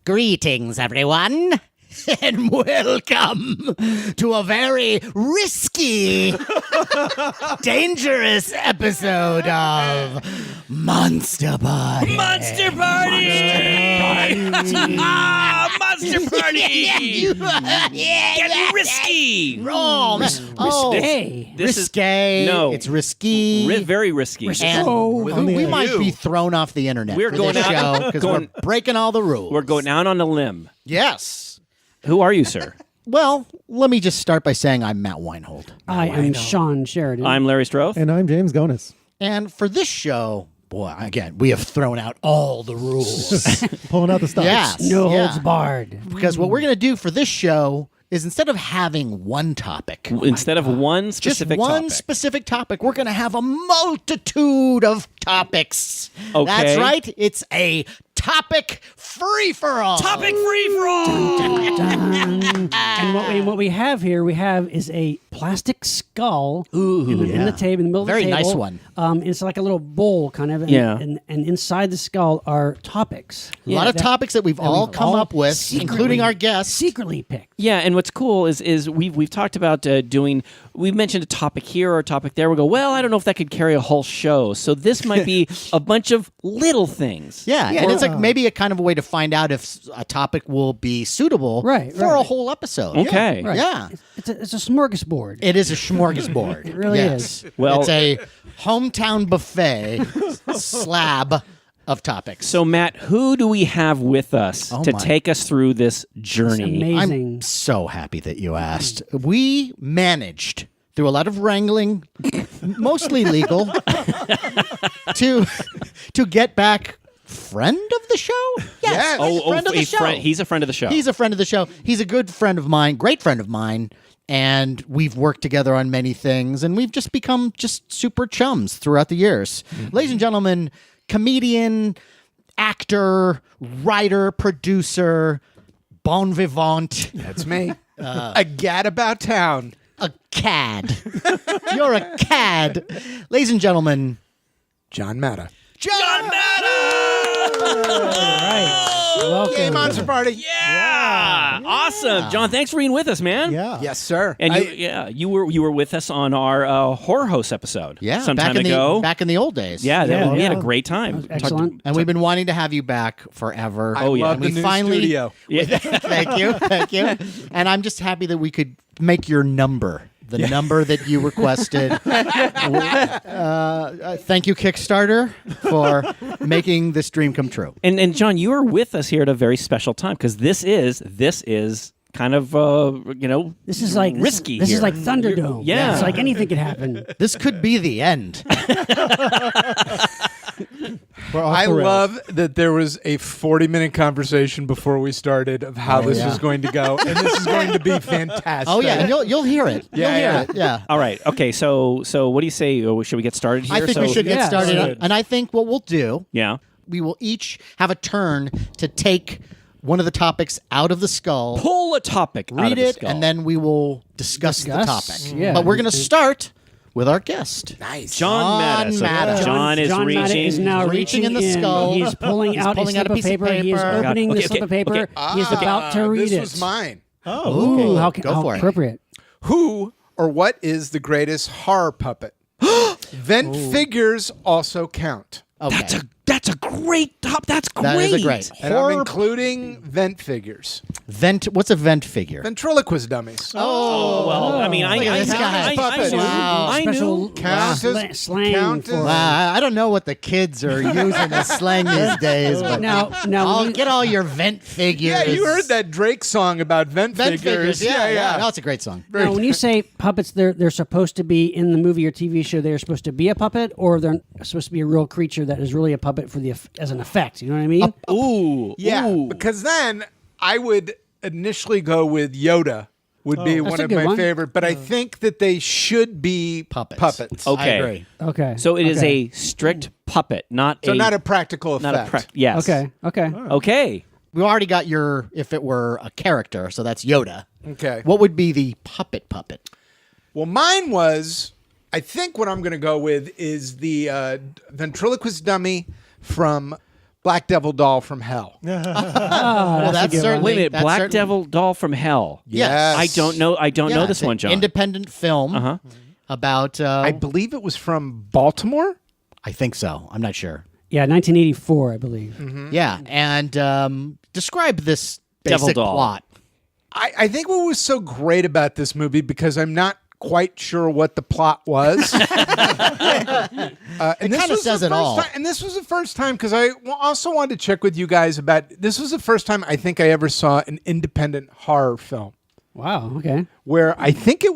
Greetings, everyone, and welcome to a very risky, dangerous episode of Monster Party. Monster Party! Monster Party! Getting risky! Wrong. This risque. No. It's risky. Very risky. And we might be thrown off the internet We're for going this out- show because we're breaking all the rules. We're going out on a limb. Yes. Who are you, sir? Well, let me just start by saying I'm Matt Weinhold. I am Shawn Sheridan. I'm Larry Strothe. And I'm James GONIS. And for this show, boy, again, we have thrown out all the rules. Pulling out the stops. Yes. no yeah. holds barred. Because what we're going to do for this show is instead of having one topic, Instead of one just specific one topic. specific topic, we're going to have a multitude of topics. Okay. That's right. It's a topic free-for-all. Topic free-for-all! And what we have here, is a plastic skull in the table, in the middle Very of the table. nice one. It's like a little bowl, kind of. And, Yeah. and inside the skull are topics. A lot of topics that we've all come up with, including our guests. Secretly picked. Yeah, and what's cool is we've talked about doing. We've mentioned a topic here or a topic there. We go, well, I don't know if that could carry a whole show. So this might be a bunch of little things. Yeah, and it's like maybe a kind of a way to find out if a topic will be suitable for a whole episode. Okay. Right. Yeah. It's a smorgasbord. It is a smorgasbord. It really is. Well- it's a hometown buffet slab of topics. So Matt, who do we have with us to my. take us through this journey? Amazing. I'm so happy that you asked. We managed through a lot of wrangling, mostly legal, to get back friend of the show. Yes. Friend of the show. He's a friend of the show. He's a friend of the show. He's a good friend of mine, great friend of mine, and we've worked together on many things, and we've just become just super chums throughout the years. Ladies and gentlemen, comedian, actor, writer, producer, bon vivant, That's me. A gad about town. a cad. You're a cad. Ladies and gentlemen, John Matta. John Right. Welcome. Yay, Monster Party. Yeah. Awesome. John, thanks for being with us, man. Yeah. Yes, sir. And you were with us on our horror host episode. Yeah, some back time in ago. back in the old days. Yeah, Yeah, we had a yeah. great time. Excellent. And we've been wanting to have you back forever. I Oh, yeah. love And the we new finally studio. Yeah. Thank you. And I'm just happy that we could make your number. The number that you requested. Thank you, Kickstarter, for making this dream come true. And John, you are with us here at a very special time because this is kind of This is like risky. This here. is like Thunderdome. Yeah. It's like anything could happen. This could be the end. We're off I the rails. love that there was a 40-minute conversation before we started of how this was going to go, and this is going to be fantastic. Oh yeah, and you'll hear it. Yeah, you'll hear yeah. it. Yeah. All right. Okay. So what do you say? Should we get started here? I think we should get Yeah, started. good. And I think what we'll do, Yeah. we will each have a turn to take one of the topics out of the skull, Pull a topic. out read of the it, skull. and then we will discuss the Discuss. topic. Yeah. But we're going to start with our guest. Nice. John Matta. So Matta. John is John reaching. Matta is now reaching in the skull. He's pulling out pulling a out slip a piece of of paper. He is paper. opening Okay, the slip of paper. okay. He is about to read this it. was mine. Oh, Ooh, how Go for it. appropriate. Who or what is the greatest horror puppet? Vent figures also count. Okay. That's a great top. That's great. That is a great And I'm horror. including vent figures. Vent. What's a vent figure? Ventriloquist dummies. Oh well. I mean, I Look at this guy. Puppet. Wow. I Special knew. Countess- slang Countess- for I don't know what the kids are using as slang these days, but now. get all your vent figures. Yeah, you heard that Drake song about vent figures. Yeah. No, it's a great song. Now, when you say puppets, they're supposed to be in the movie or TV show. They're supposed to be a puppet, or they're supposed to be a real creature that is really a puppet for as an effect. You know what I mean? Ooh. Yeah, Ooh. because then I would initially go with Yoda would be That's one a of good my one. favorite, but I think that they should be puppets. Okay. I agree. Okay. So it is Okay. a strict puppet, not So a not a practical not effect. a yes. Okay. Okay. We already got your if it were a character, so that's Yoda. Okay. What would be the puppet? Well, mine was I think what I'm going to go with is the ventriloquist dummy from Black Devil Doll from Hell. Well, that's certainly. Wait a minute, that's Black certainly- Devil Doll from Hell. Yes. I don't know. I don't know Yeah, this it's an one, John. Independent film Uh-huh. about. I believe it was from Baltimore. I think so. I'm not sure. Yeah, 1984, I believe. Yeah, and describe this Devil basic doll. plot. I think what was so great about this movie, because I'm not quite sure what the plot was. And It this kinda was the says it first all. time- and this was the first time, because I also wanted to check with you guys about, this was the first time I think I ever saw an independent horror film, Wow, okay. where I think it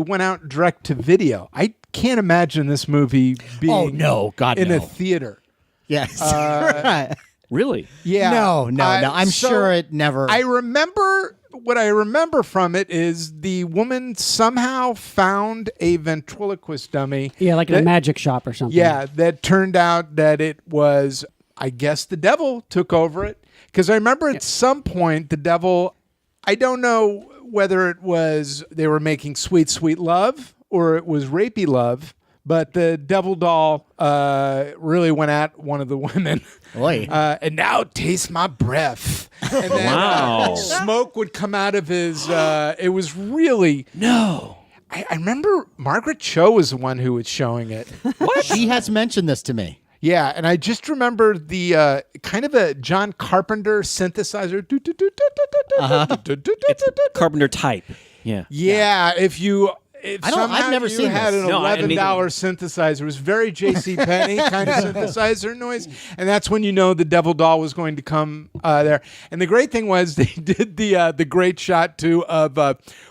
went out direct to video. I can't imagine this movie being Oh, no. God, in no. a theater. Yes. Right. Really? Yeah. No. I'm so sure it never. I remember what I remember from it is the woman somehow found a ventriloquist dummy. Yeah, like in a that- magic shop or something. Yeah, that turned out that it was, I guess the devil took over it. Because I remember at some point the devil, I don't know whether it was they were making sweet, sweet love or it was rapey love, but the devil doll really went at one of the women. Oy. And now taste my breath. And then Wow. smoke would come out of his, it was really, No. I remember Margaret Cho was the one who was showing it. She has mentioned this to me. Yeah, and I just remember the kind of a John Carpenter synthesizer. Carpenter type. Yeah. Yeah, if I've somehow never you seen had this. an No, I didn't $11 synthesizer, it was very J.C. Penney kind of synthesizer noise, and that's when you know the devil doll was going to come there. And the great thing was they did the great shot too of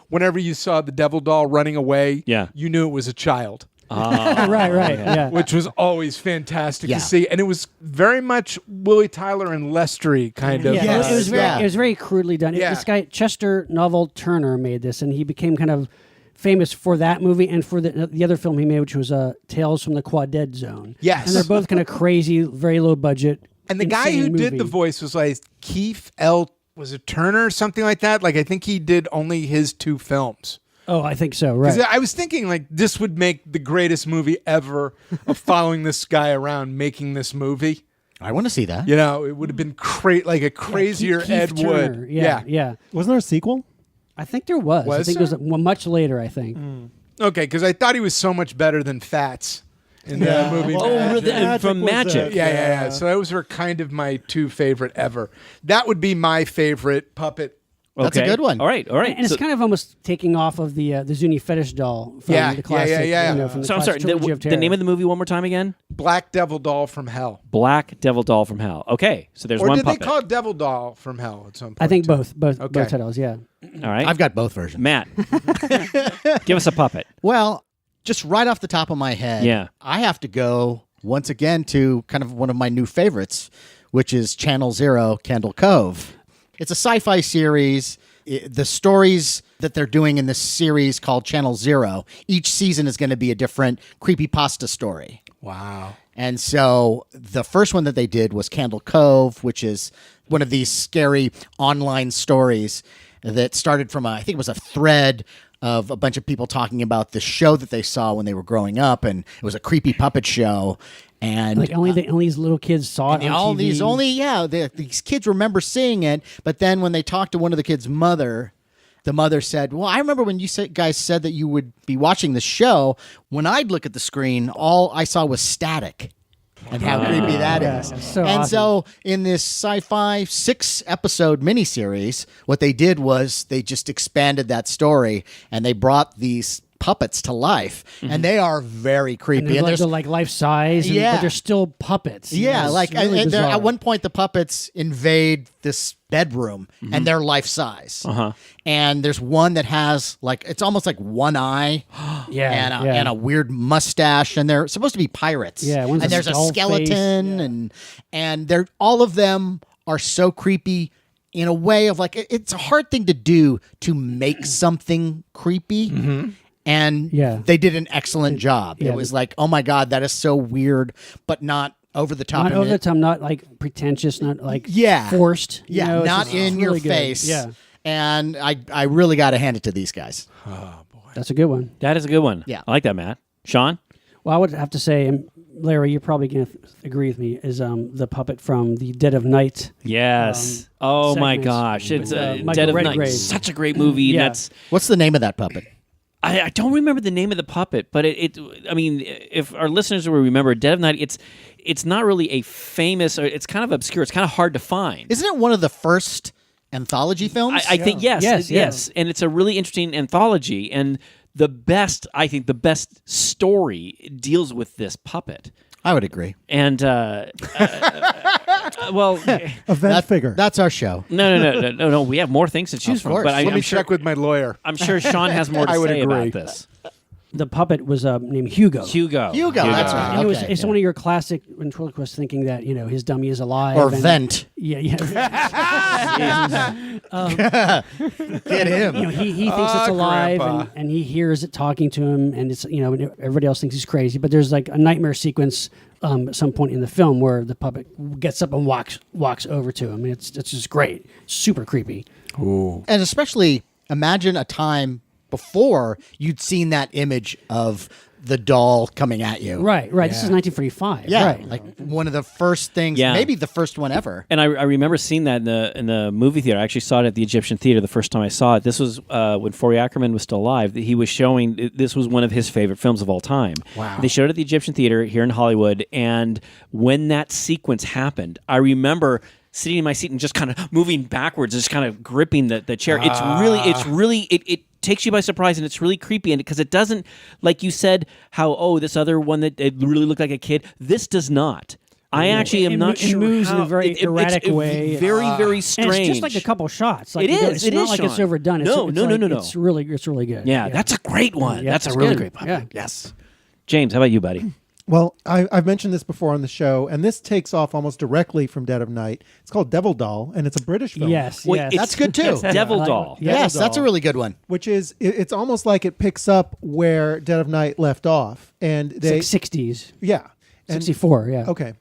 whenever you saw the devil doll running away, Yeah. you knew it was a child. right. Yeah. Which was always fantastic Yeah. to see, and it was very much Willie Tyler and Lestry kind of. Yeah, Yes. it was very, Yeah. it was very crudely done. Yeah. This guy Chester Novel Turner made this, and he became kind of famous for that movie and for the other film he made, which was Tales from the Quad Dead Zone. Yes. and they're both kind of crazy, very low budget. And the guy who insane did the movie. voice was like Keith L. Was it Turner or something like that? Like I think he did only his 2 films. Oh, I think so. Right. 'Cause I was thinking like this would make the greatest movie ever of following this guy around making this movie. I want to see that. You know, it would have been like a crazier Keith Ed Turner. Wood. Yeah. Wasn't there a sequel? I think there was. I Was think it was there? much later. I think. Okay, because I thought he was so much better than Fats in the movie. Well, Oh, Magic. from was, Magic. Yeah. So those were kind of my 2 favorite ever. That would be my favorite puppet. That's a Okay. good one. All right. And it's So- kind of almost taking off of the Zuni fetish doll from Yeah, the classic. yeah. You know, from the So I'm sorry. classic trilogy of The terror. name of the movie one more time again? Black Devil Doll from Hell. Black Devil Doll from Hell. Okay, so there's Or one did puppet. they call it Devil Doll from Hell at some point? I think too? both Okay. titles. Yeah. All right, I've got both versions. Matt, give us a puppet. Well, just right off the top of my head, Yeah. I have to go once again to kind of one of my new favorites, which is Channel Zero, Candle Cove. It's a sci-fi series. The stories that they're doing in this series called Channel Zero, each season is going to be a different creepypasta story. Wow. And so the first one that they did was Candle Cove, which is one of these scary online stories that started from I think it was a thread of a bunch of people talking about the show that they saw when they were growing up, and it was a creepy puppet show. And Like only these little kids saw it on all TV. these kids remember seeing it, but then when they talked to one of the kids' mother, the mother said, "Well, I remember when you guys said that you would be watching the show. When I'd look at the screen, all I saw was static." And how creepy that is. so and awesome. so in this sci-fi 6-episode miniseries, what they did was they just expanded that story and they brought these puppets to life. And they are very creepy. And they're like life size, Yeah. but they're still puppets. You yeah, know, it's like really and bizarre. at one point the puppets invade this bedroom and they're life size. And there's one that has like it's almost like one eye yeah, and a weird mustache, and they're supposed to be pirates. Yeah, one's and a there's a skull skeleton, face. and they're all of them are so creepy in a way of like it's a hard thing to do to make something creepy. And Yeah. they did an excellent job. yeah. It was like, oh my God, that is so weird, but not over the top. Not And over the it- top, not like pretentious, not like Yeah. forced. you Yeah, know, it's not just- in it's your really good. face. Yeah, And I really got to hand it to these guys. that's a good one. That is a good one. Yeah. I like that, Matt. Sean? Well, I would have to say, and Larry, you're probably going to agree with me, is the puppet from the Dead of Night. Yes. Oh my segments gosh, it's with, Michael Dead of Night. Redgrave. Such a great movie. Yeah. And that's What's the name of that puppet? I don't remember the name of the puppet, but I mean, if our listeners will remember, Dead of Night, it's not really a famous, or it's kind of obscure. It's kind of hard to find. Isn't it one of the first anthology films? I think yes, and it's a really interesting anthology. And I think the best story deals with this puppet. I would agree. And well, Event figure. That's our show. no. We have more things to choose from. course. But Let me I'm sure, check with my lawyer. I'm sure Sean has more to I would say agree. about this. The puppet was named Hugo. Hugo, That's right. And Okay. it's one of your classic ventriloquists thinking that his dummy is alive. Or and- Vent. Yeah. Get him. He thinks it's alive, Grandpa. and he hears it talking to him, and it's and everybody else thinks he's crazy. But there's like a nightmare sequence at some point in the film where the puppet gets up and walks over to him, and it's just great, super creepy. And especially imagine a time before you'd seen that image of the doll coming at you. Right. This is 1945. Yeah. Right. Like one of the first things, Yeah. maybe the first one ever. And I remember seeing that in the movie theater. I actually saw it at the Egyptian Theater the first time I saw it. This was when Forey Ackerman was still alive. He was showing, this was one of his favorite films of all time. Wow. They showed it at the Egyptian Theater here in Hollywood. And when that sequence happened, I remember sitting in my seat and just kind of moving backwards, just kind of gripping the chair. It takes you by surprise, and it's really creepy. And because it doesn't, like you said, how this other one that it really looked like a kid. This does not. I actually am not It sure. moves in how, a very erratic it's way. Very, very And strange. it's just like a couple shots. Like, It is. It's It not is, like it's Sean. overdone. No. It's really good. Yeah, that's a great one. Yeah, That's a it's really good. great puppet. Yeah. Yes. James, how about you, buddy? Well, I've mentioned this before on the show, and this takes off almost directly from Dead of Night. It's called Devil Doll, and it's a British film. Yes. Wait, yes. That's good too. It's Devil like- Doll. yeah. Yes, Devil that's a Doll. really good one. Which is, it's almost like it picks up where Dead of Night left off. And they, It's like 60s. yeah. And, 64, yeah. Okay.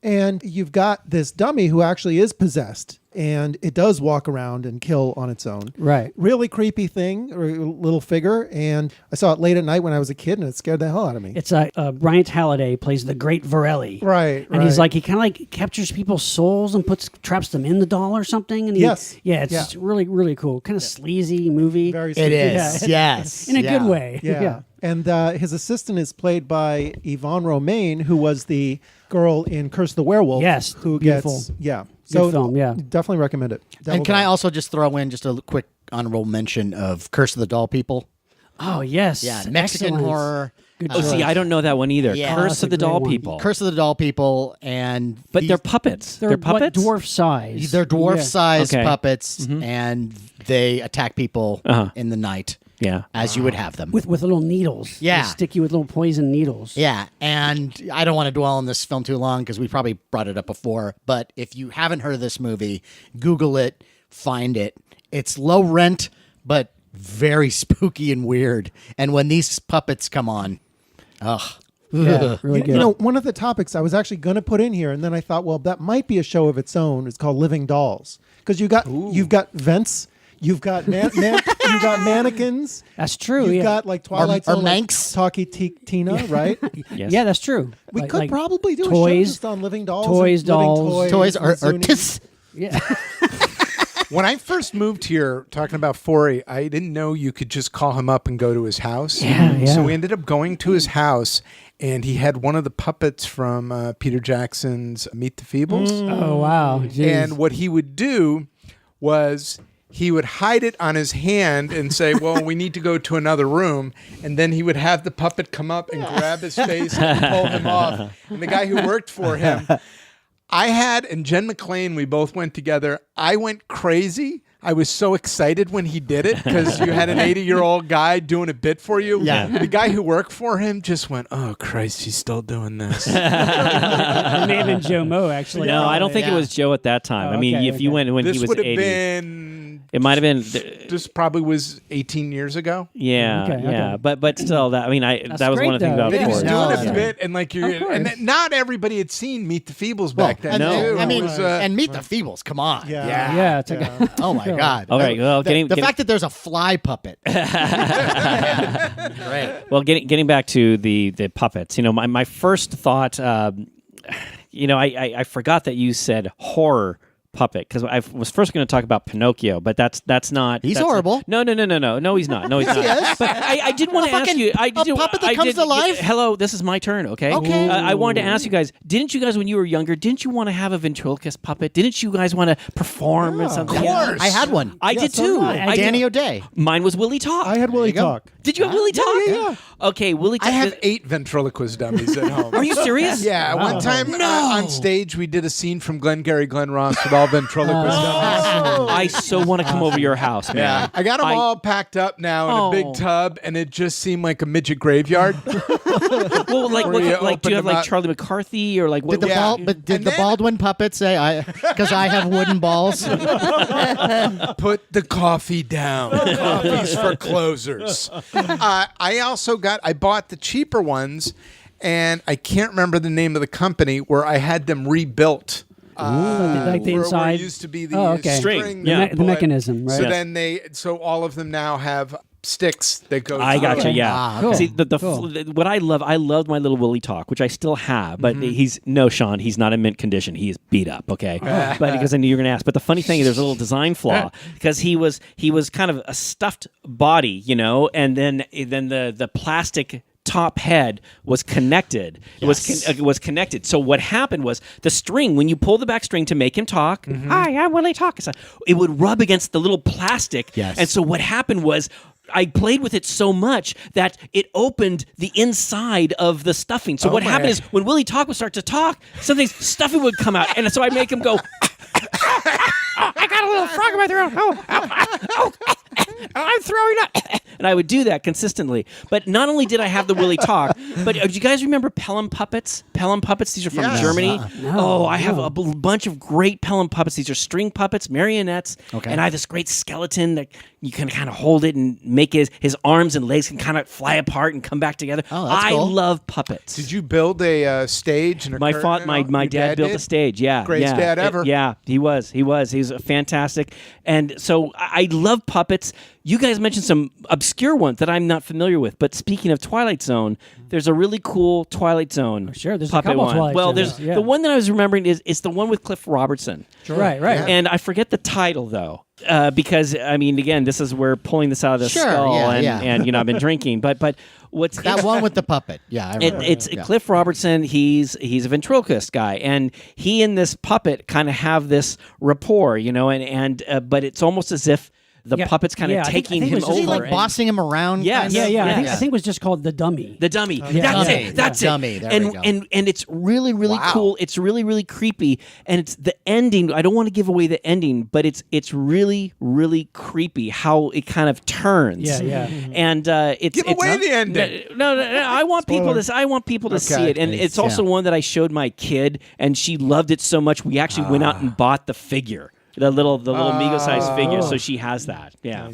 And you've got this dummy who actually is possessed, and it does walk around and kill on its own. Right. Really creepy thing, or little figure. And I saw it late at night when I was a kid, and it scared the hell out of me. It's Bryant Halliday plays the Great Varelli. Right, And he's right. like, he kind of like captures people's souls and traps them in the doll or something. And Yes. Yeah, it's really, really cool. Kind of sleazy movie. Very It spooky. is. Yes. in a Yeah. good way. Yeah. And his assistant is played by Yvonne Romaine, who was the girl in Curse of the Werewolf. Yes, Who beautiful. gets, yeah. Good film, yeah. Definitely recommend it. And can I Devil also just throw in just a quick honorable mention of Curse of the Doll People? Oh, yes. Yeah, Mexican Excellent. horror. Good Oh, choice. see, I don't know that one either. Yeah. Curse that's of a the great Doll one. People. Curse of the Doll People, and But these- they're puppets. They're What, puppets? dwarf size. they're dwarf-sized Okay. puppets, and they attack people in the night Yeah. as you would have them. With little needles. Yeah. They stick you with little poison needles. Yeah, and I don't want to dwell on this film too long because we probably brought it up before. But if you haven't heard of this movie, Google it, find it. It's low rent, but very spooky and weird. And when these puppets come on, ugh. Yeah, really good. You know, one of the topics I was actually going to put in here, and then I thought, well, that might be a show of its own. It's called Living Dolls, because you've got vents, you've got you've got mannequins. That's true. You've yeah. got like Twilight Or Zone, like Manx. Talkie Tina, right? Yes. Yeah, that's true. We Like- could like probably do a show toys, just on living dolls, toys, and living dolls. Toys and or Zunies. tis. Yeah. When I first moved here, talking about Forey, I didn't know you could just call him up and go to his house. Yeah. So we ended up going to his house, and he had one of the puppets from Peter Jackson's Meet the Feebles. Oh, wow. Jeez. And what he would do was he would hide it on his hand and say, well, we need to go to another room. And then he would have the puppet come up and grab his face and pull him off. And the guy who worked for him, and Jen McClain, we both went together. I went crazy. I was so excited when he did it because you had an 80-year-old guy doing a bit for you. Yeah. The guy who worked for him just went, oh, Christ, he's still doing this. It may have been Joe Mo, actually. No, I don't think it Yeah. was Joe at that time. Oh, I mean, okay, if you okay. went when This he was would have 80. been It might have been. This probably was 18 years ago. Yeah, Okay, yeah, okay. but still, that I mean, that was great, one of the things though. about That he was Yeah. Ford. doing a bit, and like and not everybody had seen Meet the Feebles back then. and- too. I mean, It was, and Meet the Feebles. Come on. Yeah. Yeah, it's like Oh my God. Okay, well, the fact that there's a fly puppet. Great. Well, getting back to the puppets, my first thought, I forgot that you said horror puppet because I was first going to talk about Pinocchio, but that's not. He's that's horrible. No, he's not. No, he's not. is. But I did want to ask you. a puppet that comes to life? Hello, this is my turn. Okay. Okay. I wanted to ask you guys. Didn't you guys, when you were younger, didn't you want to have a ventriloquist puppet? Didn't you guys want to perform or something? Of course. I had one. I did too. I did. Danny O'Day. Mine was Willie Talk. I had Willie you go. Talk. Did you have Willie Talk? yeah. Okay, Willie Talk. I have 8 ventriloquist dummies at home. Are you serious? Yeah, one time on stage we did a scene from Glengarry Glen Ross with all ventriloquist dummies. I so want to come over to your house, man. I got them all packed up now in a big tub, and it just seemed like a midget graveyard. Well, like, Where you do you open have them like up. Charlie McCarthy or like what? Did the Yeah. ball? But did And the then- Baldwin puppet say because I have wooden balls? Put the coffee down. Coffee's for closers. I bought the cheaper ones, and I can't remember the name of the company where I had them rebuilt. like the where inside. it used to be the Oh, okay. string, Yeah. that The you put. mechanism, right? So Yes. then so all of them now have sticks that go. I through gotcha. it. Yeah. Ah, okay. See, Cool. what I loved my little Willie Talk, which I still have, but Sean, he's not in mint condition. He is beat up. Okay, but because I knew you were going to ask. But the funny thing is, there's a little design flaw because he was kind of a stuffed body, and then the plastic top head was connected. It was connected. So what happened was the string, when you pull the back string to make him talk, hi, I'm Willie Talk, it would rub against the little plastic. Yes. And so what happened was I played with it so much that it opened the inside of the stuffing. So what happened is when Willie Talk would start to talk, stuffing would come out. And so I'd make him go, I got a little frog in my throat. I'm throwing up. And I would do that consistently. But not only did I have the Willie Talk, but do you guys remember Pelham puppets? Pelham puppets, these are from Yes. Germany. No, I have a bunch of great Pelham puppets. These are string puppets, marionettes. Okay. And I have this great skeleton that you can kind of hold it and make his arms and legs can kind of fly apart and come back together. Oh, that's I cool. love puppets. Did you build a stage and a My curtain and all? my Your dad built did? a stage. Yeah, Greatest yeah. dad ever. Yeah, he was fantastic. And so I love puppets. You guys mentioned some obscure ones that I'm not familiar with. But speaking of Twilight Zone, there's a really cool Twilight Zone. Sure, there's a puppet couple one. Twilight Well, Zones, there's yeah. the one that I was remembering is the one with Cliff Robertson. Right. And I forget the title though. Because I mean, again, this is we're pulling this out of the Sure, skull, yeah. and I've been drinking, but what's That one with the puppet. Yeah, I remember. it's Yeah. Cliff Robertson. He's a ventriloquist guy, and he and this puppet kind of have this rapport, and but it's almost as if the Yeah, puppet's kind of yeah, I think taking it him was Is just he over. like and- bossing him around? Yes. kind of? Yeah. Yeah. I think it was just called the dummy. The dummy. That's Dummy. it. That's The it. dummy. There and, we go. and it's really, really cool. It's really, really creepy. And it's the ending. I don't want to give away the ending, but it's really, really creepy how it kind of turns. Yeah. And it's Give away the ending. No. I want people to. I want people to see Okay. it. And it's also one that I showed my kid, and she loved it so much. We actually went out and bought the figure. The little Mego-sized figure, so she has that. Yeah.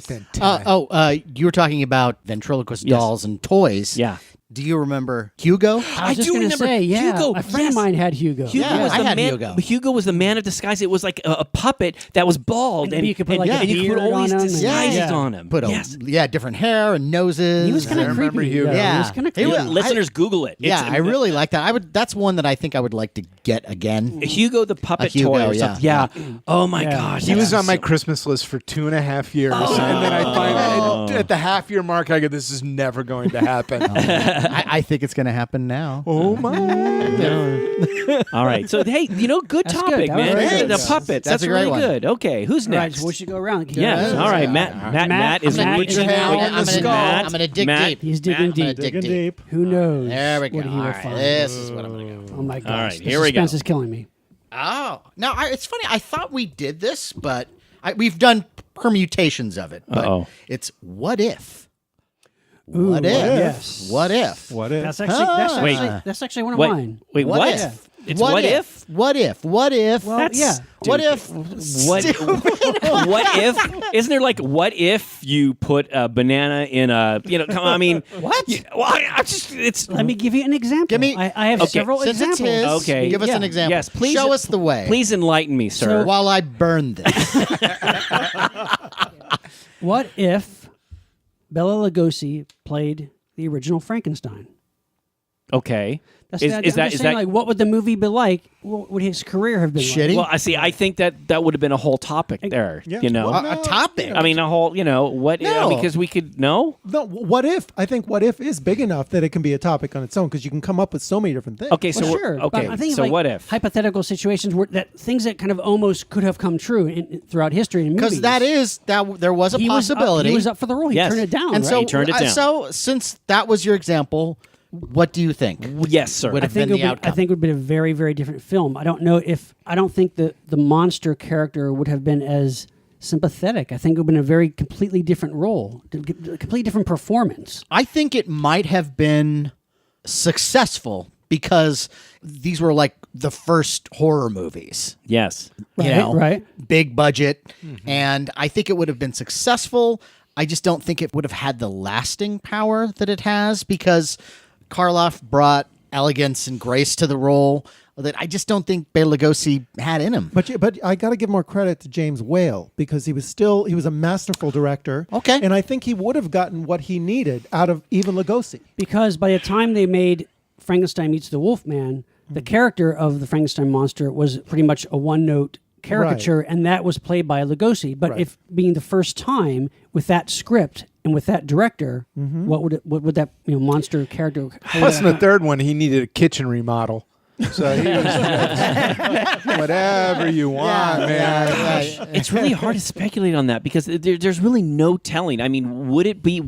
You were talking about ventriloquist dolls and toys. Yeah. Do you remember Hugo? I was just do gonna remember say, yeah. Hugo, A friend yes. of mine had Hugo. Hugo Yeah, was I the had man. Hugo. Hugo was the man of disguise. It was like a puppet that was bald, And you could put, like, a and you could beard put all these on him and- disguises Yeah. on him. Put different hair and noses. He was kind I of remember creepy. Hugo. He Yeah. was kind of He creepy. was- Listeners, Google it. Yeah, It's- I really like that. That's one that I think I would like to get again. Hugo the puppet Hugo, toy or yeah. something. Yeah. Oh my Yeah. gosh. He was that's on my so- Christmas list for 2.5 years, and then I find at the half-year mark, I go, "This is never going to happen." I think it's going to happen now. Oh my! All right. So hey, good That's topic, good. That was man. very The good. puppets. That's a great really one. good. Okay, who's All right, next? so we should go around. Yes. All right, Matt is Matt, reaching your hand out. on the I'm skull. I'm gonna dig Matt. deep. He's digging I'm gonna deep. dig Digging deep. Who knows? There we go. What he All will right, find. this is what I'm gonna go. Oh my gosh! right, the here we go. suspense is killing me. Oh, no, it's funny. I thought we did this, but we've done permutations of it. But Uh-oh. it's what if? Ooh, What if? yes. What if? What if? That's actually Wait. that's actually one of Wait, mine. wait, What what? if? It's what if? What if? What if? Well, That's yeah. What if? What if? Isn't there like what if you put a banana in a come on, I mean What? Well, I just it's Let me give you an example. Give me- I have Okay, several Since it's examples. his, Okay. give us Yeah. an example. Yes, please Show us the way. Please enlighten me, sir. While I burn this. What if Bela Lugosi played the original Frankenstein? Okay. That's Is I'm that just saying, like, what would the movie be like? What would his career have been Shitty? like? Well, I see. I think that would have been a whole topic there. Yeah. You know, Well, A topic. I mean, a whole. What? No. Because we could no. No, what if? I think what if is big enough that it can be a topic on its own because you can come up with so many different things. Okay, so Well, we're- sure. okay. But I think So like what if? hypothetical situations where that things that kind of almost could have come true throughout history in movies? Because there was a he possibility. he was up for the role. He Yes. turned it down. and right? so He turned it down. So since that was your example, what do you think? Yes, sir. Would I have think been it the would, outcome. I think it would have been a very, very different film. I don't think the monster character would have been as sympathetic. I think it would have been a very completely different role, a completely different performance. I think it might have been successful because these were like the first horror movies. Yes. You Right, know, right. big budget, and I think it would have been successful. I just don't think it would have had the lasting power that it has because Karloff brought elegance and grace to the role that I just don't think Bela Lugosi had in him. But I got to give more credit to James Whale because he was a masterful director. Okay. And I think he would have gotten what he needed out of even Lugosi. Because by the time they made Frankenstein Meets the Wolfman, the character of the Frankenstein monster was pretty much a one-note caricature, and that was played by Lugosi. But Right. if being the first time with that script and with that director, what would that monster character? Plus, in the third one, he needed a kitchen remodel. So he was whatever you want, man. It's really hard to speculate on that because there's really no telling. I mean, would it be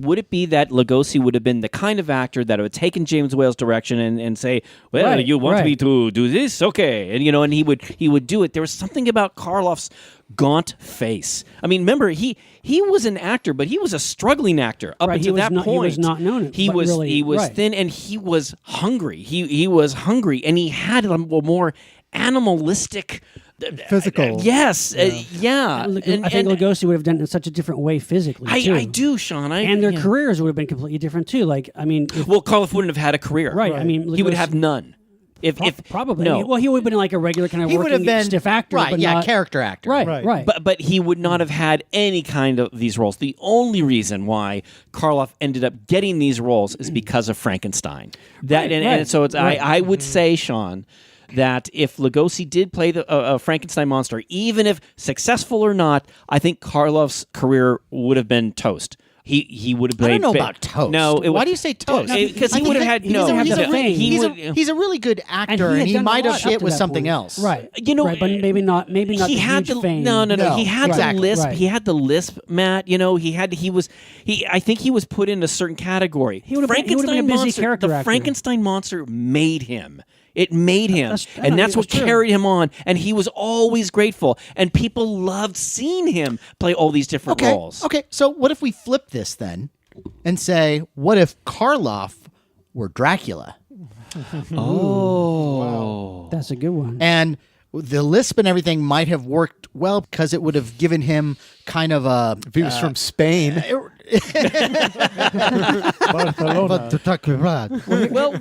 that Lugosi would have been the kind of actor that would have taken James Whale's direction and say, well, Right, you want right. me to do this? Okay. And and he would do it. There was something about Karloff's gaunt face. I mean, remember, he was an actor, but he was a struggling actor up Right, he until was that not- he point. was not known, He but was really- he was right. thin and he was hungry. He was hungry and he had a more animalistic Physical. Yes, yeah. I think Lugosi would have done it in such a different way physically. too. I do, Sean. And their yeah. careers would have been completely different too. Like, I mean, Well, Karloff wouldn't have had a career. right? I mean, He would Lugosi- have none. If probably. no. Well, he would have been like a regular kind of He would have working been stiff actor, right? but Yeah, not, character actor. Right, Right. right. But he would not have had any kind of these roles. The only reason why Karloff ended up getting these roles is because of Frankenstein. That and right, so it's right. I would say, Sean, that if Lugosi did play the Frankenstein monster, even if successful or not, I think Karloff's career would have been toast. He would have I played. don't know about toast. No, why do you say toast? Because he would have had he's no. A, he's, a, fame. he's a really good actor, had and he done a might have lot up hit to with that something point. else. Right. Right, but maybe not. Maybe not. He the had huge the fame. no. No, He had exactly. the lisp. Right. He had the lisp, Matt. I think he was put in a certain category. He would have been a busy monster, character the actor. Frankenstein monster made him. It made him, I and know, that's what it's true. carried him on. And he was always grateful, and people loved seeing him play all these different Okay. roles. Okay. So what if we flip this then, and say, what if Karloff were Dracula, Oh, That's a good one. and the lisp and everything might have worked well because it would have given him kind of a. If he was from Spain, Barcelona.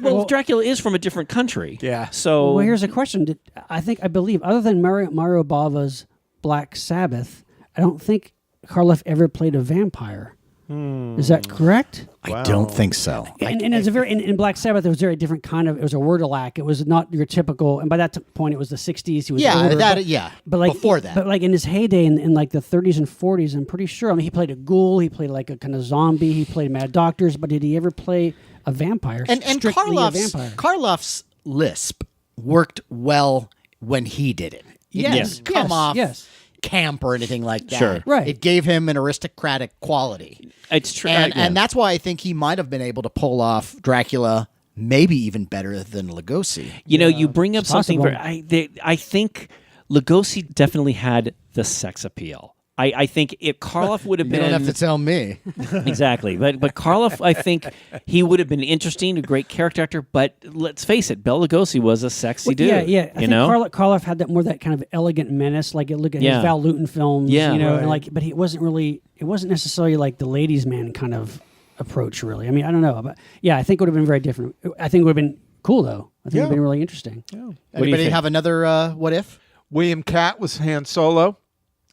well, Dracula is from a different country. Yeah. So Well, here's a question. I believe, other than Mario Bava's Black Sabbath, I don't think Karloff ever played a vampire. Is that correct? I don't think so. And it's a very in Black Sabbath. It was a very different kind of. It was a wordalac. It was not your typical. And by that point, it was the '60s. He was Yeah, older, that yeah. But like before that, but like in his heyday in like the 30s and 40s, I'm pretty sure. I mean, he played a ghoul. He played like a kind of zombie. He played mad doctors. But did he ever play a vampire? and Strictly a vampire. Karloff's lisp worked well when he did it. It Yes, didn't come yes, off yes. camp or anything like that. Sure. Right. It gave him an aristocratic quality. it's true. And that's why I think he might have been able to pull off Dracula maybe even better than Lugosi. You bring up It's something possible. very. I think Lugosi definitely had the sex appeal. I think if Karloff would have You been don't have to tell me. exactly, but Karloff, I think he would have been interesting, a great character actor. But let's face it, Bela Lugosi was a sexy dude. Yeah. I you think know, Karloff had that more that kind of elegant menace. Like look at his Val Lewton films. Yeah. you know, Right. and like, but he wasn't really. It wasn't necessarily like the ladies' man kind of approach. Really, I mean, I don't know, but yeah, I think it would have been very different. I think it would have been cool though. I think it would have been really interesting. do you Anybody think? have another what if? William Catt was Han Solo.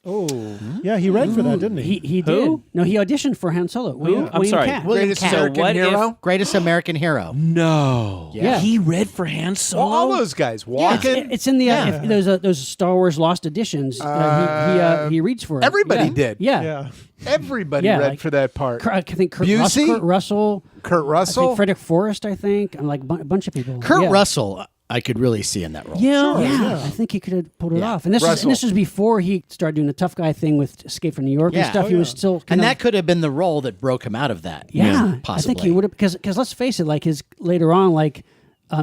Oh, yeah, he read for that, didn't he? He Who? did. No, he auditioned for Han Solo. William, I'm sorry. Catt. William Greatest Catt. American what if- hero. Greatest American hero. No. Yeah. He read for Han Solo. Well, all those guys. Walken. It's in the those Star Wars Lost editions. He reads for it. everybody Yeah. did. Yeah. Yeah. Everybody Yeah, read like- for that part. I think Kurt Busey? Russell. Kurt I Russell. think Frederick Forrest. I think and like a bunch of people. Kurt yeah. Russell, I could really see in that role. Yeah. Yeah, I think he could have pulled it Yeah. off. And this Russell. was before he started doing the tough guy thing with Escape from New York and Yeah. stuff. Oh, he was still And kind of, that could have been the role that broke him out of that. yeah, I possibly. think he would have because let's face it, like his later on, like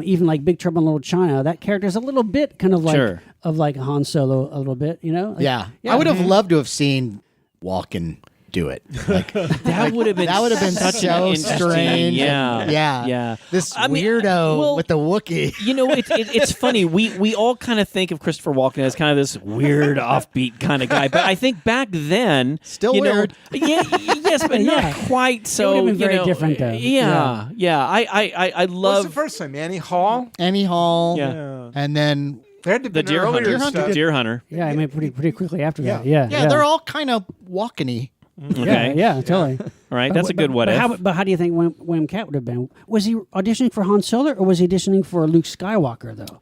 even like Big Trouble in Little China, that character is a little bit kind of like Sure. of like Han Solo a little bit, you know? Like, Yeah. I would have loved to have seen Walken do it. Like, That would have been such so interesting. strange. Yeah. Yeah. This I mean, weirdo well, with the Wookiee. You know, it's funny. We all kind of think of Christopher Walken as kind of this weird, offbeat kind of guy. But I think back then, Still you know, weird. yes, but not Yeah. quite. So been you very know, different, though. Yeah. I What was love the first time? Annie Hall. Annie Hall. Yeah. And then There had to the be Deer earlier Hunter. stuff. Deer Hunter. Yeah, I mean pretty quickly after that. Yeah. Yeah. they're all kind of Walken-y. Okay. Yeah, totally. All right. That's a good what if. But how do you think William Catt would have been? Was he auditioning for Han Solo or was he auditioning for Luke Skywalker though?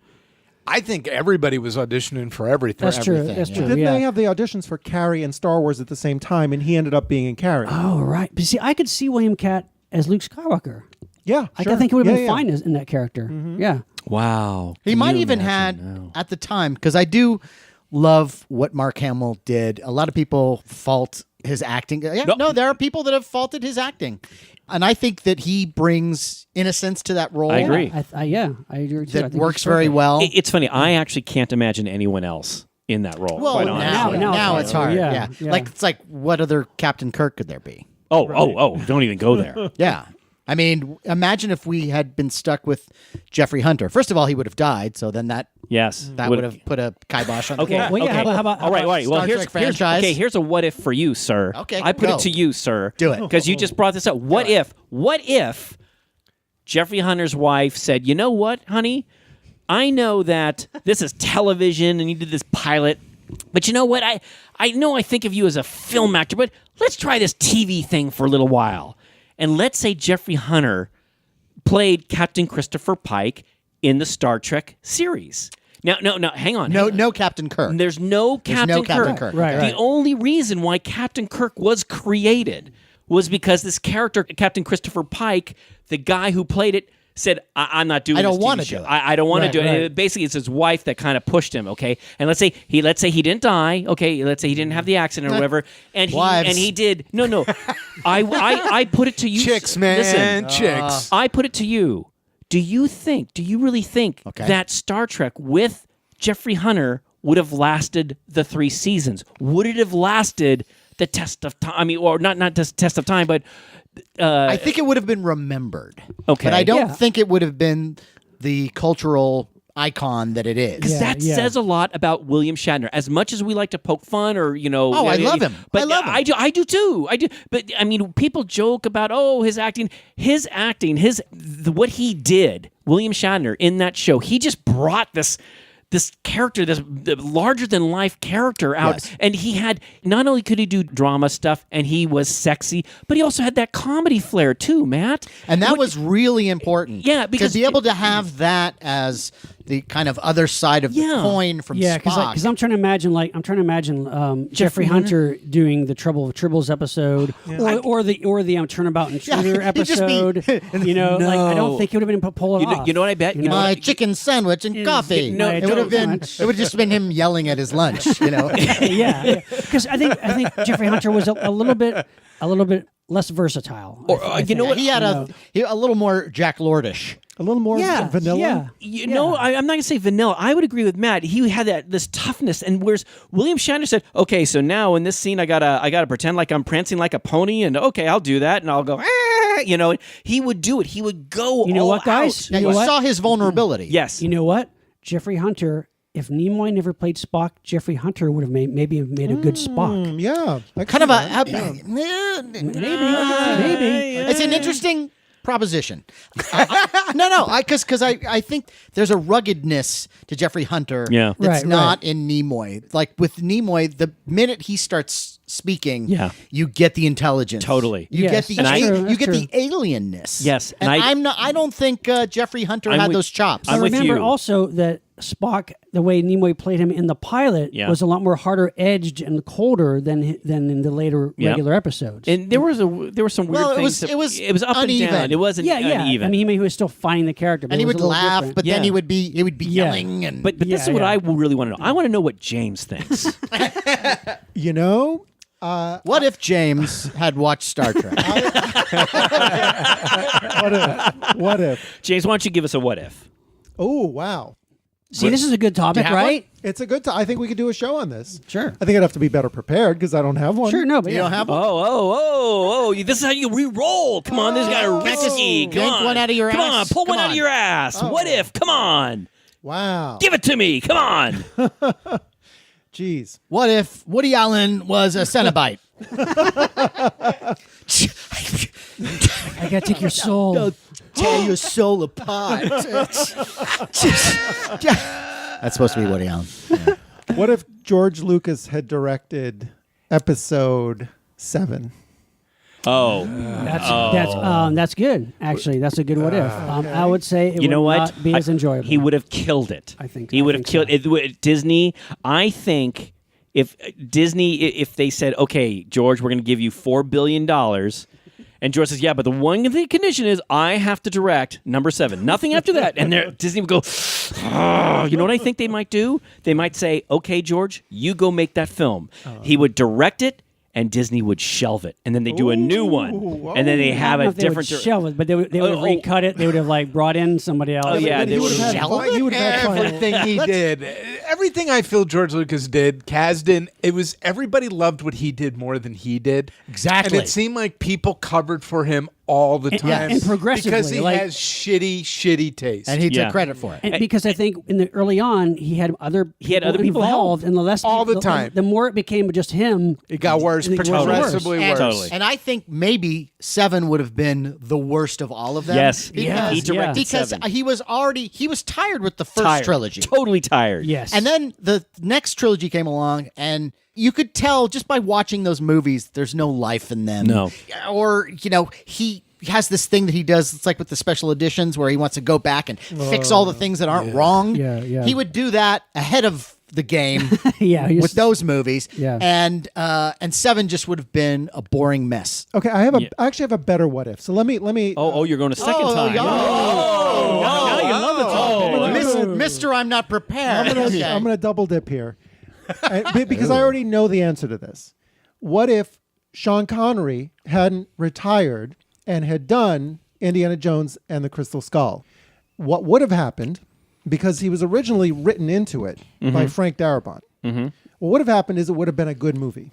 I think everybody was auditioning for everything. That's true. everything, That's yeah. true. Didn't yeah. they have the auditions for Carrie and Star Wars at the same time, and he ended up being in Carrie? Oh right. But see, I could see William Catt as Luke Skywalker. Yeah, I sure. think it would have been Yeah, yeah. fine in that character. Yeah. Wow. He Can might you even imagine had now? at the time, because I do love what Mark Hamill did. A lot of people fault his acting. Yeah, no, there are people that have faulted his acting. And I think that he brings innocence to that role. I agree. I agree. Too. I That think works he's very perfect. well. It's funny. I actually can't imagine anyone else in that role. Well, quite honestly. now it's it's hard. hard. Yeah, Yeah. yeah. Like it's like what other Captain Kirk could there be? Oh! Don't even go there. Yeah. I mean, imagine if we had been stuck with Jeffrey Hunter. First of all, he would have died, so then that Yes. would have put a kibosh on the Okay. whole. Well, yeah, okay. how about- all right. Well, Star here's, Trek franchise? here's a what if for you, sir. Okay, I put go. it to you, sir. Do it. Because you just brought this up. What if Jeffrey Hunter's wife said, "You know what, honey? I know that this is television and you did this pilot, but you know what? I know I think of you as a film actor, but let's try this TV thing for a little while." And let's say Jeffrey Hunter played Captain Christopher Pike in the Star Trek series. Now, hang on. No Captain Kirk. There's no Captain Captain Kirk. Kirk. Right, The only reason why Captain Kirk was created was because this character, Captain Christopher Pike, the guy who played it, said, I'm not doing I don't this TV wanna show. do it." I don't want Right, to do it. right. Basically, it's his wife that kind of pushed him, okay? And let's say he didn't die, okay? Let's say he didn't have the accident or whatever. And Wives. he did. No. I put it to you. Chicks, man, Listen, chicks. I put it to you. Do you really think Okay. that Star Trek with Jeffrey Hunter would have lasted the 3 seasons? Would it have lasted the test of time? I mean, or not just test of time, but I think it would have been remembered. Okay. But I don't Yeah. think it would have been the cultural icon that it is. because that says a lot about William Shatner. As much as we like to poke fun, or Oh, I love him. But I love him. I do too. I do. But I mean, people joke about his acting, what he did. William Shatner in that show, he just brought this character, this larger than life character out. Yes. And he had, not only could he do drama stuff and he was sexy, but he also had that comedy flair too, Matt. And that was really important. Yeah, because to be able to have that as the kind of other side of the Yeah. coin from Yeah, Spock. because I'm trying to imagine Jeffrey Hunter doing the Trouble with Tribbles episode, or the Turnabout Intruder he'd just be- episode. Like I don't think it would have been pulled off. You know what I bet? You You know know? My what- chicken sandwich and coffee. No, it would have been. lunch. It would have just been him yelling at his lunch. yeah, because I think Jeffrey Hunter was a little bit less versatile. Or, I you know think. what? He had a little more Jack Lordish. A little more vanilla. Yeah. No, I'm not gonna say vanilla. I would agree with Matt. He had this toughness, and whereas William Shatner said, "Okay, so now in this scene, I gotta pretend like I'm prancing like a pony, and okay, I'll do that, and I'll go, he would do it. He would go. You know all what, guys? out. Yeah, You know you what? saw his vulnerability. Yes. You know what? Jeffrey Hunter. If Nimoy never played Spock, Jeffrey Hunter would have maybe made a good Spock. Yeah. I Kind of can see that. Maybe. It's an interesting proposition. Because I think there's a ruggedness to Jeffrey Hunter Yeah. that's Right, not in Nimoy. Like with Nimoy, the minute he starts speaking, Yeah. you get the intelligence. Totally. You Yes, get the that's true, you that's get true. the alienness. Yes, and and I don't think Jeffrey Hunter I'm had with- those chops. I'm But with remember you. also that Spock, the way Nimoy played him in the pilot, Yeah. was a lot more harder edged and colder than in the later Yeah. regular episodes. And there were some weird Well, it things. was up uneven. and down. It wasn't yeah. uneven. I mean, he was still finding the character, but and it he was would a little laugh, different. but then Yeah. he would be Yeah. yelling and. but this is what I really want to know. I want to know what James thinks. You know, what if James had watched Star Trek? what if? James, why don't you give us a what if? Oh, wow. See, this is a good topic, have right? It's a good I think we could do a show on this. Sure. I think I'd have to be better prepared because I don't have one. Sure, no, but You yeah. don't have one? Oh! This is how you re-roll. Come on, this guy risky. Come yank on, one out of your Come on, ass. pull Come one out on. of your ass. What if? Come on, Wow. give it to me. Come on. Jeez. What if Woody Allen was a Cenobite? I gotta take your soul. Tear your soul apart. That's supposed to be Woody Allen. What if George Lucas had directed episode 7? Oh, That's good. Actually, that's a good what if. I would say it you know would what? not be as enjoyable. He would have killed it. I think- he I would have think killed it. Disney. I think if Disney, if they said, "Okay, George, we're going to give you $4 billion," and George says, "Yeah, but the one condition is I have to direct number 7. Nothing after that." And Disney would go, "Oh." You know what I think they might do? They might say, "Okay, George, you go make that film." He would direct it. And Disney would shelve it, and then they do a new one, and then they have I don't know a if they would different. shelve it, but they would have recut it. They would have like brought in somebody else. Oh, yeah, But they he would would have have had, he would have had Everything he did, everything I feel George Lucas did, Kasdan, it was everybody loved what he did more than he did. Exactly. And it seemed like people covered for him all the time. and progressively, because he like- has shitty taste. And he Yeah. took credit for it. And because I think in the early on he had other people involved, and the less All the people- time. the more it became just him. it got worse, It got worse. progressively And, worse. Totally. and I think maybe 7 would have been the worst of all of them. Yes. Yeah. He directed because 7. he was tired with the first Tired. trilogy. Totally tired. Yes, And then the next trilogy came along, and you could tell just by watching those movies, there's no life in them. No. Or, he has this thing that he does. It's like with the special editions where he wants to go back and fix all the things that aren't wrong. Yeah, yeah. He would do that ahead of the game yeah, he with just- those movies. Yeah. And 7 just would have been a boring mess. Okay, I actually have a better what if. So let me Oh, you're going a second time. Oh, now you love it. Mr. I'm not prepared. I'm gonna double dip here. Because I already know the answer to this. What if Sean Connery hadn't retired and had done Indiana Jones and the Crystal Skull? What would have happened, because he was originally written into it by Frank Darabont, what would have happened is it would have been a good movie.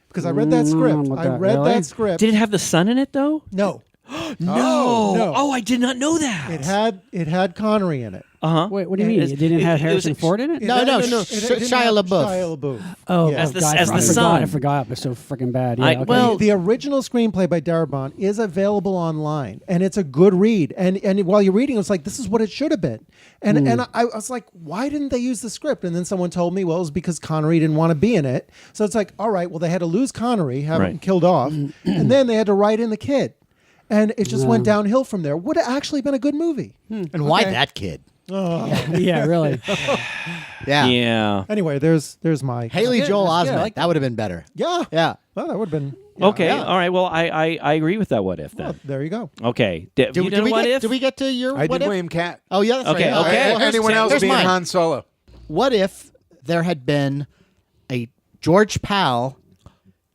Because I read that script. about I that, read really? that script. Did it have the sun in it though? No. No. Oh, I did not know that. It had Connery in it. Wait, what do you mean? It didn't have Harrison Ford in it? No, It Shia didn't have LaBeouf. Shia LaBeouf. Oh, Yeah. As the- God, as I the forgot. son. I forgot. It's so freaking bad. Yeah, I- okay. well- The original screenplay by Darabont is available online, and it's a good read. And while you're reading, it's like, this is what it should have been. And I was like, why didn't they use the script? And then someone told me, well, it was because Connery didn't want to be in it. So it's like, all right, well, they had to lose Connery, have him Right. killed off, and then they had to write in the kid. And it just went downhill from there. Would have actually been a good movie. And why that kid? yeah, really. Yeah. Yeah. Anyway, there's my Haley good. Joel That's good. I Osment. like that would have been better. Yeah. Yeah. Well, that would have been Okay. Yeah. All right. Well, I agree with that. What if then? well, there you go. Okay. Did you done what if? did we get to your I what did if? William Cat. Oh, yeah, that's Okay, right. okay. Well, here's- Anyone else here's being mine. Han Solo? What if there had been a George Powell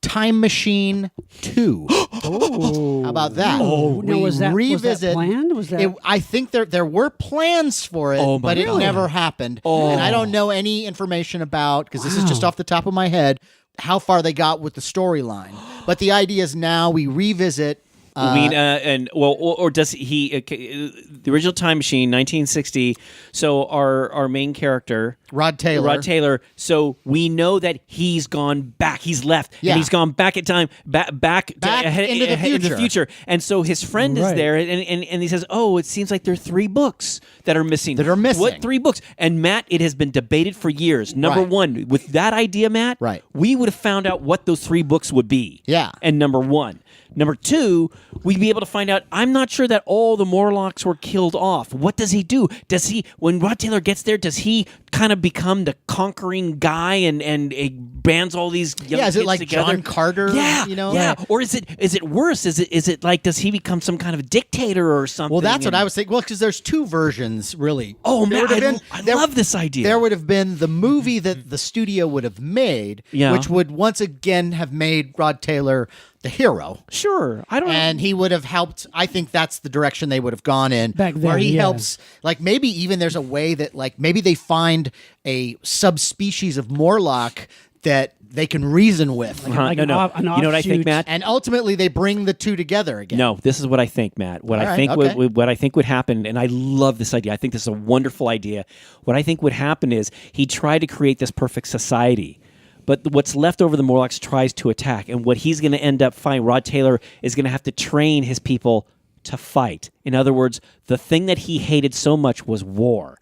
Time Machine 2? How about that? Oh, now, we was that revisit. planned? Was that? I think there were plans for it, Oh, my but it God. never happened. And I don't know any information about, because this is just off the top of my head, how far they got with the storyline. But the idea is now we revisit. Or does he? The original Time Machine, 1960. So our main character, Rod Taylor. So we know that he's gone back. He's left, Yeah. and he's gone back in time, back into the future. And so his friend is Right. there, and he says, "Oh, it seems like there are 3 books that are missing. What What 3 books?" And Matt, it has been debated for years. Number Right. one, with that idea, Matt, Right. we would have found out what those 3 books would be. Yeah. And number one. Number two, we'd be able to find out, I'm not sure that all the Morlocks were killed off. What does he do? Does he, when Rod Taylor gets there, does he kind of become the conquering guy and bands all these young Yeah, is it kids like together? John Carter? Yeah, you know? yeah. Or is it worse? Is it like, does he become some kind of dictator or something? Well, that's what And- I was thinking. Well, because there's 2 versions, really. Oh, There man, would have I love this idea. There would have been the movie that the studio would have made, Yeah. which would once again have made Rod Taylor the hero. Sure. I don't know. And he would have helped. I think that's the direction they would have gone in. Back then, where he yeah. helps, like maybe even there's a way that, like, maybe they find a subspecies of Morlock that they can reason with. Like no. an You know what I think, offshoot. Matt? And ultimately they bring the 2 together again. No, this is what I think, Matt. What All I right, think okay. what I think would happen, and I love this idea. I think this is a wonderful idea. What I think would happen is he tried to create this perfect society, but what's left over the Morlocks tries to attack, and what he's going to end up fighting, Rod Taylor is going to have to train his people to fight. In other words, the thing that he hated so much was war.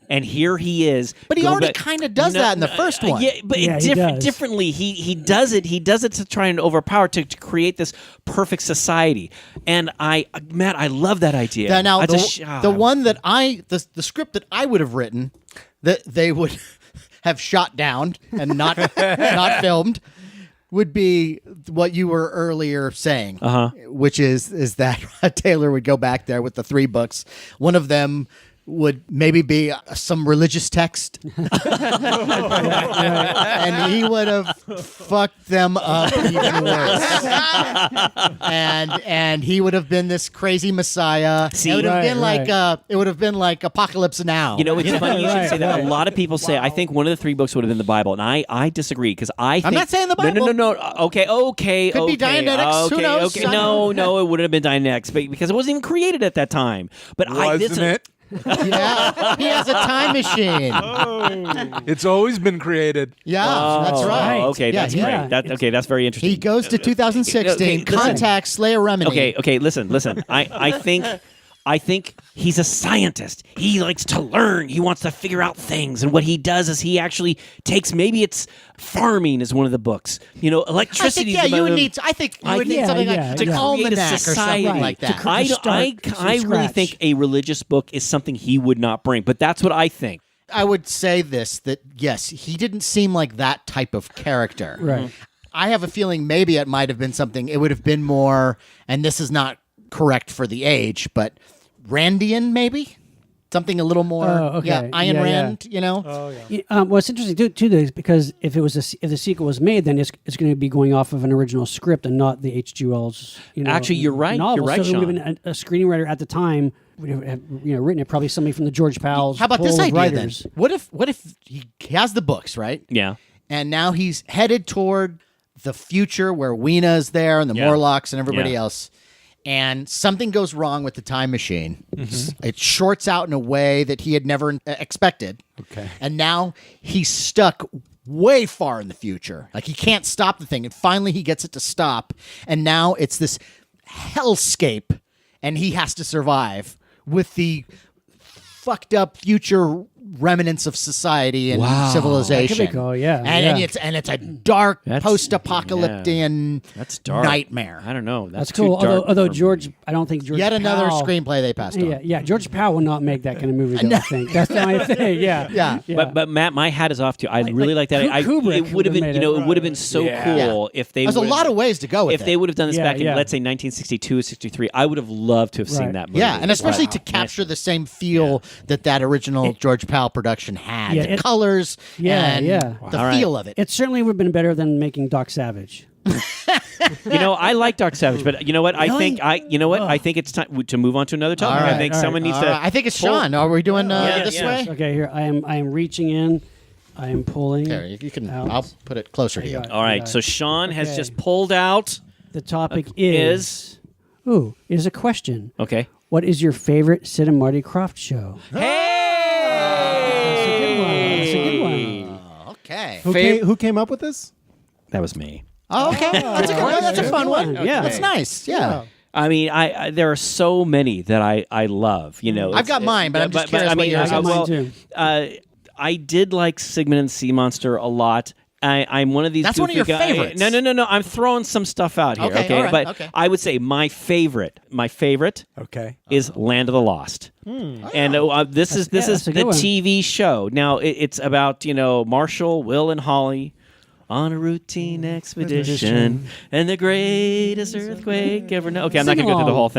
And here he is. But he going already back- kind of does that in the first one. Yeah, but Yeah, he does. differently. He does it. He does it to try and overpower to create this perfect society. And Matt, I love that idea. Now, I the just- one that the script that I would have written that they would have shot down and not not filmed would be what you were earlier saying, which is that Rod Taylor would go back there with the 3 books. One of them would maybe be some religious text, and he would have fucked them up even worse. And he would have been this crazy messiah. See? It would have been Right, it would have been like Apocalypse Now. You know, it's funny you should Right, say that. right. A lot of people say, I think one of the 3 books would have been the Bible, and I disagree because I think... not saying the Bible. No. Okay. Could be Dianetics. Who Okay, knows? okay. No, it wouldn't have been Dianetics because it wasn't even created at that time. But Wasn't it? Yeah, he has a time machine. It's always been created. Yeah, that's right. Oh, okay, Yeah, that's he- great. That's very interesting. He goes to 2016, Okay, listen. contacts Slayer Remini. Okay, listen. I think he's a scientist. He likes to learn. He wants to figure out things. And what he does is he actually takes, maybe it's farming is one of the books. You know, electricity. I think, you would need. I think you would need yeah, something yeah, like to yeah. an create a almanac or society something like that. To start I from really scratch. think a religious book is something he would not bring. But that's what I think. I would say this, that yes, he didn't seem like that type of character. Right. I have a feeling maybe it might have been something. It would have been more, and this is not correct for the age, but Randian maybe. Something a little more, Oh, okay. yeah, Ayn Yeah, yeah. Rand, you know. Oh yeah. Yeah, well, it's interesting too, though, because if it was if the sequel was made, then it's going to be going off of an original script and not the H.G. Wells. Actually, you're right. Novel. You're right, So it would Sean. have been a screenwriter at the time would have written it. Probably somebody from the George Powell's. How about this pool of idea writers. then? What if he has the books, right? Yeah. And now he's headed toward the future where Weena is there and the Yeah. Morlocks and everybody Yeah. else. And something goes wrong with the time machine. It shorts out in a way that he had never expected. Okay. And now he's stuck way far in the future. Like he can't stop the thing. And finally he gets it to stop. And now it's this hellscape. And he has to survive with the fucked up future remnants of society and civilization. That could be cool, yeah, And yeah. it's a dark That's- post-apocalyptic That's dark. nightmare. I don't know. That's too cool. dark Although for- George, I don't think George. Yet another Powell- screenplay they passed on. Yeah, George Powell will not make that kind of movie. Though, I think that's my thing. Yeah, Yeah. But Matt, my hat is off to you. I really like that. Kubrick It would have been, made you know, it. it would have been so Yeah. cool if they. There's a would've- lot of ways to go with If it. they would have done this Yeah, back in, yeah. let's say, 1962, 63, I would have loved to have seen Right. that movie. Yeah, and especially Wow. to capture the same feel that original George Powell production had. Yeah, the colors Yeah, and yeah. the All right. feel of it. It certainly would have been better than making Doc Savage. I like Dark Savage, but you know what? Really? I think it's time to move on to another topic. All right, I think all someone right. needs to. I think it's Sean. Are we doing this yeah. way? Okay, here I am reaching in. I am pulling. Here, you can. out. I'll put it closer to you. got it. All right, Yeah. so Sean has Okay. just pulled out. The topic Is is a question. okay. What is your favorite Sid and Marty Krofft show? Hey, That's a good one. That's a good one. Okay. Who came up with this? that was me. Oh, okay. That's a good one. That's a fun one. Yeah. That's nice. Yeah. I mean, I there are so many that I love. I've got mine, but I'm just curious I what mean, yours I got is. mine well, too. I did like Sigmund and Sea Monster a lot. I'm one of these. That's one of goofy your guys. favorites. No. I'm throwing some stuff out here. Okay, all right, but okay. I would say my favorite Okay. is Land of the Lost. And this is that's a the good one. TV show. Now it's about Marshall, Will, and Holly on a routine expedition and the greatest earthquake ever known. Okay, I'm not Sing going to go through the along. whole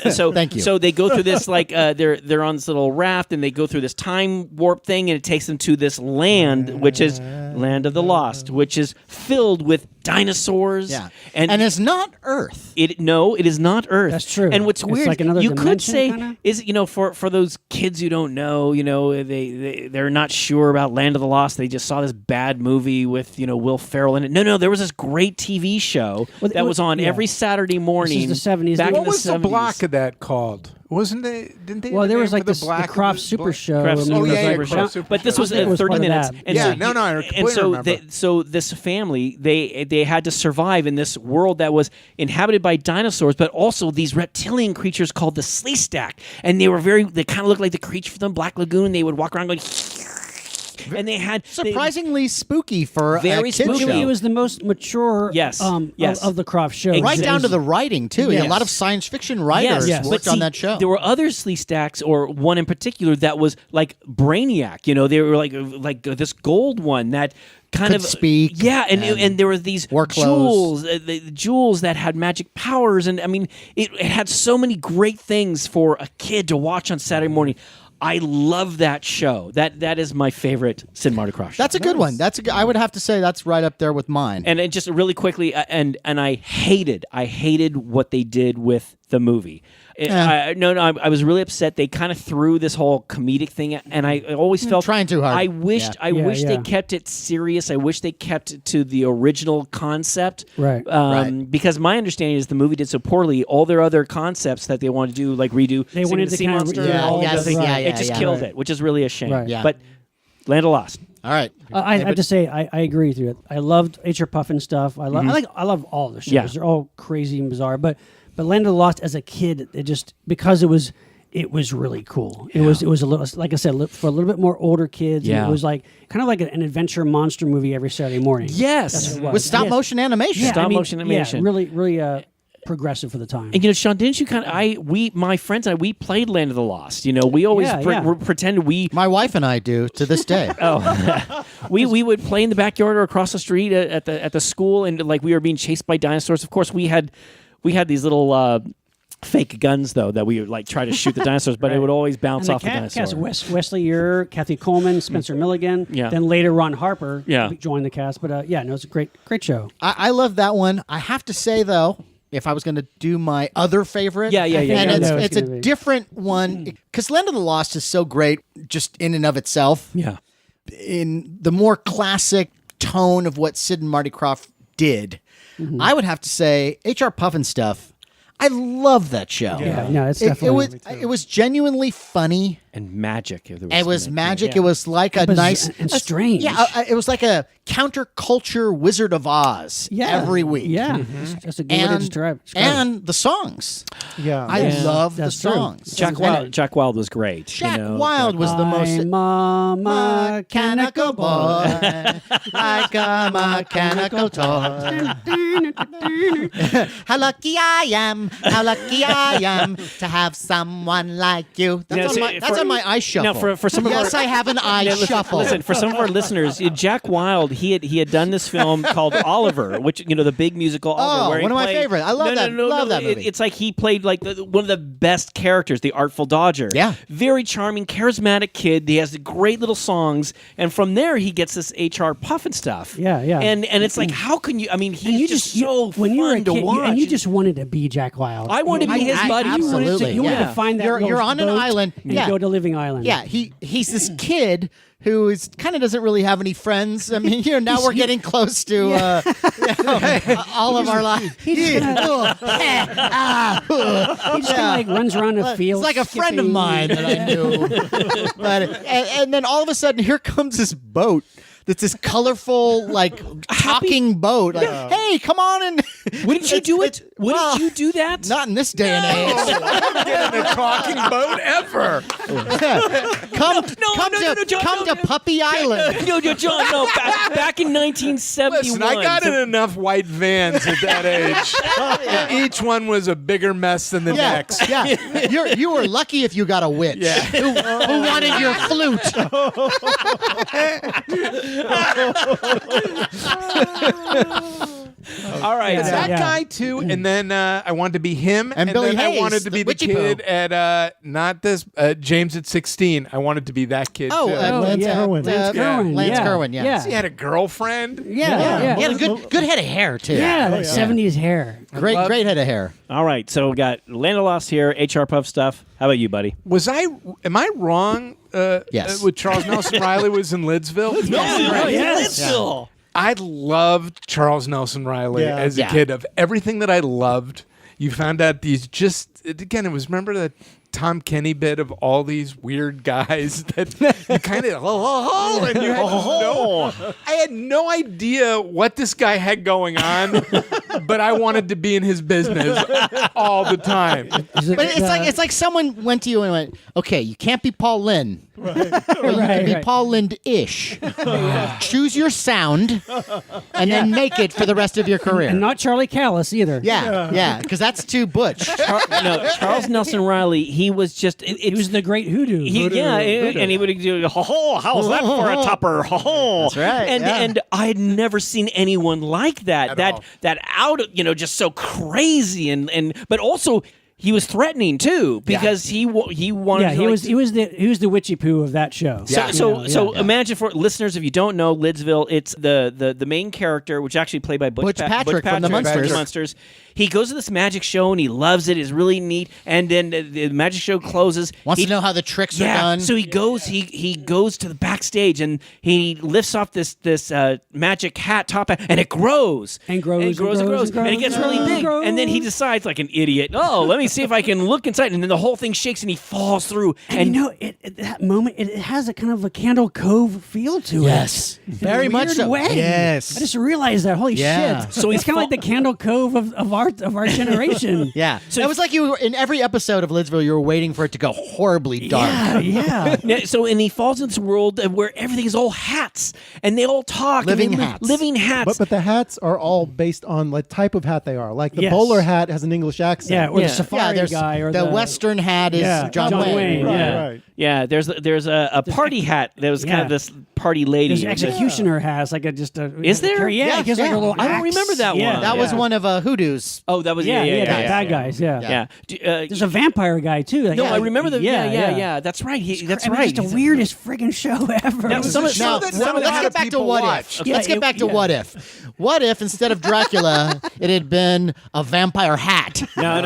thing. So Thank you. So they go through this they're on this little raft and they go through this time warp thing and it takes them to this land which is Land of the Lost, which is filled with dinosaurs. Yeah. and it's not Earth. it is not Earth. That's true. And what's It's weird, like another you could dimension, say, kinda? is for those kids who don't know, they're not sure about Land of the Lost. They just saw this bad movie with Will Ferrell in it. No, there was this great TV show that was on every Saturday morning. This is the 70s. Back What in What was the 70s. block of that called? Wasn't they? Didn't they? Well, have a there name was like for the this the black Krofft the Super black- Show. Kraft I mean, Oh, it yeah, was yeah, like- Kraft Super But this was I think it was 30 part of minutes. that. And Yeah, so, no, I and completely so remember. so this family, they had to survive in this world that was inhabited by dinosaurs, but also these reptilian creatures called the Sleestack. And they kind of looked like the creature from the Black Lagoon. They would walk around going, and they had Surprisingly spooky for Very a kid spooky. show. It was the most mature Yes, yes. Of the Krofft show. Right down to the writing too. Yes. A lot of science fiction writers Yes. worked But on see, that show. There were other Sleestacks, or one in particular that was like Brainiac. They were like this gold one that kind Could of speak Yeah, and there were these wore clothes. the jewels that had magic powers, and I mean, it had so many great things for a kid to watch on Saturday morning. I love that show. That is my favorite Sid and Marty Krofft show. That's a good one. I would have to say that's right up there with mine. And just really quickly, and I hated what they did with the movie. I was really upset. They kind of threw this whole comedic thing, and I always felt trying too hard. I wished they Yeah. kept it serious. I wish they kept it to the original concept. Right. Because my understanding is the movie did so poorly. All their other concepts that they wanted to do, like redo, They wanted to Sea kind of Monster, redo all yes, those things, yeah, it just yeah. killed Right. it, which is really a shame. Right. Yeah. But Land of Lost. All right. I have to say, I agree with you. I loved H.R. Puffin stuff. I love all the shows. Yeah. They're all crazy and bizarre. But Land of the Lost as a kid, it just because it was really cool. It was a little, like I said, for a little bit more older kids. Yeah. And it was like kind of like an adventure monster movie every Saturday morning. Yes. That's what it was. With stop Yes. motion animation. Yeah, Stop motion animation. Yeah, really progressive for the time. And Sean, didn't you my friends and I, we played Land of the Lost. We always Yeah. pretended we My wife and I do to this day. we would play in the backyard or across the street at the school, and like we were being chased by dinosaurs. Of course, we had these little fake guns though that we would like try to shoot the dinosaurs, but it would always bounce And off the dinosaur. Wesley Ure, Kathy Coleman, Spencer Milligan. Yeah. Then later Ron Harper Yeah. joined the cast. But it's a great show. I love that one. I have to say though, if I was going to do my other favorite, Yeah. and I know it's it's a gonna be. different one because Land of the Lost is so great just in and of itself. Yeah. In the more classic tone of what Sid and Marty Krofft did, I would have to say H.R. Puffin stuff. I love that show. Yeah, no, it's It definitely. was genuinely funny. And magic. It was magic. It was like a But nice and strange. Yeah, it was like a counterculture Wizard of Oz every week. Yeah, that's a good way to And, describe it. and the songs. Yeah. I love the That's true. songs. Jack Wild was great. Jack Wild was the most I'm a mechanical boy, like a mechanical toy. How lucky I am to have someone like you. That's, Yeah, on, so my, that's on my eye shuffle. Now, for some of yes, our, I have an eye shuffle. Listen, for some of our listeners, Jack Wilde, he had done this film called Oliver, which the big musical Oliver. Oh, where he one of my played- favorites. I love that. Love that movie. It's like he played like one of the best characters, the Artful Dodger. Yeah. Very charming, charismatic kid. He has great little songs, and from there he gets this HR puff and stuff. Yeah, yeah. And it's like, how can you? I mean, he's And you just so when you were a fun kid, to watch. and you just wanted to be Jack Wilde. I wanted to be his buddy. Absolutely. You wanted Yeah. to find that You're little on an boat island. and Yeah. go to Living Island. Yeah, he's this kid who is kind of doesn't really have any friends. I mean, now we're getting close to all of our lives. He just kind of like runs around the field. It's like a friend of skipping. mine that I knew. But and then all of a sudden, here comes this boat. That's this colorful, like talking boat. Like, hey, come on and Wouldn't you do it? Wouldn't you do that? Not in this day and age. Get in a talking boat ever. Come John, to Puppy Island. No, John, no. Back in 1971. Listen, I got in enough white vans at that age. Each one was a bigger mess than the next. Yeah. You were lucky if you got a witch who wanted your flute. All right. That Yeah. guy too, and then I wanted to be him, And Billy then I Hayes, wanted to be the the witchy kid poo. at not this James at 16. I wanted to be that kid too. Lance Kerwin. Lance Kerwin. Lance yeah. Kerwin, yeah. He had a girlfriend. Yeah. He had a good head of hair too. Yeah, that 70s hair. Great head of hair. All right. So we got Land of Lost here, HR Puff stuff. How about you, buddy? Am I wrong? Yes. With Charles Nelson Riley was in Lidsville. Lidsville. I loved Charles Nelson Riley Yeah. as a Yeah. kid. Of everything that I loved, you found out these again, it was, remember that Tom Kenny bit of all these weird guys that you kind of and you I had no idea what this guy had going on, but I wanted to be in his business all the time. But it's like someone went to you and went, okay, you can't be Paul Lynde. Or you can be Paul Lynde-ish. Choose your sound and then make it for the rest of your career. And not Charlie Callis either. Yeah, because that's too butch. Charles Nelson Riley, he was just... He was the great hoodoo. And he would do, ho, how's that for a tupper? Ho. That's right, And I had never seen anyone like that. At all. That out, just so crazy but also... He was threatening too because he wanted. Yeah, to, he was the witchy poo of that show. So imagine for listeners, if you don't know Lidsville, it's the main character, which actually played by Butch Patrick from the Munsters. He goes to this magic show and he loves it. It's really neat. And then the magic show closes. Wants to know how the tricks are done. So he goes to the backstage and he lifts off this magic top hat and it grows And grows and it gets really big. And then he decides, like an idiot, let me see if I can look inside. And then the whole thing shakes and he falls through. And at that moment, it has a kind of a Candle Cove feel to Yes. it. Very In a much weird so. way. Yes. I just realized that. Holy Yeah. shit. So it's kind of like the Candle Cove of our generation. Yeah. So it was like you were in every episode of Lidsville, you were waiting for it to go horribly dark. Yeah. And he falls into this world where everything is all hats and they all talk. Living and hats. Living hats. But the hats are all based on like type of hat they are. Like the Yes. bowler hat has an English accent. Yeah, or Yeah. the safari there's guy or the Western hat is Yeah, John John Wayne. Wayne. Yeah. Right. Yeah, there's a party hat that was kind of this party lady. His executioner has like Is there? Yeah, he has like a little I don't axe. remember that Yeah. one. That was one of Hoodoo's. Oh, that was Yeah, the bad yeah. guys. Yeah. Yeah. There's a vampire guy too. Like, No, I remember the. Yeah. That's right. That's right. It's the weirdest friggin' show ever. Now, some of- show that some of the let's get back to people what watch. if. Let's get back to what if. What if instead of Dracula, it had been a vampire hat? No.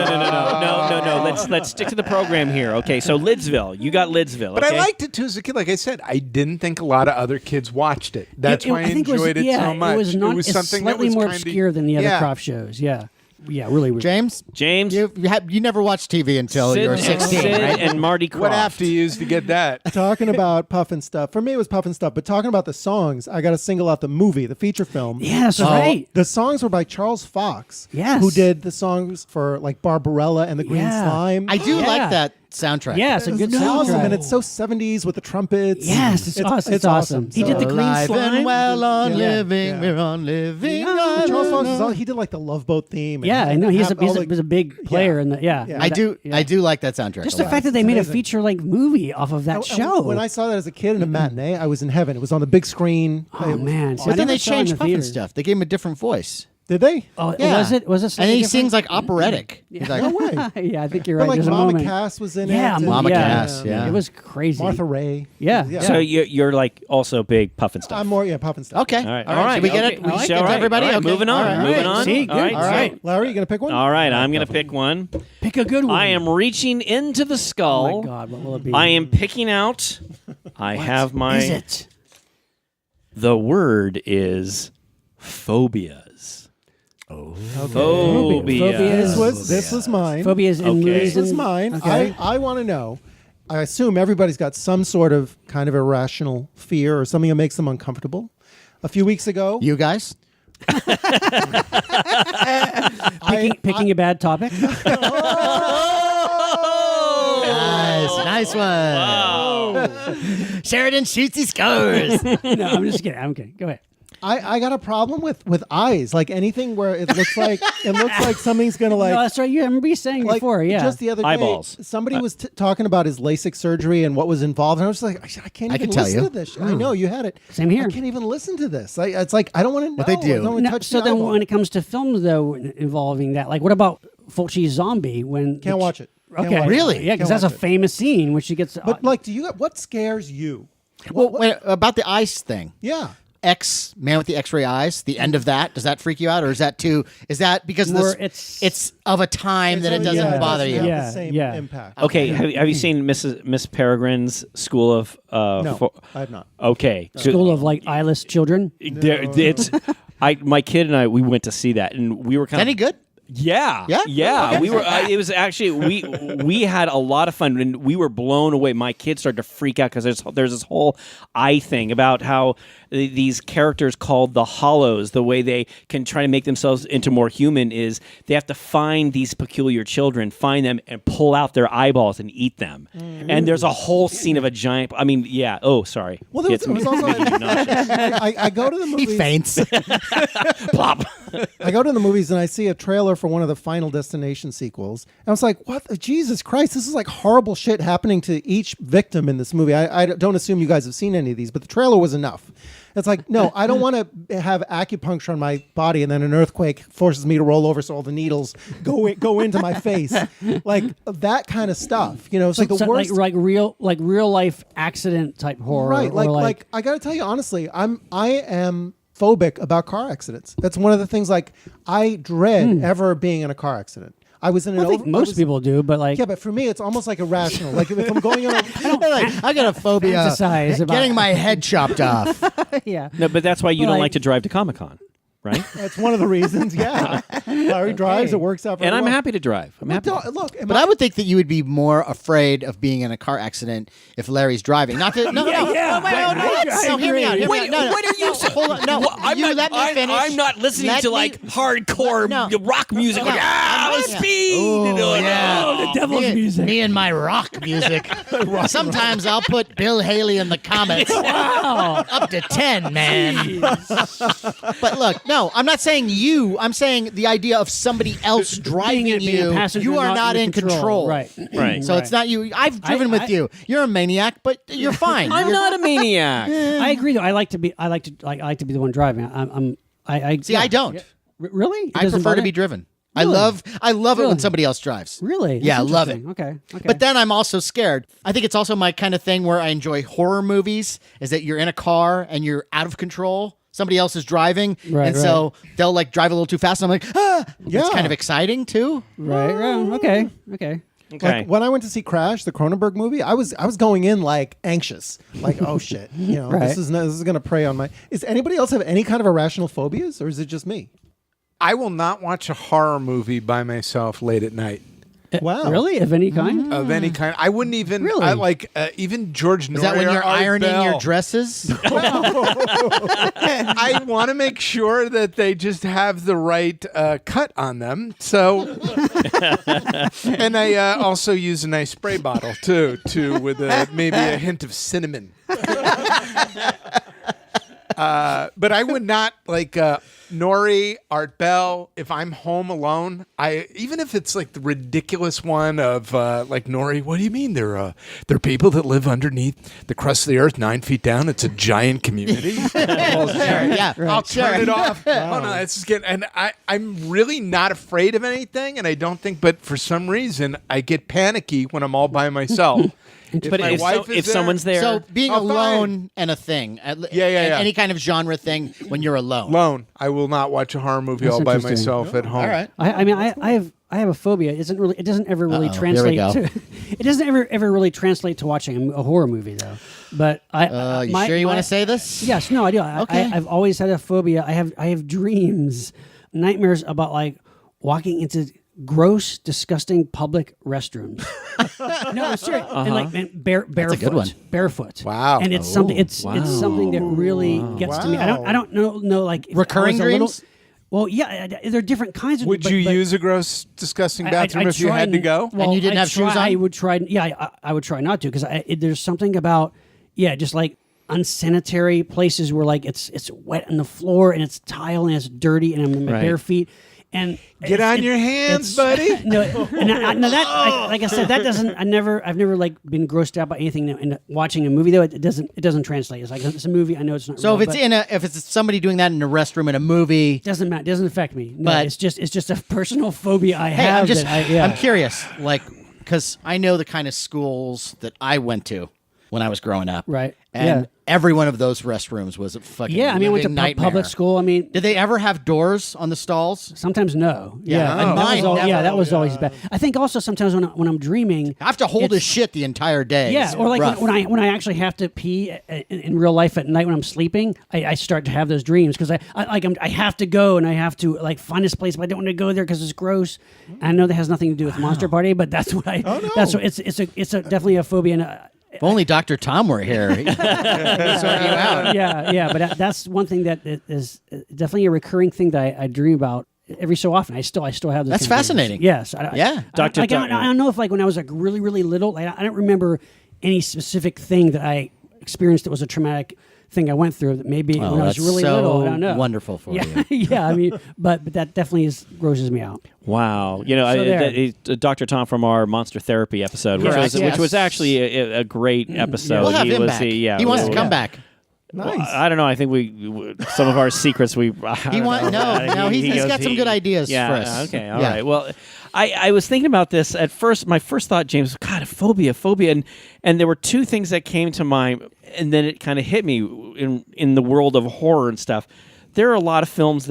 Let's stick to the program here. Okay, so Lidsville, you got Lidsville. But okay? I liked it too as a kid. Like I said, I didn't think a lot of other kids watched it. That's why I think enjoyed it so much. It was not. It's It's something that slightly was more kinda- obscure than the other Yeah. Croft shows. Yeah, really weird. James, James, you never watched TV until you were 16, Sid right? and Marty Croft. What app do you use to get that? Talking about Puff and Stuff. For me, it was Puff and Stuff. But talking about the songs, I got to single out the movie, the feature film. Yeah, that's right. The songs were by Charles Fox. Yes. Who did the songs for like Barbarella and the Green Yeah. Slime. I do Yeah. like that. soundtrack. Yeah, it's a good It's awesome, soundtrack. and it's so 70s with the trumpets. Yes, it's awesome. It's awesome. He did the green Alive slime. and well on Yeah. living, Yeah. we're on living. Charles Fox he did like the Love Boat theme. Yeah, I know. He's a big player Yeah. in the yeah. Yeah. I do like that soundtrack. Just a the lot. fact that they made a amazing. feature length movie off of that And show. when I saw that as a kid in a matinee, I was in heaven. It was on the big screen. Oh man! See, I But then never they saw it in changed the Puffin theater. stuff. They gave him a different voice. Did they? Oh, Yeah. was it? Was it? And slightly he different? sings like operatic. He's like, No way. Yeah, I think you're But right. like There's a Mama moment. Cass was in Yeah, it. Mama yeah. Cass, yeah. It was crazy. Martha Ray. Yeah. So you're like also big Puffin stuff. I'm more Puffin stuff. okay. All right. All right. Should we get Okay. it? We I like should it. get everybody? All right, Okay. moving on. All right. Moving on. See, good. All right. All right. So, Larry, you gonna pick one? all right. I'm going to pick one. Pick a good one. I am reaching into the Oh skull. my God, what will it be? I am picking out. I have my. Is it? The word is phobias. Phobias. Phobias. This was mine. Phobias in Okay. movies. This was and- mine. Okay. I want to know. I assume everybody's got some sort of kind of irrational fear or something that makes them uncomfortable. A few weeks ago, You guys? Picking a bad topic. Nice one. Sheridan shoots, he scores. No, I'm just kidding. I'm kidding. Go ahead. I got a problem with eyes, like anything where it looks like something's gonna like. No, that's right. You remember you saying Like before, yeah. just the other day, Eyeballs. somebody was talking about his LASIK surgery and what was involved, and I was like, I can't I even could tell listen you. to this. I know you had it. Same here. I can't even listen to this. It's like I don't want to know What they do. I don't wanna No, touch so the then, eyeball. when it comes to films though involving that, like, what about Fulci's Zombie? When Can't watch it. Can't Okay, watch it. Really? Yeah, because Can't that's a watch it. famous scene when she gets. But like, what scares you? Well, wait, about the ice thing. Yeah. Man with the X-ray eyes. The end of that, does that freak you out, or is that too? Is that because More, this? It's of a time that it doesn't Yeah, it bother doesn't you. have Yeah, the same yeah. impact. Okay. Have you seen Miss Peregrine's School of? No, I have not. Okay. So School of like eyeless children. it's. My kid and I, we went to see that, and we were Is kind any of good? Yeah, Yeah? yeah. Okay. We were. It was actually we had a lot of fun, and we were blown away. My kids started to freak out because there's this whole eye thing about how these characters called the Hollows, the way they can try to make themselves into more human is they have to find these peculiar children, find them, and pull out their eyeballs and eat them. And there's a whole scene of a giant. I mean, yeah. Oh, sorry. Well, there was, It's it was also. nauseous. I go to the He movies. faints. Plop. I go to the movies and I see a trailer for one of the Final Destination sequels. And I was like, what? Jesus Christ, this is like horrible shit happening to each victim in this movie. I don't assume you guys have seen any of these, but the trailer was enough. It's like, no, I don't want to have acupuncture on my body and then an earthquake forces me to roll over so all the needles go into my face. Like that kind of stuff. You know, it's like the So, worst. like real life accident type horror. Right. or Like I got to tell you honestly, I am phobic about car accidents. That's one of the things like I dread ever being in a car accident. I was in an I think most people do, but like Yeah, but for me, it's almost like irrational. Like if I'm going on a, I got a phobia fantasize about- getting my head chopped off. yeah. No, but that's why you don't Like- like to drive to Comic-Con, right? that's one of the reasons. Yeah, Larry drives. It works out. Very And I'm well. happy to drive. I'm happy. Look, But I would think that you would be more afraid of being in a car accident if Larry's driving. Not to, no, Yeah, no, yeah. no, wait, no, no, I no, hear me out. Hear me Wait, out. No, no. what are you saying? Hold on, no. You let me finish. I'm not listening Let to me- like hardcore No. rock music. No, Like, I'm not- speed. Oh, yeah. Oh, the devil's me, music. Me and my rock music. Sometimes I'll put Bill Haley in the comments. Wow. Up to 10, man. But look, no, I'm not saying you. I'm saying the idea of somebody else driving Being a you. passenger, You are not in control. Right. Right. So it's not you. I've driven with you. You're a maniac, but you're fine. I'm not a maniac. I agree though. I like to be the one driving. See, I don't. Really? It I doesn't prefer to bother- be driven. Really? I love it when Really? somebody else drives. Really? Yeah, I That's love it. interesting. Okay. But then I'm also scared. I think it's also my kind of thing where I enjoy horror movies is that you're in a car and you're out of control. Somebody else is driving. Right, and so they'll like drive a little too fast. And I'm like, ah. Yeah. It's kind of exciting too. right. Okay. Okay. Like when I went to see Crash, the Cronenberg movie, I was going in like anxious, like oh shit, you know, Right. this is gonna prey on my. Is anybody else have any kind of irrational phobias, or is it just me? I will not watch a horror movie by myself late at night. Wow. Really? Of any kind? of any kind. I wouldn't even Really? I like even George. Is that when you're ironing your dresses? I want to make sure that they just have the right cut on them. So, and I also use a nice spray bottle too, with maybe a hint of cinnamon. But I would not like Nori, Art Bell. If I'm home alone, even if it's like the ridiculous one of like Nori. What do you mean they're people that live underneath the crust of the earth 9 feet down? It's a giant community. Yeah, I'll turn it off. Oh no, it's just getting. And I'm really not afraid of anything, and I don't think. But for some reason, I get panicky when I'm all by myself. But if someone's there, So being Oh, alone and a thing. Yeah. Any kind of genre thing when you're alone. alone, I will not watch a horror movie That's all by interesting. myself at home. All right. I mean, I have a phobia. It doesn't ever really translate go. to. It doesn't ever really translate to watching a horror movie though. But You sure you want to say this? Yes, no, I do. Okay. I've always had a phobia. I have dreams, nightmares about like walking into gross, disgusting public restrooms. No, I'm serious. And like barefoot, a good one. barefoot. Wow. And it's something. It's something that really gets to me. I don't know like if Recurring I was a little- dreams? well, yeah, there are different kinds of. Would but- you but use a gross, disgusting bathroom I'd if you try had to go? Well, And you didn't I'd have shoes try- on? I would try. Yeah, I would try not to because there's something about just like unsanitary places where like it's wet on the floor and it's tile and it's dirty and I'm in my Right. bare feet. And Get on your hands, buddy. No, like I said, that doesn't. I've never like been grossed out by anything. And watching a movie though, it doesn't translate. It's like it's a movie. I know it's not. So real, if it's somebody doing that in a restroom in a movie, it doesn't matter. It doesn't affect me. No, But- it's just a personal phobia I hey, have. I'm curious, like, because I know the kind of schools that I went to when I was growing up, Right. And Yeah. every one of those restrooms was a fucking Yeah, I mean, I went to living nightmare. public school. I mean, Did they ever have doors on the stalls? sometimes no. Yeah. and And that was mine all- never- that was always bad. I think also sometimes when I'm dreaming, I have to hold It's- his shit the entire day. yeah, It's or like rough. when I actually have to pee in real life at night when I'm sleeping, I start to have those dreams because I have to go and I have to like find this place, but I don't want to go there because it's gross. I know that has nothing to do with Monster Party, but that's what I. no. That's what it's definitely a phobia. And, If only Dr. Tom were here. He'd sort you out. yeah, but that's one thing that is definitely a recurring thing that I dream about every so often. I still have those. That's kind of dreams. fascinating. Yes. Yeah. I don't know if like when I was like really, really little, I don't remember any specific thing that I experienced that was a traumatic thing I went through. That maybe Oh, when I was that's really so little, I don't know. wonderful for Yeah, you. yeah. I mean, but that definitely grosses me out. wow, you know, So there. Dr. Tom from our Monster Therapy episode, which Correct, was yes. which was actually a great episode. We'll have he him was back. the- he wants to well, come yeah. back. Nice. Well, I don't know. I think some of our secrets He's got some good ideas yeah, for us. Okay, all Yeah. right. Well, I was thinking about this at first. My first thought, James, was, God, phobia, and there were two things that came to mind, and then it kind of hit me in the world of horror and stuff. There are a lot of films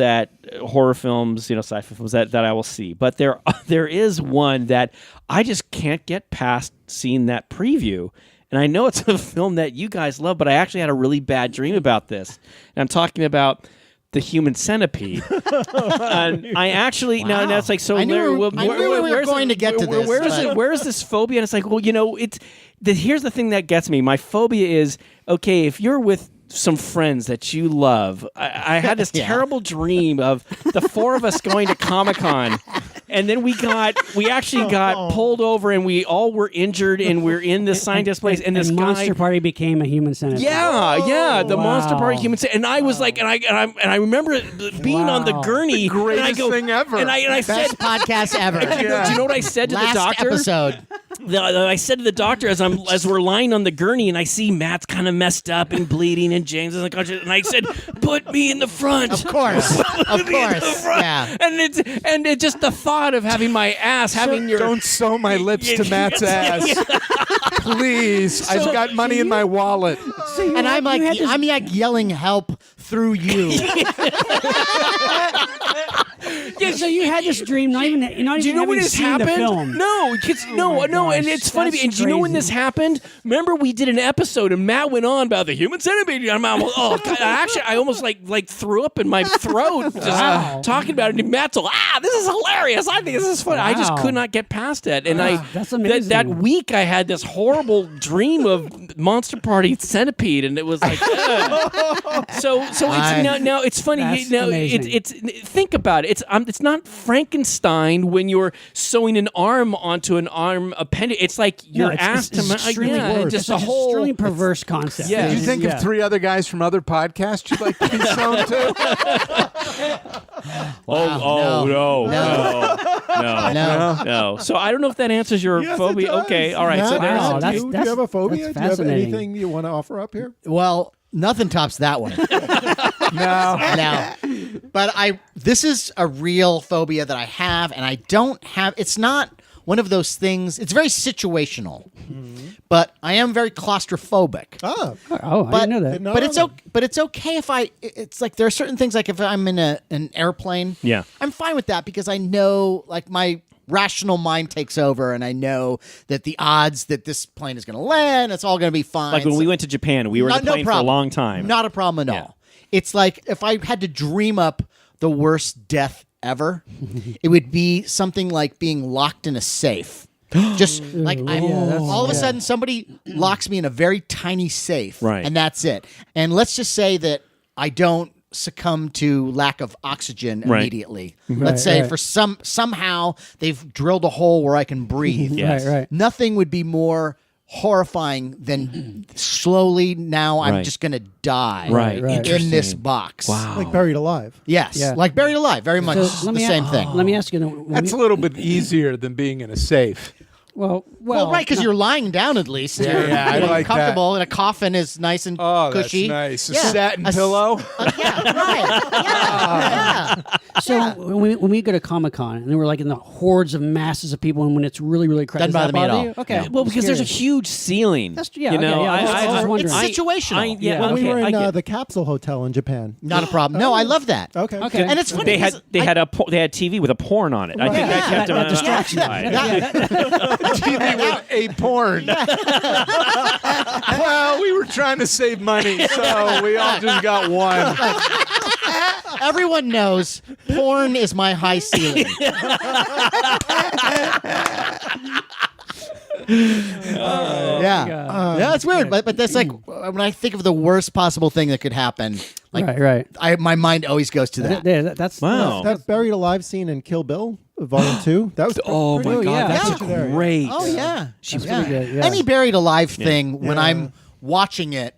horror films, sci-fi films that I will see, but there is one that I just can't get past seeing that preview. And I know it's a film that you guys love, but I actually had a really bad dream about this. And I'm talking about The Human Centipede. And I actually now it's like so. I knew Larry, we were going to get to this, but- Where is this phobia? And it's like, well, here's the thing that gets me. My phobia is okay if you're with some friends that you love. I had this terrible dream of the four of us going to Comic-Con, and then we actually got pulled over, and we all were injured, and we're in this scientist place, and this Monster guy. Party became a human centipede. Yeah, the Wow. Monster Party human, and I was like, and I remember it being on the Wow. gurney, Greatest and I go, thing ever. and I said, Best podcast ever. do you know what I said to Last the doctor? episode. I said to the doctor as we're lying on the gurney, and I see Matt's kind of messed up and bleeding, and James is unconscious, and I said, "Put me in the front." Of course. Of Put me in the course. front. Yeah. And it's just the thought of having my ass, having your Don't sew my lips to Matt's ass. Please. I've got money in my wallet. And I'm like yelling help through you. So you had this dream, not even Do you know when this happened? The film. No, kids, no, and gosh, it's funny. that's And do you know when crazy. this happened? Remember, we did an episode, and Matt went on about the human centipede. And I'm oh, God, actually, I almost like threw up in my throat just talking about it. And Matt's like, this is hilarious. I think this is funny. I just Wow. could not get past that. And That's amazing. That week, I had this horrible dream of Monster Party centipede, and it was like, so it's now it's funny. That's Now amazing. it's think about it. It's not Frankenstein when you're sewing an arm onto an arm appendage. It's like you're asked to. extremely worse. Just It's a whole. extremely perverse concept. Yeah. Do you think of 3 other guys from other podcasts you'd like to be sewn to? No. So I don't know if that answers your Yes, it phobia. does. Okay, all right. So Matt, there's Wow, do you that's- have a phobia? that's Do you have fascinating. anything you want to offer up here? Well, nothing tops that one. No. But this is a real phobia that I have, and I don't have. It's not one of those things. It's very situational, but I am very claustrophobic. Ah, Oh, I didn't know that. No, But it's no. okay. But it's okay if it's like there are certain things like if I'm in an airplane. Yeah. I'm fine with that because I know like my rational mind takes over, and I know that the odds that this plane is going to land, it's all going to be fine. like when we went to Japan, we were in the plane for a problem. long time. Not a problem at Yeah. all. It's like if I had to dream up the worst death ever, it would be something like being locked in a safe. Just like all of a sudden somebody locks me in a very tiny safe, Right. and that's it. And let's just say that I don't succumb to lack of oxygen Right. immediately. Let's say right. for somehow they've drilled a hole where I can breathe. Yes. Right. Nothing would be more horrifying than slowly now I'm Right. just going to die Right. Right. in this box. Wow. like buried alive. Yes. Yeah. Like buried alive. Very much So let the me same thing. Let me ask you. When That's a little bit easier than being in a safe. well, Well, right, because you're lying down at least. You're, yeah, I you know, like comfortable, and a coffin is nice and Oh, cushy. that's nice. A Yeah. satin A s- pillow. Yeah, right. Yeah. So when we go to Comic-Con and we're like in the hordes of masses of people, and when it's really really crowded, Doesn't does bother that me at you? all. Okay, No. Well, because there's a Scary. huge ceiling. That's- yeah, You okay, know, yeah, I was just wondering. It's situational. yeah, Yeah. We okay, were I in get- the capsule hotel in Japan. Not a problem. No, I love that. Okay. Okay. And it's funny. They had because they had TV with a porn on it. I think that kept them that distracts you. occupied. TV with a porn. Well, we were trying to save money, so we all just got one. everyone knows porn is my high ceiling. Yeah, it's weird, but that's like when I think of the worst possible thing that could happen. Like, right. my mind always goes to that. That's Wow. That buried alive scene in Kill Bill, Volume 2. That was Oh pretty my God, yeah. that's Yeah. great. Oh yeah, pretty good, yeah. Any buried alive thing when I'm watching it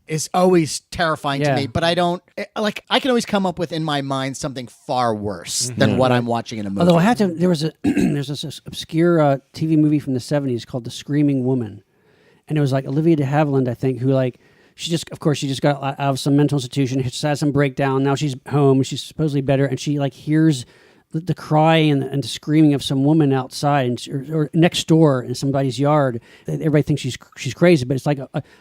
is always terrifying to Yeah. me. But I don't like. I can always come up with in my mind something far worse than what I'm watching in a movie. Although I had to, there was there's this obscure TV movie from the '70s called The Screaming Woman, and it was like Olivia de Havilland, I think, who like she just got out of some mental institution, she had some breakdown. Now she's home, she's supposedly better, and she like hears the cry and the screaming of some woman outside or next door in somebody's yard. Everybody thinks she's crazy, but it's like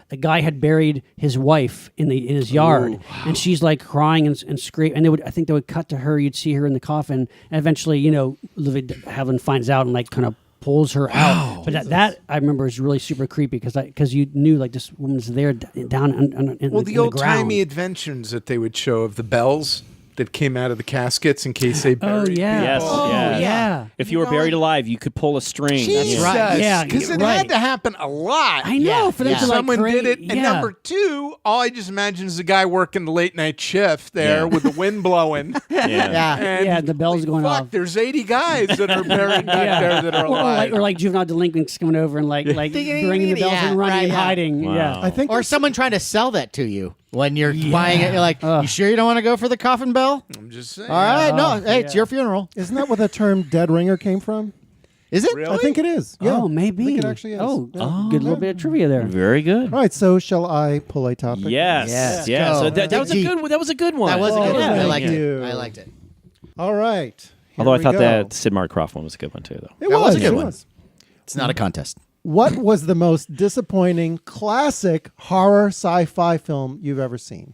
a guy had buried his wife in his yard, and she's like crying and screaming. And I think they would cut to her. You'd see her in the coffin, and eventually, Olivia de Havilland finds out and like kind of pulls her out. But that I remember is really super creepy because you knew like this woman's there down in Well, the the old ground. timey adventures that they would show of the bells that came out of the caskets in case they buried Oh yeah. Yes, Oh yes. yeah. If you were buried alive, you could pull a string. Jesus. Right. Yeah, because it right. had to happen a lot. I know for them to like Someone create, did it. And yeah. number two, all I just imagine is the guy working the late night shift there Yeah. with the wind blowing. Yeah. And Yeah, the bells going fuck, off. there's 80 guys that are buried back there that are alive. or like juvenile delinquents coming over and like bringing the bells Yeah, and running right, and yeah. hiding. Wow. Yeah. I think Or someone trying to sell that to you when you're buying it. You're like, you sure you don't want to go for the coffin bell? I'm just saying. All right, no, hey, it's your funeral. isn't that where the term dead ringer came from? Is it? Really? I think it is. Yeah. Oh, maybe. I think it actually is. Oh, Yeah. good little bit of trivia there. Very good. All right, so shall I pull a topic? Yes. Yes. Yeah. Go. So that was a Deep. good. That was a good one. That was a good one. I thank liked you. it. I liked it. All right. Here Although I we thought go. that Sid Mark Croft one was a good one too, though. It That was a good it one. was. It's not a contest. What was the most disappointing classic horror sci-fi film you've ever seen?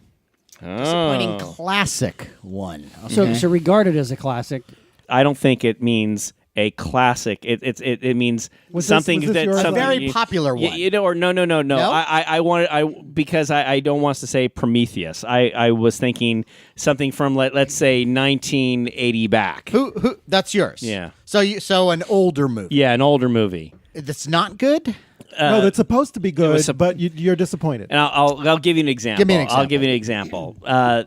Disappointing classic one. So regarded as a classic. I don't think it means a classic. It means something was this that yours? something A very popular one. or no. No? Because I don't want us to say Prometheus. I was thinking something from let's say 1980 back. Who? That's yours. Yeah. So an older movie. Yeah, an older movie. That's not good. No, that's supposed to be good, was but you're disappointed. And I'll give you an example. Give me an example. I'll give you an example.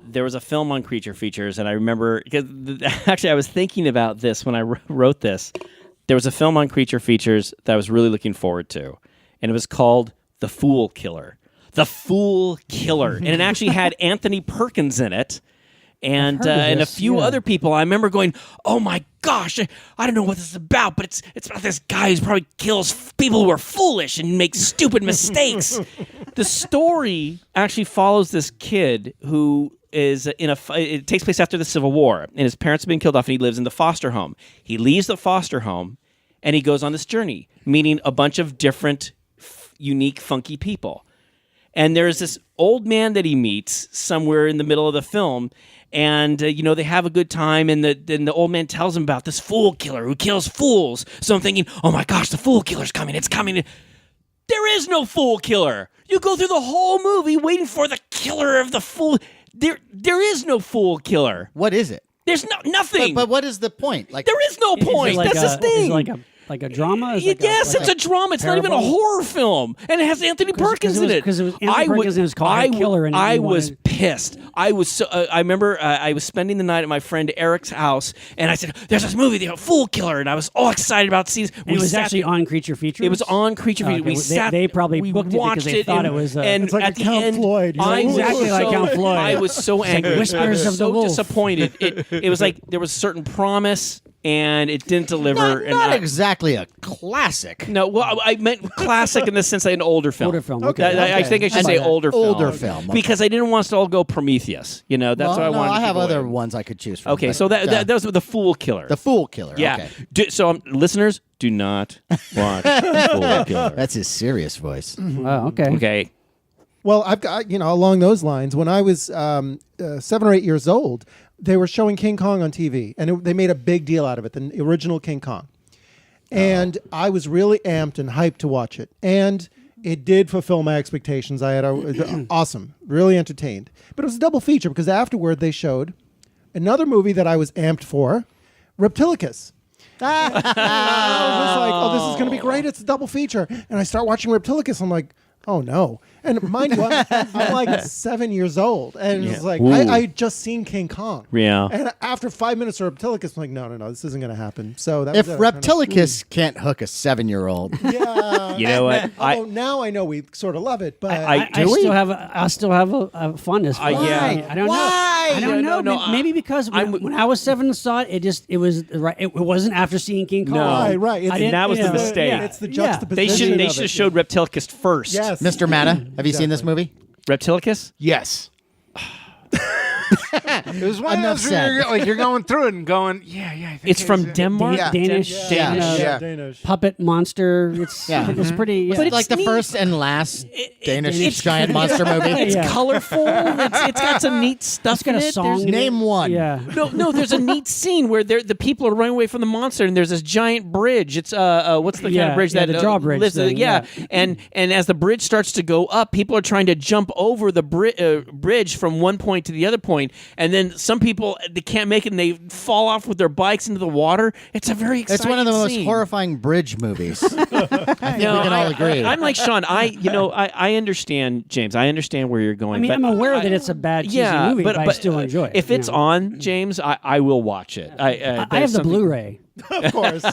There was a film on creature features, and I remember because actually I was thinking about this when I wrote this. There was a film on creature features that I was really looking forward to, and it was called The Fool Killer. The Fool Killer, and it actually had Anthony Perkins in it. And heard of and a this, few yeah. other people. I remember going, "Oh my gosh, I don't know what this is about, but it's about this guy who probably kills people who are foolish and makes stupid mistakes." The story actually follows this kid who is it takes place after the Civil War, and his parents have been killed off, and he lives in the foster home. He leaves the foster home, and he goes on this journey, meeting a bunch of different, unique, funky people. And there's this old man that he meets somewhere in the middle of the film. And, they have a good time, and then the old man tells him about this fool killer who kills fools. So I'm thinking, oh my gosh, the fool killer's coming. It's coming. There is no fool killer. You go through the whole movie waiting for the killer of the fool. There is no fool killer. What is it? There's nothing. But what is the point? Like there is no point. Is it like That's the thing. Is it like a drama? Is it Yes, it's a drama. It's not even a parable? horror film, and it has Anthony Perkins in it. Because it was Anthony Perkins and it was called Killer. And I was pissed. I was so. I remember I was spending the night at my friend Eric's house, and I said, "There's this movie, The Fool Killer," and I was all excited about seeing. And it was actually on Creature Features. It was on Creature Features. Okay, We sat. They probably we booked it because watched they thought and, it was. and It's like at a the Count end, Floyd. I was Exactly like so- Count Floyd. I was so angry. I Whispers was of the so Wolf. disappointed. It was like there was certain promise, and it didn't deliver. not and exactly a classic. No, well, I meant classic in the sense of an older film. Older film, Okay. okay. I think I should And say older film. older film, okay. Because I didn't want us to all go Prometheus. That's Well, what I no, wanted. I to have go other in. ones I could choose from. Okay, but, so that was the Fool Killer. the Fool Killer. yeah. Okay. So listeners, do not watch the Fool Killer. That's his serious voice. Oh, okay. Okay. Well, I've got, along those lines, when I was 7 or 8 years old, they were showing King Kong on TV, and they made a big deal out of it, the original King Kong. And I was really amped and hyped to watch it. And it did fulfill my expectations. I had awesome, really entertained. But it was a double feature because afterward they showed another movie that I was amped for, Reptilicus. I was just like, oh, this is going to be great. It's a double feature. And I start watching Reptilicus. I'm like, oh, no. And mind you, I'm like 7 years old. And it's like, Ooh. I had just seen King Kong. Yeah. And after 5 minutes of Reptilicus, I'm like, no, this isn't going to happen. So that If was Reptilicus can't hook a 7-year-old, yeah. You know what? Although now I know we sort of love it, but I still have a fondness for it. yeah. I don't Why? know. I don't know. No, Maybe because when I was 7 and saw it, it was right. It wasn't after seeing King Kong. No. right. It's, I didn't- that was the you know, mistake. yeah. it's the Yeah. juxtaposition. They of should have it. showed Reptilicus first. Yes, Mr. Matta, have you seen this movie? Reptilicus? Yes. It was one Enough of those where said. you're going through it and going, yeah. I think It's from it. Denmark? Yeah. Danish, Yeah. you know, Yeah. Danish. puppet monster. It's Yeah. it's pretty. Yeah. But it's like the neat. first and last Danish Danish- giant monster movie. It's It's colorful. It's got some neat stuff It's got in a it. song. There's- in it. Name one. Yeah. No, there's a neat scene where the people are running away from the monster, and there's this giant bridge. It's what's the kind Yeah, of bridge yeah, that the drawbridge lifts thing, yeah. yeah. And as the bridge starts to go up, people are trying to jump over the bridge from one point to the other point, and then some people they can't make it, and they fall off with their bikes into the water. It's a very exciting It's one of the most scene. horrifying bridge movies. I think we can all agree. I'm like Sean. I understand, James. I understand where you're going. I mean, but I'm aware that it's a bad, cheesy movie, but I still enjoy it. If you it's know. on, James, I will watch it. I have there's the something- Blu-ray. Of course.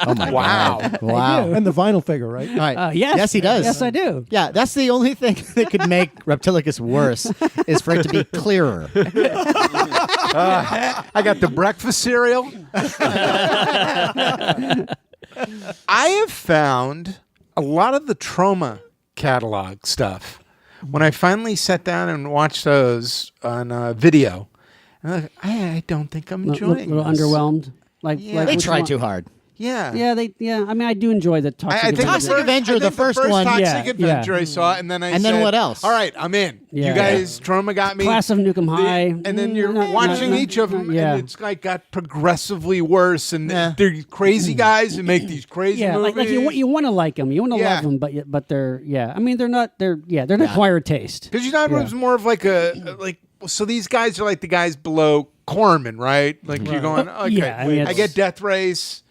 Oh my Wow. God. Wow. And the vinyl figure, right? All right. Yes. Yes, he does. Yes, I do. Yeah, that's the only thing that could make Reptilicus worse is for it to be clearer. I got the breakfast cereal. I have found a lot of the Trauma catalog stuff. When I finally sat down and watched those on video, I'm like, I don't think I'm A enjoying little this. underwhelmed. Like Yeah. They which tried one? too hard. Yeah. Yeah. I mean, I do enjoy the Toxic I think Avenger. Toxic Avenger, the first one. Toxic Yeah, Adventure yeah. I saw, and then I And then said, what else? All right, I'm in. Yeah. You guys, Trauma got me. Class of Nukem High. And then you're Not- watching not- each of them, yeah. and it's like got progressively worse. And Yeah. they're crazy guys who make these crazy Yeah, movies. like you want to like them, you want to Yeah. love them, but they're I mean they're not acquired taste. Because you thought it was more of like so these guys are like the guys below Corman, right? Like you're going, okay, Yeah, I mean, I it's- get Death Race,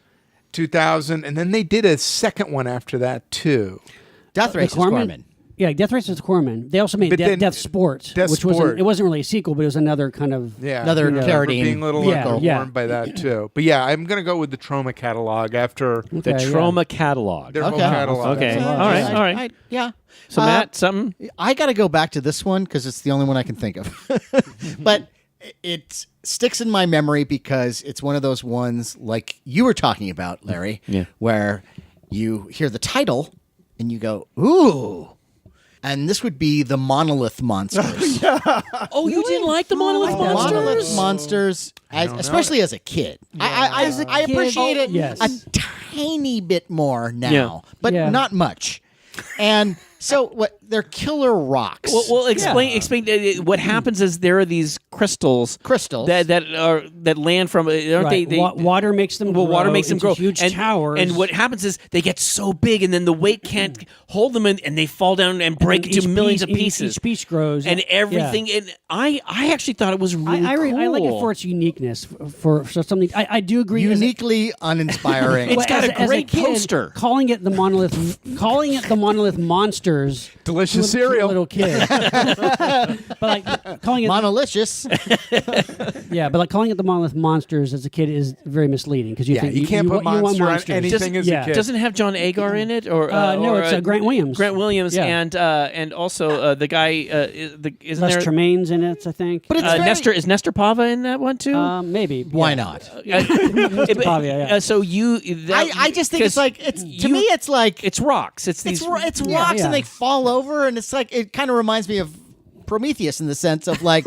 2000, and then they did a second one after that too. Death Race is Corman. Yeah, Death Race is Corman. They also made But then Death Sport, Death which Sport. it wasn't really a sequel, but it was another kind of Yeah, Another I remember Carradine being a little Yeah, underwhelmed yeah. by that too. But yeah, I'm gonna go with the Trauma catalog after The Okay, yeah. Trauma catalog. their whole Okay. catalog. Okay. Yeah. All right. All right. Yeah. So Matt, something? I got to go back to this one because it's the only one I can think of. But it sticks in my memory because it's one of those ones like you were talking about, Larry, where you hear the title and you go, ooh. And this would be the Monolith Monsters. Oh, you didn't like the Monolith Monsters? Monolith Monsters, especially as a kid. I appreciate it yes. a tiny bit more now, Yeah. but Yeah. not much. And so what? They're killer rocks. Well, explain. What happens is there are these crystals that land from. Aren't Right. they? Water makes them. Well, water grow makes them into grow. Huge towers. And what happens is they get so big, and then the weight can't hold them, and they fall down and break then into each millions of piece- pieces. Each piece grows, and Yeah. everything. And I actually thought it was really cool. I like it for its uniqueness. For something, I do agree. as a- uniquely uninspiring. It's got a as great kid, poster. Calling it the monolith monsters. Delicious to a cereal. little kid. But like calling it Monolicious. but like calling it the monolith monsters as a kid is very misleading because you think you can't put you want monster on monsters. anything as yeah. a kid. Doesn't it have John Agar in it, or No, it's Grant Williams. Grant Williams, Yeah. and also the guy isn't Les there? Tremaine's in it, I think. But it's very- Nestor Pava in that one too. Maybe. Why yeah. not? Pavia, yeah. So you, I just think it's like to me it's like it's rocks. It's these. it's rocks yeah. and they fall over and it's like it kind of reminds me of Prometheus in the sense of like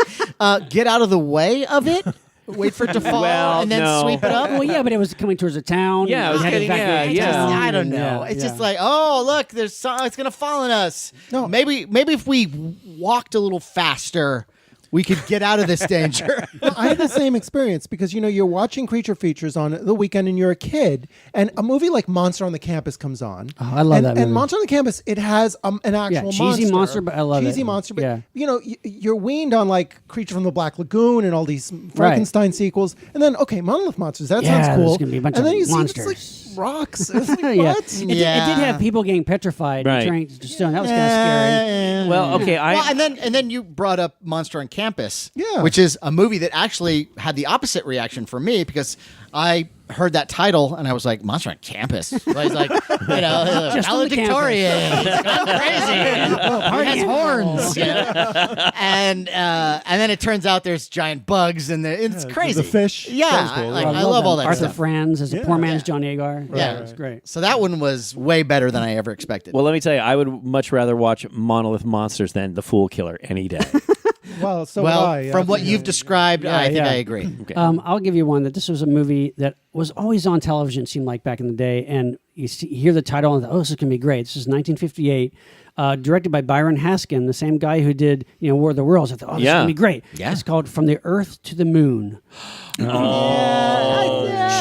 get out of the way of it, wait for it to fall Well, and then no. sweep it up. Well, yeah, but it was coming towards a town. Yeah, it was It had to getting- evacuate yeah, the yeah. town, I don't and, know. It's just like, oh, look, it's gonna fall on us. No. Maybe if we walked a little faster, we could get out of this danger. Well, I had the same experience because you're watching creature features on the weekend and you're a kid, and a movie like Monster on the Campus comes on. Oh, I love and, that movie. And Monster on the Campus, it has an actual cheesy monster, but I love cheesy it. monster, but Yeah. you're weaned on like Creature from the Black Lagoon and all these Frankenstein sequels, and then Monolith Monsters. That Yeah, sounds cool. there's gonna be a bunch and of then you monsters. see it's like rocks. It's like, yeah. what? It did have people getting petrified Right. and turning to stone. That was kind of scary. Well, okay, Well, and then you brought up Monster on Campus, Yeah. which is a movie that actually had the opposite reaction for me because I heard that title and I was like, Monster on Campus. I was like, Just on the valedictorian, it's going crazy, he has horns, and then it turns out there's giant bugs and it's crazy. the fish. Yeah, That was cool. I love all that Arthur stuff. Franz as a poor man's John Agar. Yeah. It's great. So that one was way better than I ever expected. well, let me tell you, I would much rather watch Monolith Monsters than The Fool Killer any day. Well, so Well, would I, yeah. from what you've described, I think yeah. I agree. I'll give you one that this was a movie that was always on television, it seemed like back in the day. And you hear the title and this is going to be great. This is 1958, directed by Byron Haskin, the same guy who did War of the Worlds. I thought, this is going to be great. Yeah. It's called From the Earth to the Moon.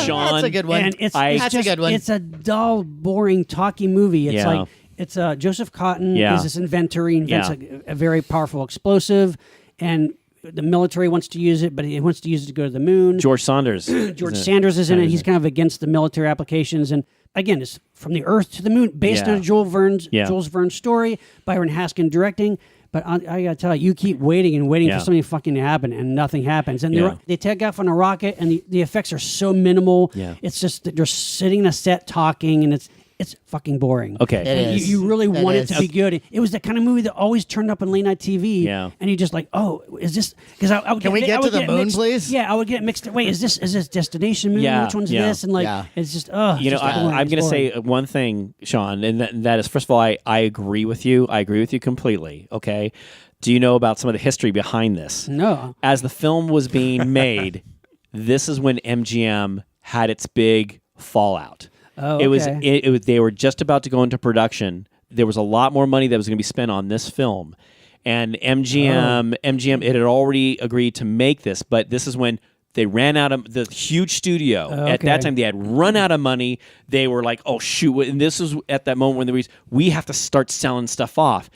Sean, That's a good one. And it's That's just, a good one. It's a dull, boring, talky movie. It's Yeah. like it's Joseph Cotton Yeah. is this inventor. He invents Yeah. a very powerful explosive, and the military wants to use it, but he wants to use it to go to the moon. George Saunders. George Sanders is in it. He's kind of against the military applications. And again, it's From the Earth to the Moon, based Yeah. on Jules Yeah. Verne's story, Byron Haskin directing. But I got to tell you keep waiting and waiting Yeah. for something fucking to happen, and nothing happens. And Yeah. they take off on a rocket, and the effects are so minimal. Yeah. It's just that they're sitting in a set talking, and it's fucking boring. Okay. It And is. you really It want it is. to be good. It was the kind of movie that always turned up on late night TV. Yeah. And you just like, oh, is this? Because I would Can we get I would to the it moon, mixed- please? Yeah, I would get mixed. Wait, is this Destination Moon? Yeah, Which one's yeah. this? And like, Yeah. it's just You know, it's just boring. I'm It's going to boring. say one thing, Sean, and that is, first of all, I agree with you. I agree with you completely. Okay. Do you know about some of the history behind this? No. As the film was being made, this is when MGM had its big fallout. Oh, It was okay. it was they were just about to go into production. There was a lot more money that was going to be spent on this film, and MGM it had already agreed to make this, but this is when they ran out of the huge studio. At that Okay. time, they had run out of money. They were like, "Oh shoot!" And this was at that moment when we have to start selling stuff off.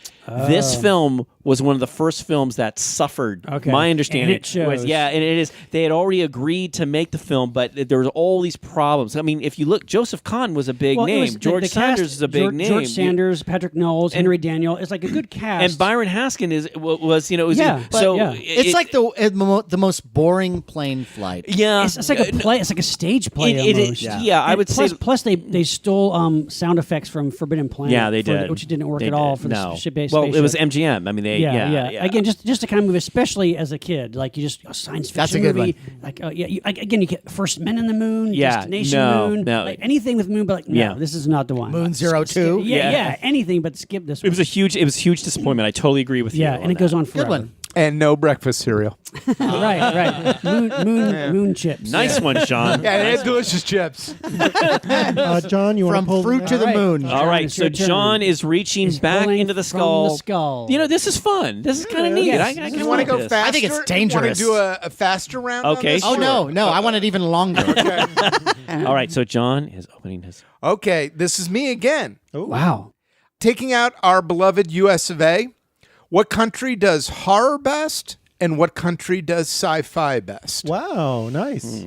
This film was one of the first films that suffered. Okay. My understanding And it was, shows. and it is. They had already agreed to make the film, but there was all these problems. I mean, if you look, Joseph Kahn was a big Well, it name. was George the Sanders cast, is a big name. George Sanders, Patrick Knowles, Henry Daniel. It's like a good cast. And Byron Haskin was Yeah, but- so yeah. It's like the most boring plane flight. yeah. It's like a play. It's like a stage play It- almost. I And would plus, say. Plus, they stole sound effects from Forbidden Planet. Yeah, they did. which didn't work They at all did. for no. the spaceship. Well, it was MGM. I mean, they. Yeah. Yeah. Again, just to kind of move, especially as a kid, like you just a science fiction That's a good movie. one. Like again, you get First Men in the Moon, Yeah, Destination no, Moon, no. like anything with Moon, but like no, Yeah. this is not the one. Moon Skip- 02? Yeah, anything but skip this. It was a huge disappointment. I totally agree with you. yeah, and it goes on forever. Good one. And no breakfast cereal. right. Moon chips. Nice one, Sean. Yeah, they had delicious chips. John, you want From to pull fruit to the All right. moon. All right, it's so your turn. John is reaching He's back pulling into the from skull. the skull. You know, this is fun. This is kind of neat. yes. I You can You want to like go this. faster? I think it's Want dangerous. to do a faster round? on Okay, this? Oh sure. no, I want it even longer. All right, so John is opening his. Okay, this is me again. Wow. Taking out our beloved US of A. What country does horror best, and what country does sci-fi best? Wow, nice.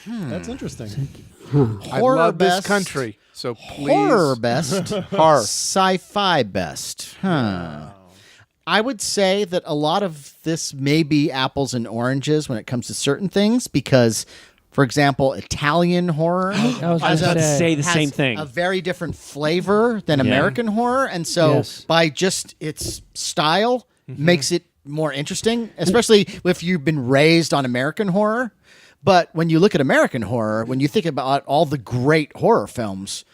That's interesting. I Horror love best. this country, so please. Horror best, Horror. sci-fi best. I would say that a lot of this may be apples and oranges when it comes to certain things because, for example, Italian horror I was was gonna about to say the has same thing. a very different flavor than American horror, and so Yes. by just its style makes it more interesting, especially if you've been raised on American horror. But when you look at American horror, when you think about all the great horror films,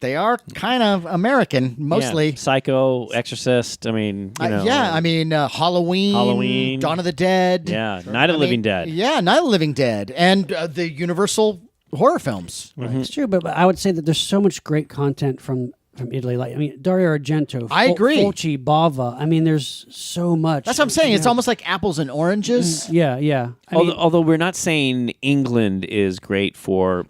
they are kind of American mostly. Yeah. Psycho, Exorcist. I mean, you know, I mean, Halloween, Dawn of the Dead. Yeah, Night of the Living Dead. Yeah, Night of the Living Dead. And the Universal horror films. It's true, but I would say that there's so much great content from Italy. Like, I mean, Dario Argento. I agree. Fulci, Bava. I mean, there's so much. That's what I'm saying. It's Yeah. almost like apples and oranges. Yeah. I mean, Although we're not saying England is great for,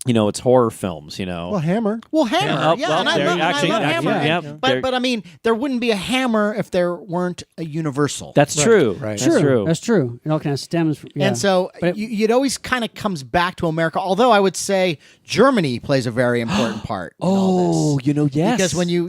it's horror films. Well, Hammer. Well, Hammer. Yeah. Oh, Yeah, well, and I there- love, actually, I love actually, Hammer. yeah. And- There- But I mean, there wouldn't be a Hammer if there weren't a Universal. That's true. Right. That's true. true. That's true. It all kind of stems from. Yeah. And so But it always kind of comes back to America. Although I would say Germany plays a very important part. in all this. yes. Because when you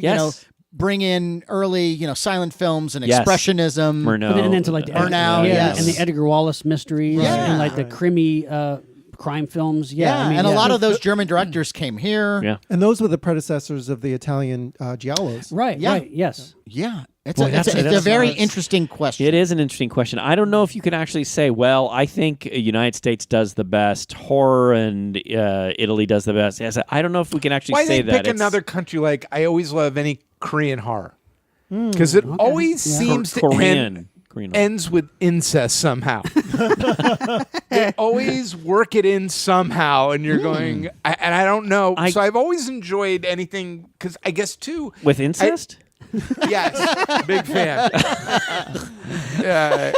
bring in early silent films and Yes. expressionism. Murnau. and then to like the Murnau, yes. and the Edgar Wallace mysteries, Yeah. and like the crimi crime films. Yeah, Yeah, I mean, and yeah. a lot of those German directors came here. Yeah. And those were the predecessors of the Italian giallos. Right. Yeah. Right. Yes. Yeah, it's Boy, a that's very nuts. interesting question. It is an interesting question. I don't know if you could actually say, well, I think United States does the best horror and Italy does the best. Yes, I don't know if we can actually Why say they that. pick It's- another country? Like I always love any Korean horror because it always seems to Korean. ends with incest somehow. They always work it in somehow, and you're going. And I don't know. So I've always enjoyed anything because I guess too. With incest? Yes, big fan.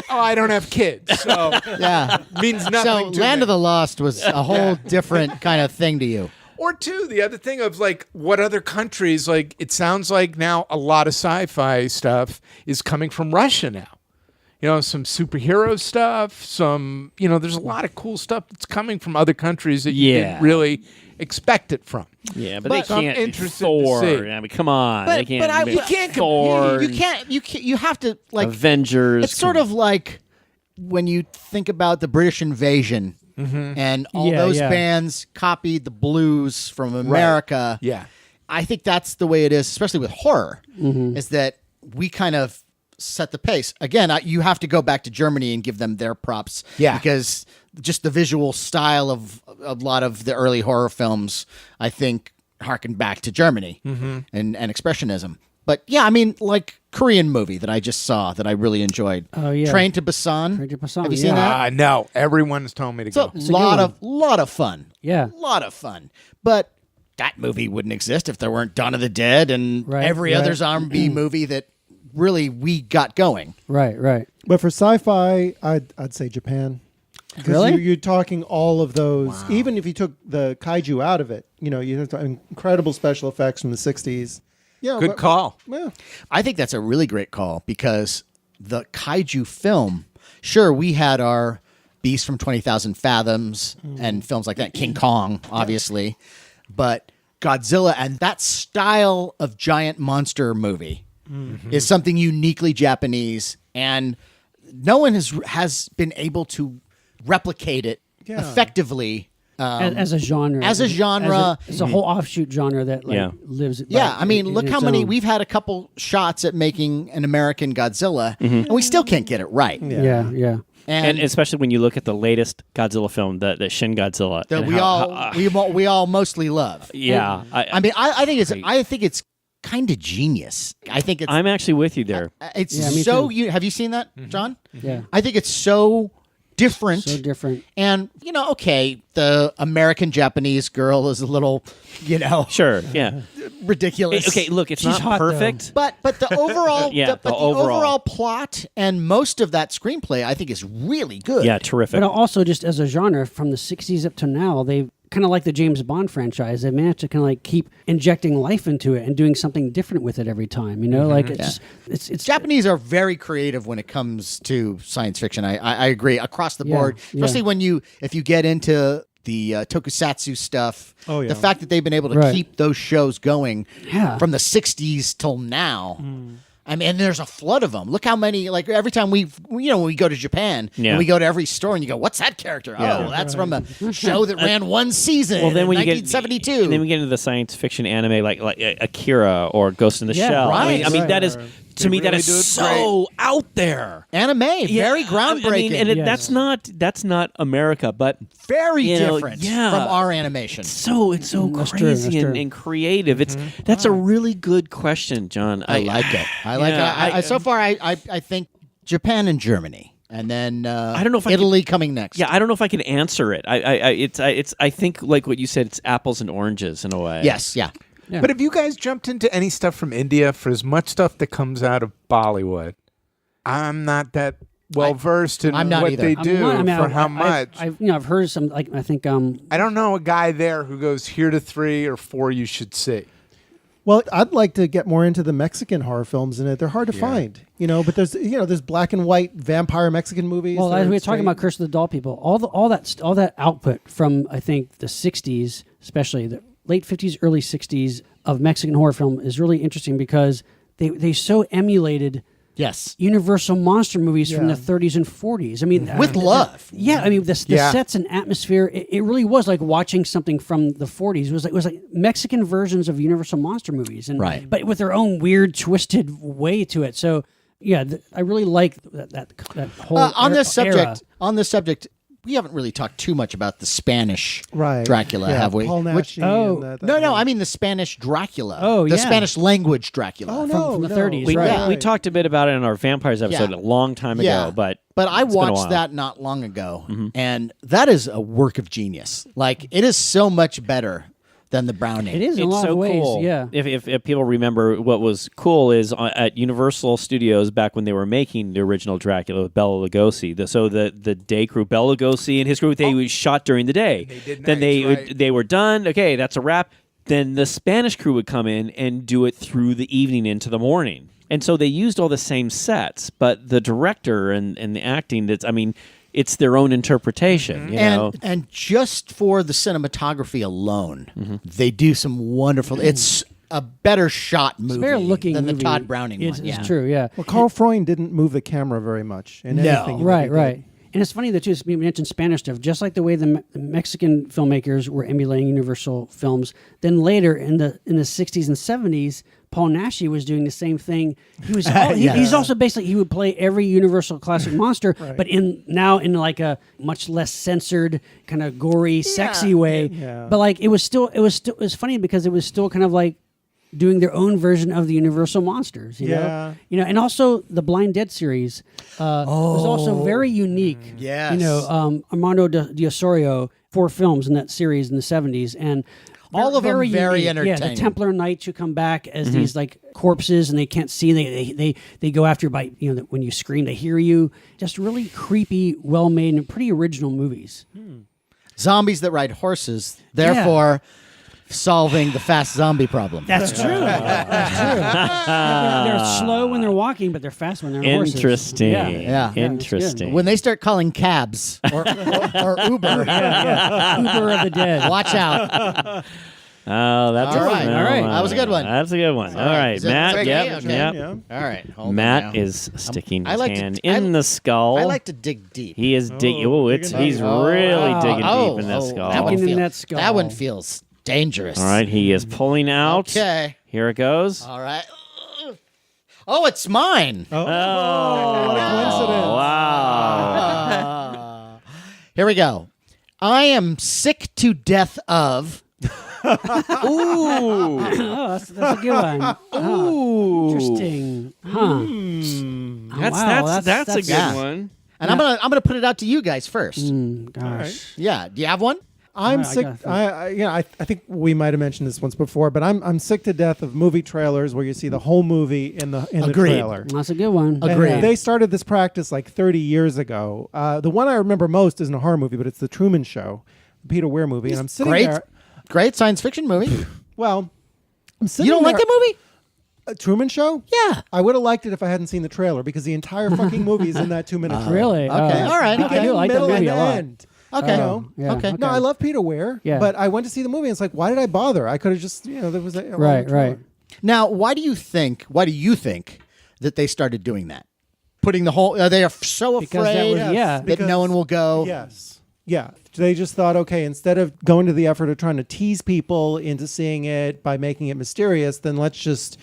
I don't have kids, so Yeah. means So nothing to Land me. of the Lost was a whole different kind of thing to you. Or two, the other thing of like what other countries, like it sounds like now a lot of sci-fi stuff is coming from Russia now. Some superhero stuff, there's a lot of cool stuff that's coming from other countries that you didn't really expect it from. Yeah, but But they I'm can't. interested to Thor. see. I mean, come on. they can't. you can't Thor. compete. You can't. You have to like. Avengers. It's sort of like when you think about the British invasion and all Yeah, those yeah. bands copied the blues from America. Yeah. I think that's the way it is, especially with horror, is that we kind of set the pace. Again, you have to go back to Germany and give them their props. Yeah. Because just the visual style of a lot of the early horror films, I think, harken back to Germany and Expressionism. But yeah, I mean, like Korean movie that I just saw that I really enjoyed. Oh, yeah. Train to Busan. Train to Busan, Have you seen yeah. that? No, everyone's told me to It's a go. a good lot one. of fun. Yeah. lot of fun. But that movie wouldn't exist if there weren't Dawn of the Dead and Right, every right. other zombie movie that really we got going. Right. But for sci-fi, I'd say Japan. Because Really? you're talking all of those. Even if you took the kaiju out of it, you have incredible special effects from the 60s. Yeah, Good call. Yeah. I think that's a really great call because the kaiju film, sure, we had our Beast from 20,000 Fathoms and films like that, King Kong, obviously, but Godzilla and that style of giant monster movie is something uniquely Japanese, and no one has been able to replicate it effectively. As a genre. as a genre. As a whole offshoot genre that lives. Yeah, I mean, in look its how many own. we've had a couple shots at making an American Godzilla, and we still can't get it right. Yeah. And especially when you look at the latest Godzilla film, the Shin Godzilla, that and we all mostly love. yeah. I mean, I think it's kind of genius. I think it's I'm actually with you there. it's Yeah, me so. too. Have you seen that, John? Yeah. I think it's so different. So different. And okay, the American Japanese girl is a little, Sure, yeah. ridiculous. Okay, look, it's She's not hot, though. perfect. But the overall Yeah, the overall plot and most of that screenplay I think is really good. Yeah, terrific. But also, just as a genre, from the 60s up to now, they've kind of like the James Bond franchise. They managed to kind of like keep injecting life into it and doing something different with it every time. Like it's Japanese are very creative when it comes to science fiction. I agree across the Yeah, board, yeah. especially if you get into the tokusatsu stuff. Oh, yeah. The fact that they've been able to Right. keep those shows going Yeah. from the 60s till now. I mean, and there's a flood of them. Look how many, like every time when we go to Japan, Yeah. and we go to every store and you go, what's that character? Yeah. Oh, that's from a show that ran one season well, then when in you get 1972. and then we get into the science fiction anime like Akira or Ghost in the Yeah, Shell. right. I mean, that is to me that really is do it so out there. Anime, very groundbreaking. I mean, and Yes. that's not America, but very you know, different yeah. from our animation. it's so That's true, crazy that's true. and creative. That's a really good question, John. I like it. I like Yeah, it. So far, I think Japan and Germany, and then I don't know if I Italy coming next. Yeah, I don't know if I can answer it. I think like what you said, it's apples and oranges in a way. Yes. Yeah. Yeah. But have you guys jumped into any stuff from India? For as much stuff that comes out of Bollywood, I'm not that well versed in I'm not what either. they I'm do for how much. I've heard some, like, I think I don't know a guy there who goes, here to 3 or 4 you should see. Well, I'd like to get more into the Mexican horror films in it. They're hard to find, but there's black and white vampire Mexican movies. Well, that as are we were talking straight. about Curse of the Doll People, all that output from, I think, the 60s, especially the late 50s, early 60s of Mexican horror film is really interesting because they so emulated Yes. Universal monster movies from Yeah. the 30s and 40s. I mean, With love. Yeah, I mean the Yeah. sets and atmosphere. It really was like watching something from the 40s. It was like Mexican versions of Universal monster movies, and Right. but with their own weird, twisted way to it. So yeah, I really like that whole On this era. subject, we haven't really talked too much about the Spanish Right. Dracula, Yeah, have we? Paul Which- Naschy oh, and that no, whole- I mean the Spanish Dracula. Oh, the yeah. Spanish language Dracula. Oh, no, from the no. 30s, We, right. we talked a bit about it in our vampires episode Yeah. a long time Yeah. ago, but I it's been a watched while. that not long ago, and that is a work of genius. Like it is so much better than the Browning. It is in a It's lot so of ways. cool. Yeah. If people remember, what was cool is at Universal Studios back when they were making the original Dracula with Bela Lugosi. The day crew, Bela Lugosi and his crew, they shot during the day. They did then nights, right? they were done. Okay, that's a wrap. Then the Spanish crew would come in and do it through the evening into the morning. And so they used all the same sets, but the director and the acting, it's their own interpretation. You know? and just for the cinematography alone, they do some wonderful. It's a better shot movie Better looking than movie. the Todd Browning It's, one. it's Yeah. true. Yeah. Well, Carl Freund didn't move the camera very much in No. anything. that he Right. did. And it's funny that you mentioned Spanish stuff, just like the way the Mexican filmmakers were emulating Universal films. Then later in the 60s and 70s, Paul Naschy was doing the same thing. He was he's also basically he would play every Universal classic monster, but in like a much less censored, kind of gory, sexy way. Yeah. But like it was funny because it was still kind of like doing their own version of the Universal monsters, you know, and also the Blind Dead series was also very unique. Yes. Armando de Osorio, 4 films in that series in the 70s, and All of them very unique. entertaining. Yeah, the Templar Knights who come back as these like corpses and they can't see. They go after you by when you scream they hear you. Just really creepy, well made, and pretty original movies. Zombies that ride horses, therefore solving the fast zombie problem. That's true. That's true. They're slow when they're walking, but they're fast when they're on horses. Interesting. Yeah. Interesting. When they start calling cabs or Uber, Uber of the dead. watch out. Oh, that's All right. All right. That was a good one. That's a good one. All right, Is it Matt. okay? Yep. Okay. Yep. Yeah. All right. Hold on Matt now. is sticking I his like to- hand I- in the skull. I like to dig deep. He is digging. Oh, Oh, digging he's deep. really digging deep in that skull. That one, Digging in feel- that skull. that one feels dangerous. All right, he is pulling out. Okay. Here it goes. All right. Oh, it's mine. Oh, what a coincidence. Wow. Here we go. I am sick to death of. Ooh. Oh, that's a good one. Ooh. Interesting. Huh. That's a good yeah. one. And I'm gonna put it out to you guys first. Gosh. Yeah. Do you have one? I'm I sick. gotta think. I think we might have mentioned this once before, but I'm sick to death of movie trailers where you see the whole movie in the Agreed. trailer. That's a good one. Agreed. And they started this practice like 30 years ago. The one I remember most isn't a horror movie, but it's the Truman Show, the Peter Weir movie. And I'm sitting there. Great science fiction movie. Well, I'm sitting You don't like there- that movie? Truman Show? Yeah. I would have liked it if I hadn't seen the trailer because the entire fucking movie is in that 2-minute trailer. Really? Okay. All right. I Okay. do like that Middle movie and a lot. end. Okay. You know? Yeah. Okay. No, I love Peter Weir, Yeah. but I went to see the movie and it's like, why did I bother? I could have just, there was a Right, right. Now, why do you think that they started doing that? Putting the whole they are so Because that afraid was- yeah. that no one will go. Yes. Yeah. They just thought, okay, instead of going to the effort of trying to tease people into seeing it by making it mysterious, then let's just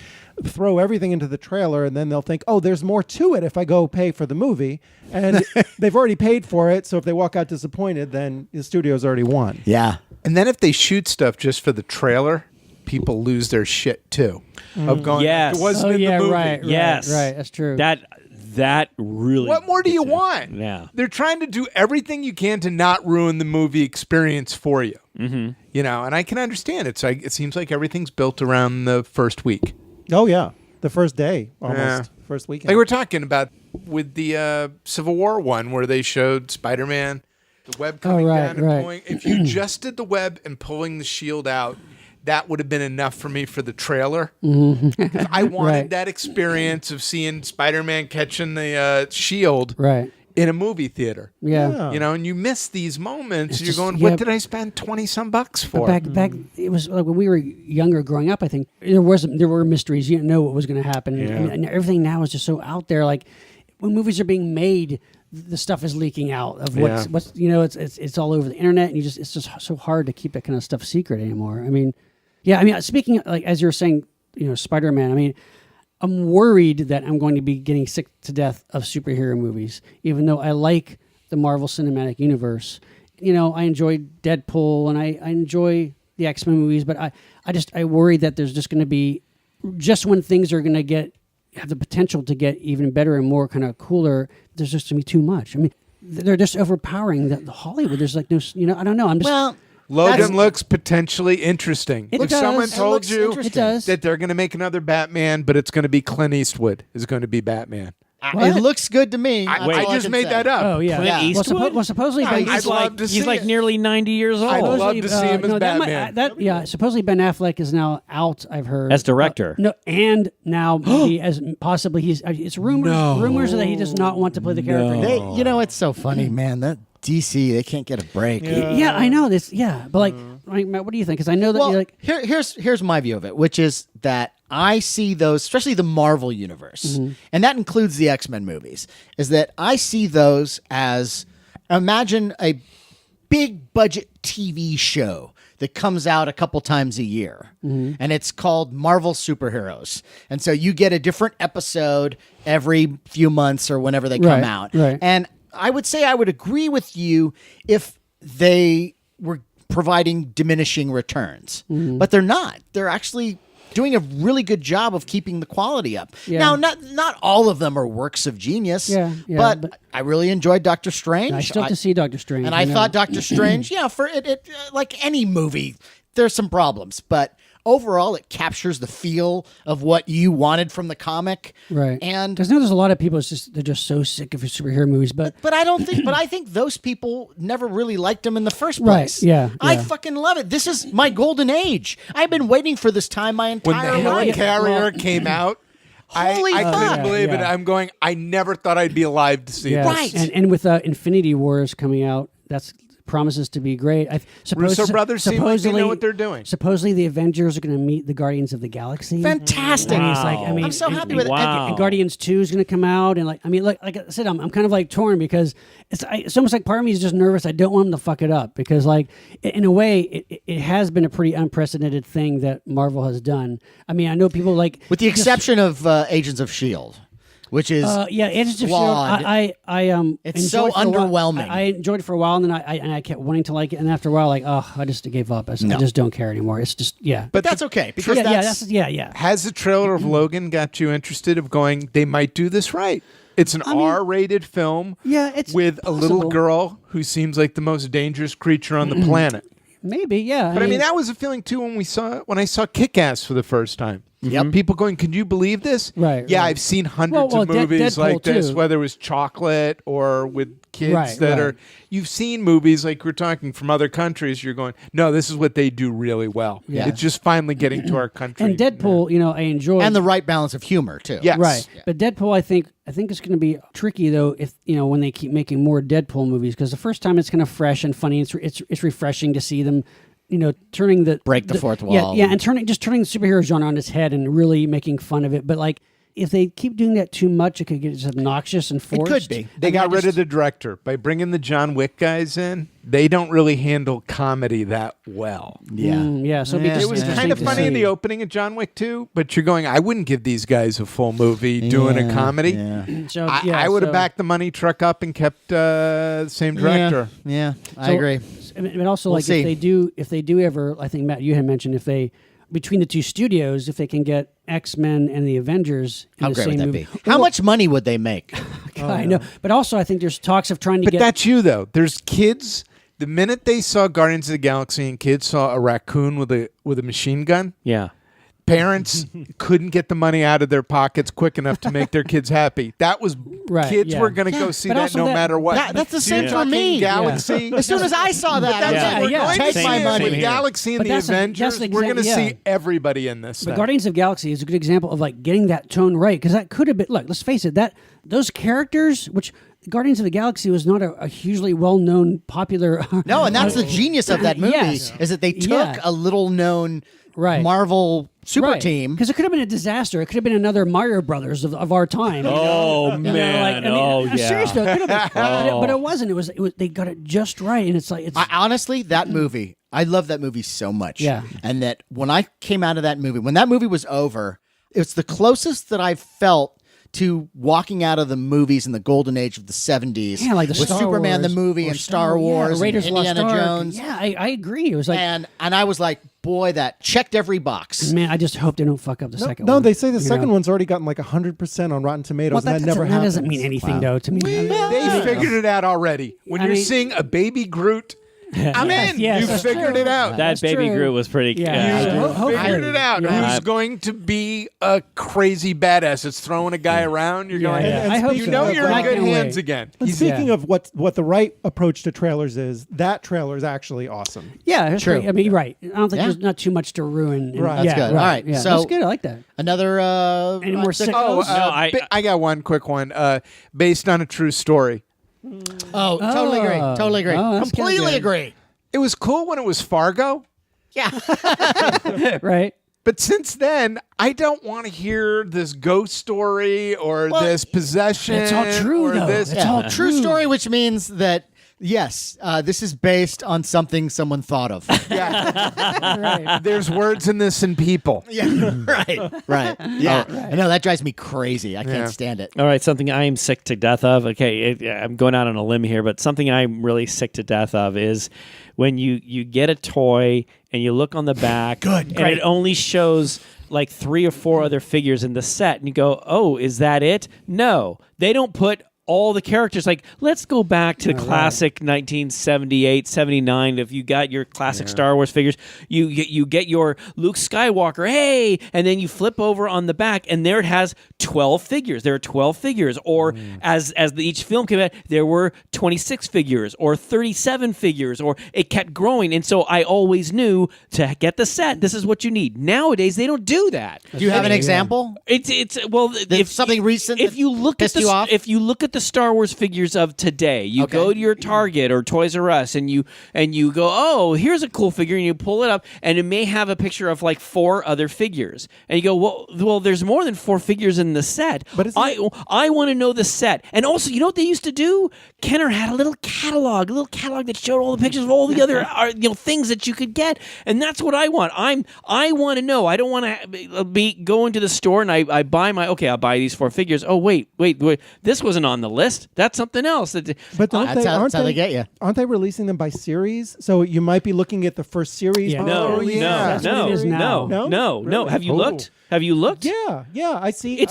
throw everything into the trailer and then they'll think, oh, there's more to it if I go pay for the movie. And they've already paid for it. So if they walk out disappointed, then the studio's already won. Yeah. And then if they shoot stuff just for the trailer, people lose their shit too. Of going, Yes. it wasn't Oh, in yeah, the movie. right. Yes. Right. That's true. That really. What more do you gets it. want? Yeah. They're trying to do everything you can to not ruin the movie experience for you. Mm-hmm. And I can understand. It's like it seems like everything's built around the first week. Oh, yeah. The first day, almost. Yeah. First weekend. Like we're talking about with the Civil War one where they showed Spider-Man, the web coming right, down and right. pulling. If you just did the web and pulling the shield out, that would have been enough for me for the trailer. Because I wanted Right. that experience of seeing Spider-Man catching the shield right. in a movie theater. Yeah. And you miss these moments. It's You're just- going, yeah. what did I spend $20 for? Back, it was like when we were younger, growing up. I think there were mysteries. You didn't know what was going to happen, and everything now is just so out there. Like when movies are being made, the stuff is leaking out of what's it's all over the internet, and it's just so hard to keep that kind of stuff secret anymore. I mean, speaking like as you were saying, Spider-Man. I mean, I'm worried that I'm going to be getting sick to death of superhero movies, even though I like the Marvel Cinematic Universe. I enjoy Deadpool and I enjoy the X-Men movies, but I worry that there's just going to be, just when things are going to have the potential to get even better and more kind of cooler, there's just going to be too much. I mean, they're just overpowering the Hollywood. There's like no, I don't know. I'm just Logan looks potentially interesting. It If does. someone It told looks you interesting. It does. that they're going to make another Batman, but it's going to be Clint Eastwood is going to be Batman. It looks good to me. That's all I just can made say. that up. Oh yeah. Clint Well, Eastwood? supposedly I'd Ben, love to see He's like it. nearly 90 years old. I'd love supposedly, to see him as that might- Batman. supposedly Ben Affleck is now out. I've heard As director. no, and now maybe as possibly it's rumors that he does not want to play the character. They, it's so funny, man. That DC, they can't get a break. Yeah, I know this. Yeah, but like, Matt, what do you think? Because I know that Well, you're like, here's my view of it, which is that I see those, especially the Marvel universe, and that includes the X-Men movies, is that I see those as, imagine a big budget TV show that comes out a couple times a year, and it's called Marvel Superheroes. And so you get a different episode every few months or whenever they come Right, out. right. And I would say I would agree with you if they were providing diminishing returns, but they're not. They're actually doing a really good job of keeping the quality up. Yeah. Now, not all of them are works of genius, Yeah, but I really enjoyed Doctor Strange. I still have to see Doctor Strange. and I know. thought Doctor Strange, for it like any movie, there's some problems, but overall, it captures the feel of what you wanted from the comic. Right. And because there's a lot of people. They're just so sick of superhero movies. But I don't think. But I think those people never really liked him in the first Right, place. yeah, I yeah. fucking love it. This is my golden age. I've been waiting for this time my When entire the life. Helicarrier came out, Holy I fuck. couldn't believe it. Yeah. I'm going, I never thought I'd be alive to see yeah, this. Right. And with Infinity Wars coming out, that's promises to be great. Russo brothers seem like they know what they're doing. Supposedly, the Avengers are going to meet the Guardians of the Galaxy. Fantastic. And it's like, I mean, I'm so happy with it. Wow. And Guardians 2 is going to come out, and like I said, I'm kind of like torn because it's almost like part of me is just nervous. I don't want them to fuck it up because, like, in a way, it has been a pretty unprecedented thing that Marvel has done. I mean, I know people like With the exception of Agents of S.H.I.E.L.D., which is yeah, Agents of flawed. S.H.I.E.L.D. I It's so enjoyed for a while. underwhelming. I enjoyed it for a while, and then I kept wanting to like it, and after a while, like, oh, I just gave up. I just don't care anymore. It's just but that's okay because yeah. Has the trailer of Logan got you interested of going, they might do this right? It's an R-rated film Yeah, it's with a little possible. girl who seems like the most dangerous creature on the planet. Maybe, yeah. But I mean, that was a feeling too when I saw Kick-Ass for the first time. Yep. People going, can you believe this? Right, Yeah, right. I've seen hundreds Well, of movies Deadpool like this, too. whether it was Chocolate or with kids Right, that right. are. You've seen movies like we're talking from other countries. You're going, no, this is what they do really well. Yeah. It's just finally getting to our country. and Deadpool, I enjoyed. and the right balance of humor too. Yes. Right, but Deadpool, I think it's going to be tricky though if when they keep making more Deadpool movies because the first time it's kind of fresh and funny. It's refreshing to see them, turning the Break the fourth Yeah, wall. yeah, and turning the superhero genre on its head and really making fun of it. But like if they keep doing that too much, it could get just obnoxious and forced. could be. They got rid of the director by bringing the John Wick guys in. They don't really handle comedy that well. Yeah. Yeah, so it'd be It just was interesting kind of to funny in see. the opening of John Wick 2, but you're going, I wouldn't give these guys a full movie doing a comedy. Yeah. So, I would have backed the money truck up and kept the same director. Yeah, I So- agree. And also, We'll like see. if they do ever, I think Matt, you had mentioned if they between the two studios, if they can get X-Men and the Avengers in How the great same would that movie, be? How much money would they make? I know, but also I think there's talks of trying to But get. that's you, though. There's kids. The minute they saw Guardians of the Galaxy and kids saw a raccoon with a machine gun, Yeah. parents couldn't get the money out of their pockets quick enough to make their kids happy. That was Right, kids yeah. were going to Yeah, go see but that also no that- matter what. That's the So you're same for talking me. Galaxy. As soon as I saw that, I was That's like, what we're yeah. going to take see my it money. with here. Galaxy and But the that's Avengers. the We're going to yeah. see everybody in this. But thing. Guardians of the Galaxy is a good example of like getting that tone right because that could have been. Look, let's face it. That those characters, which Guardians of the Galaxy was not a hugely well-known, popular. No, and that's the genius of that movie Yes. is that they took Yeah. a little known Right. Marvel super team. because it could have been a disaster. It could have been another Mario Brothers of our time. Oh, You know, man. I'm Yeah. serious though. It could have been, but it wasn't. It was. They got it just right, and it's like it's. I, honestly, that movie, I love that movie so much. Yeah. And that when I came out of that movie, when that movie was over, it's the closest that I've felt to walking out of the movies in the golden age of the 70s. Yeah, like the with Star Superman Wars, the movie or and Star Wars Raiders and of the Indiana Lost Ark. Jones. Yeah, I agree. It was like, And I was like, boy, that checked every box. man, I just hope they don't fuck up the second No, one. they say the you second know? one's already gotten like 100% on Rotten Tomatoes, Well, and that never that happens. doesn't mean anything though to me. They figured it out already. When I you're mean- seeing a baby Groot, I'm in. yes, You that's figured true. it out. That That's baby true. Groot was pretty. Yeah. You Hopefully. figured it out. Yeah. Who's going to be a crazy badass that's throwing a guy around? You're going, yeah. And I hope you so. know you're I in good can't hands wait. again. But He's- speaking Yeah. of what the right approach to trailers is, that trailer is actually awesome. Yeah, it's True. great. I mean, you're right. I don't think Yeah. there's not too much to ruin. And- Right. Yeah, That's good. All right, Yeah. so- that's good. I like that. Another Any more sick Oh, notes? I got one quick one. Based on a true story. Oh, totally agree. Oh. Totally agree. Oh, that's kinda Completely good. agree. It was cool when it was Fargo, Yeah. Right. but since then, I don't want to hear this ghost story or Well, this possession. It's all true, or though. This. It's all True story, which means that, yes, this is based on something someone thought of. Right. There's words in this and people. Yeah, right. Yeah. I know, that drives me crazy. I can't Yeah. stand it. All right, something I am sick to death of. Okay, I'm going out on a limb here, but something I'm really sick to death of is when you get a toy and you look on the back and it only shows like 3 or 4 other figures in the set and you go, oh, is that it? No, they don't put all the characters. Like, let's go back to the classic 1978, 79. If you got your classic Star Wars figures, you get your Luke Skywalker, hey, and then you flip over on the back, and there it has 12 figures. There are 12 figures. Or as each film came out, there were 26 figures or 37 figures, or it kept growing. And so I always knew to get the set, this is what you need. Nowadays, they don't do that. Do you have an example? It's well, if something recent If that you look at pissed you off? if you look at the Star Wars figures of today, you go to your Target or Toys R Us, and you go, oh, here's a cool figure, and you pull it up, and it may have a picture of like 4 other figures, and you go, well, there's more than 4 figures in the set. But I want to know the set, and also, you know what they used to do? Kenner had a little catalog that showed all the pictures of all the other things that you could get, and that's what I want. I want to know. I don't want to be going to the store and I buy I'll buy these 4 figures. Oh wait, this wasn't on the list. That's something else. But That's how they get you. Aren't they releasing them by series? So you might be looking at the first series. Yeah. No, early That's what it is now. no. Really? Have you Oh. looked? Have you looked? Yeah, I see.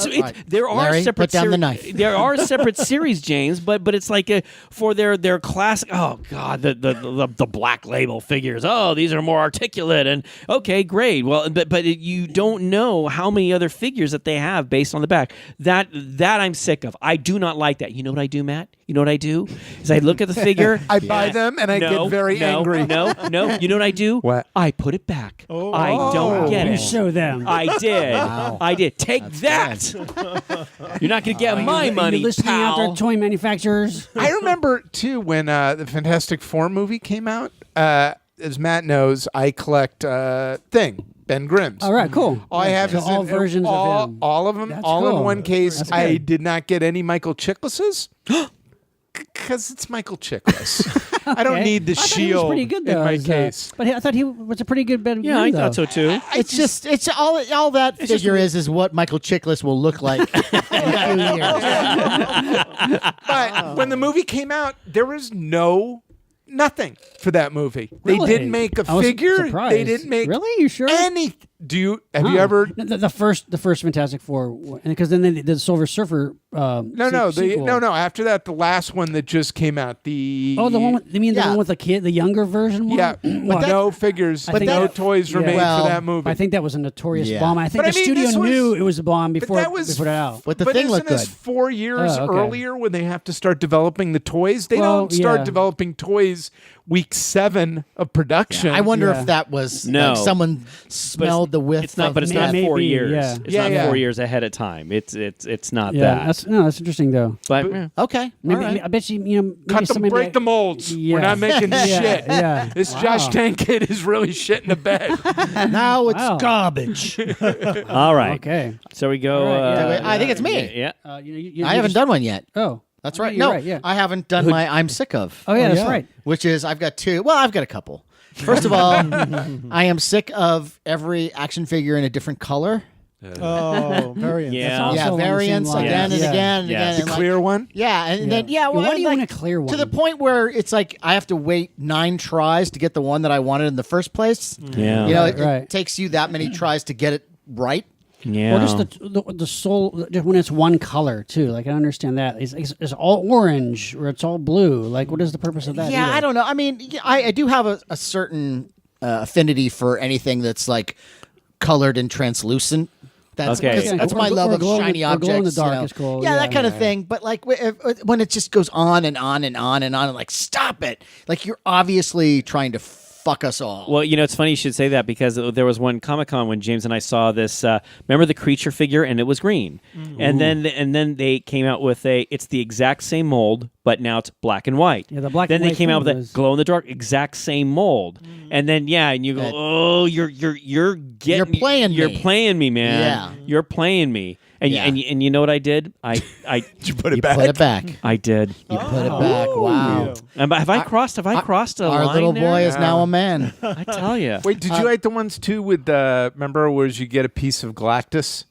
There are Larry, separate put down the knife. There are separate series, James, but it's like for their classic. Oh God, the black label figures. Oh, these are more articulate and okay, great. Well, but you don't know how many other figures that they have based on the back. That I'm sick of. I do not like that. You know what I do, Matt? You know what I do? Is I look at the figure. I buy them and I get very angry. No. You know what I do? What? I put it back. I don't get You it. show them. I did. Wow. I did. Take that. You're not going to get my money, You're listening out pal. there, toy manufacturers. I remember too when the Fantastic Four movie came out. As Matt knows, I collect Ben Grimm's. All right, cool. All I have So is all versions of him. all of them, That's all in cool. one case. That's I good. did not get any Michael Chiklis's. Because it's Michael Chiklis. I don't need the I thought he was shield pretty good, in though, my as, case. but I thought he was a pretty good Ben. Yeah, I thought so too. It's all that figure is what Michael Chiklis will look like in a few years. But when the movie came out, there was nothing for that movie. Really? They didn't make a I was figure. surprised. They didn't make Really? You sure? any. Have you ever? the first Fantastic Four, because then they did the Silver Surfer. No. After that, the last one that just came out. The one with, you mean the Yeah. one with the kid, the younger version one? yeah, Well, but no figures, I think no that- toys were yeah. made Well, for that movie. I think that was a notorious Yeah. bomb. I think But the I mean, studio this was- knew it was a bomb before that was they put it out. But the but thing isn't looked this good. 4 years Oh, okay. earlier when they have to start developing the toys? They Well, don't start yeah. developing toys week 7 of production. I wonder Yeah. if that was No. like someone smelled the whiff. It's not, of but it's meth. not Maybe, 4 years. yeah. It's Yeah, not yeah. 4 years ahead of time. It's not Yeah, that. that's interesting though. But Okay, Maybe, all right. I bet you maybe Cut them, somebody break might- the molds. Yeah. We're not making Yeah, shit. yeah. This Wow. Josh Tankett is really shit in the bed. Now it's Wow. garbage. all right. Okay. So we go. All right, yeah. I think it's me. Yeah. You I haven't done one yet. Oh, That's right. You're No, right, yeah. I haven't done my I'm sick of. Oh yeah, that's yeah. right. Which is I've got 2. Well, I've got a couple. First of all, I am sick of every action figure in a different color. Oh, variants. Yeah. Also Yeah, along the same variants line. again and Yeah. again and Yeah. again. The and, like, Clear one? Yeah, and then why well, do you like, want a clear one? to the point where it's like I have to wait 9 tries to get the one that I wanted in the first place. Yeah. You know, Right. it takes you that many tries to get it right. Yeah. Or just the soul just when it's one color too. Like I don't understand that. It's all orange or it's all blue. Like what is the purpose of that? Yeah, either? I don't know. I mean, I do have a certain affinity for anything that's like colored and translucent. That's Okay. 'cause that's my Or love of glow in the- shiny or glow in objects. the dark you know. is cool. Yeah, Yeah. that kind of thing. But like when it just goes on and on and on and on, and like stop it. Like you're obviously trying to fuck us all. Well, you know, it's funny you should say that because there was one Comic-Con when James and I saw this. Remember the creature figure, and it was green, and then they came out with it's the exact same mold, but now it's black and white. Yeah, the black Then and they white came out with thing a was- glow in the dark, exact same mold, and then and you go, That- oh, you're getting, You're playing you're me. playing me, man. Yeah. You're playing me, and Yeah. and you know what I did? I You put you put it back. I did. You put it back. Wow. Have I crossed? Have I crossed a Our line little there? boy is now a man. I tell you. Wait, did you like the ones too with remember where you get a piece of Galactus?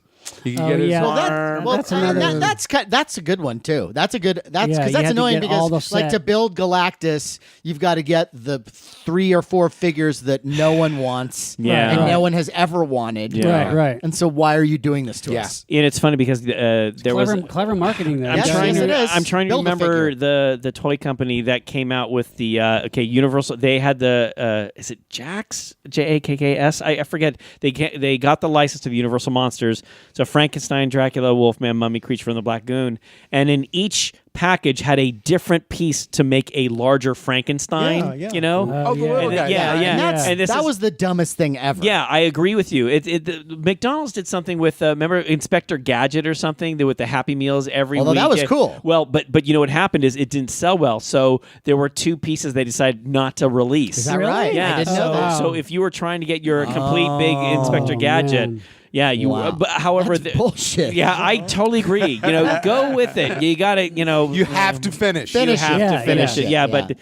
You can Oh, get his yeah. arm. That's another- That's a good one too. That's a good. That's Yeah, because you that's had to annoying get all because the like to set. build Galactus, you've got to get the 3 or 4 figures that no one wants, Yeah. and Right. no one has ever wanted. Yeah. Right. And so why are you doing this to us? And it's funny because there was. Clever marketing there. Yes, trying yes, to, it is. I'm trying to Build a remember figure. the toy company that came out with the Universal. They had the is it Jax, Jakks? I forget. They got the license to the Universal monsters. So Frankenstein, Dracula, Wolfman, Mummy, Creature from the Black Lagoon, and in each package had a different piece to make a larger Frankenstein. Yeah, yeah. You know. Oh, the little guy. Yeah. And that's, And this that is- was the dumbest thing ever. Yeah, I agree with you. McDonald's did something with remember Inspector Gadget or something with the Happy Meals every Although week. that was cool. Well, but you know what happened is it didn't sell well, so there were 2 pieces they decided not to release. Is that right? Yeah. I didn't know that. So if you were trying to get your complete big Inspector Gadget. man. Yeah, you. Wow. But however, That's bullshit. Yeah, I totally agree. You know, go with it. You got to. You know, You have to finish. you Finish have it. to Yeah, finish yeah. it. Yeah, Yeah. but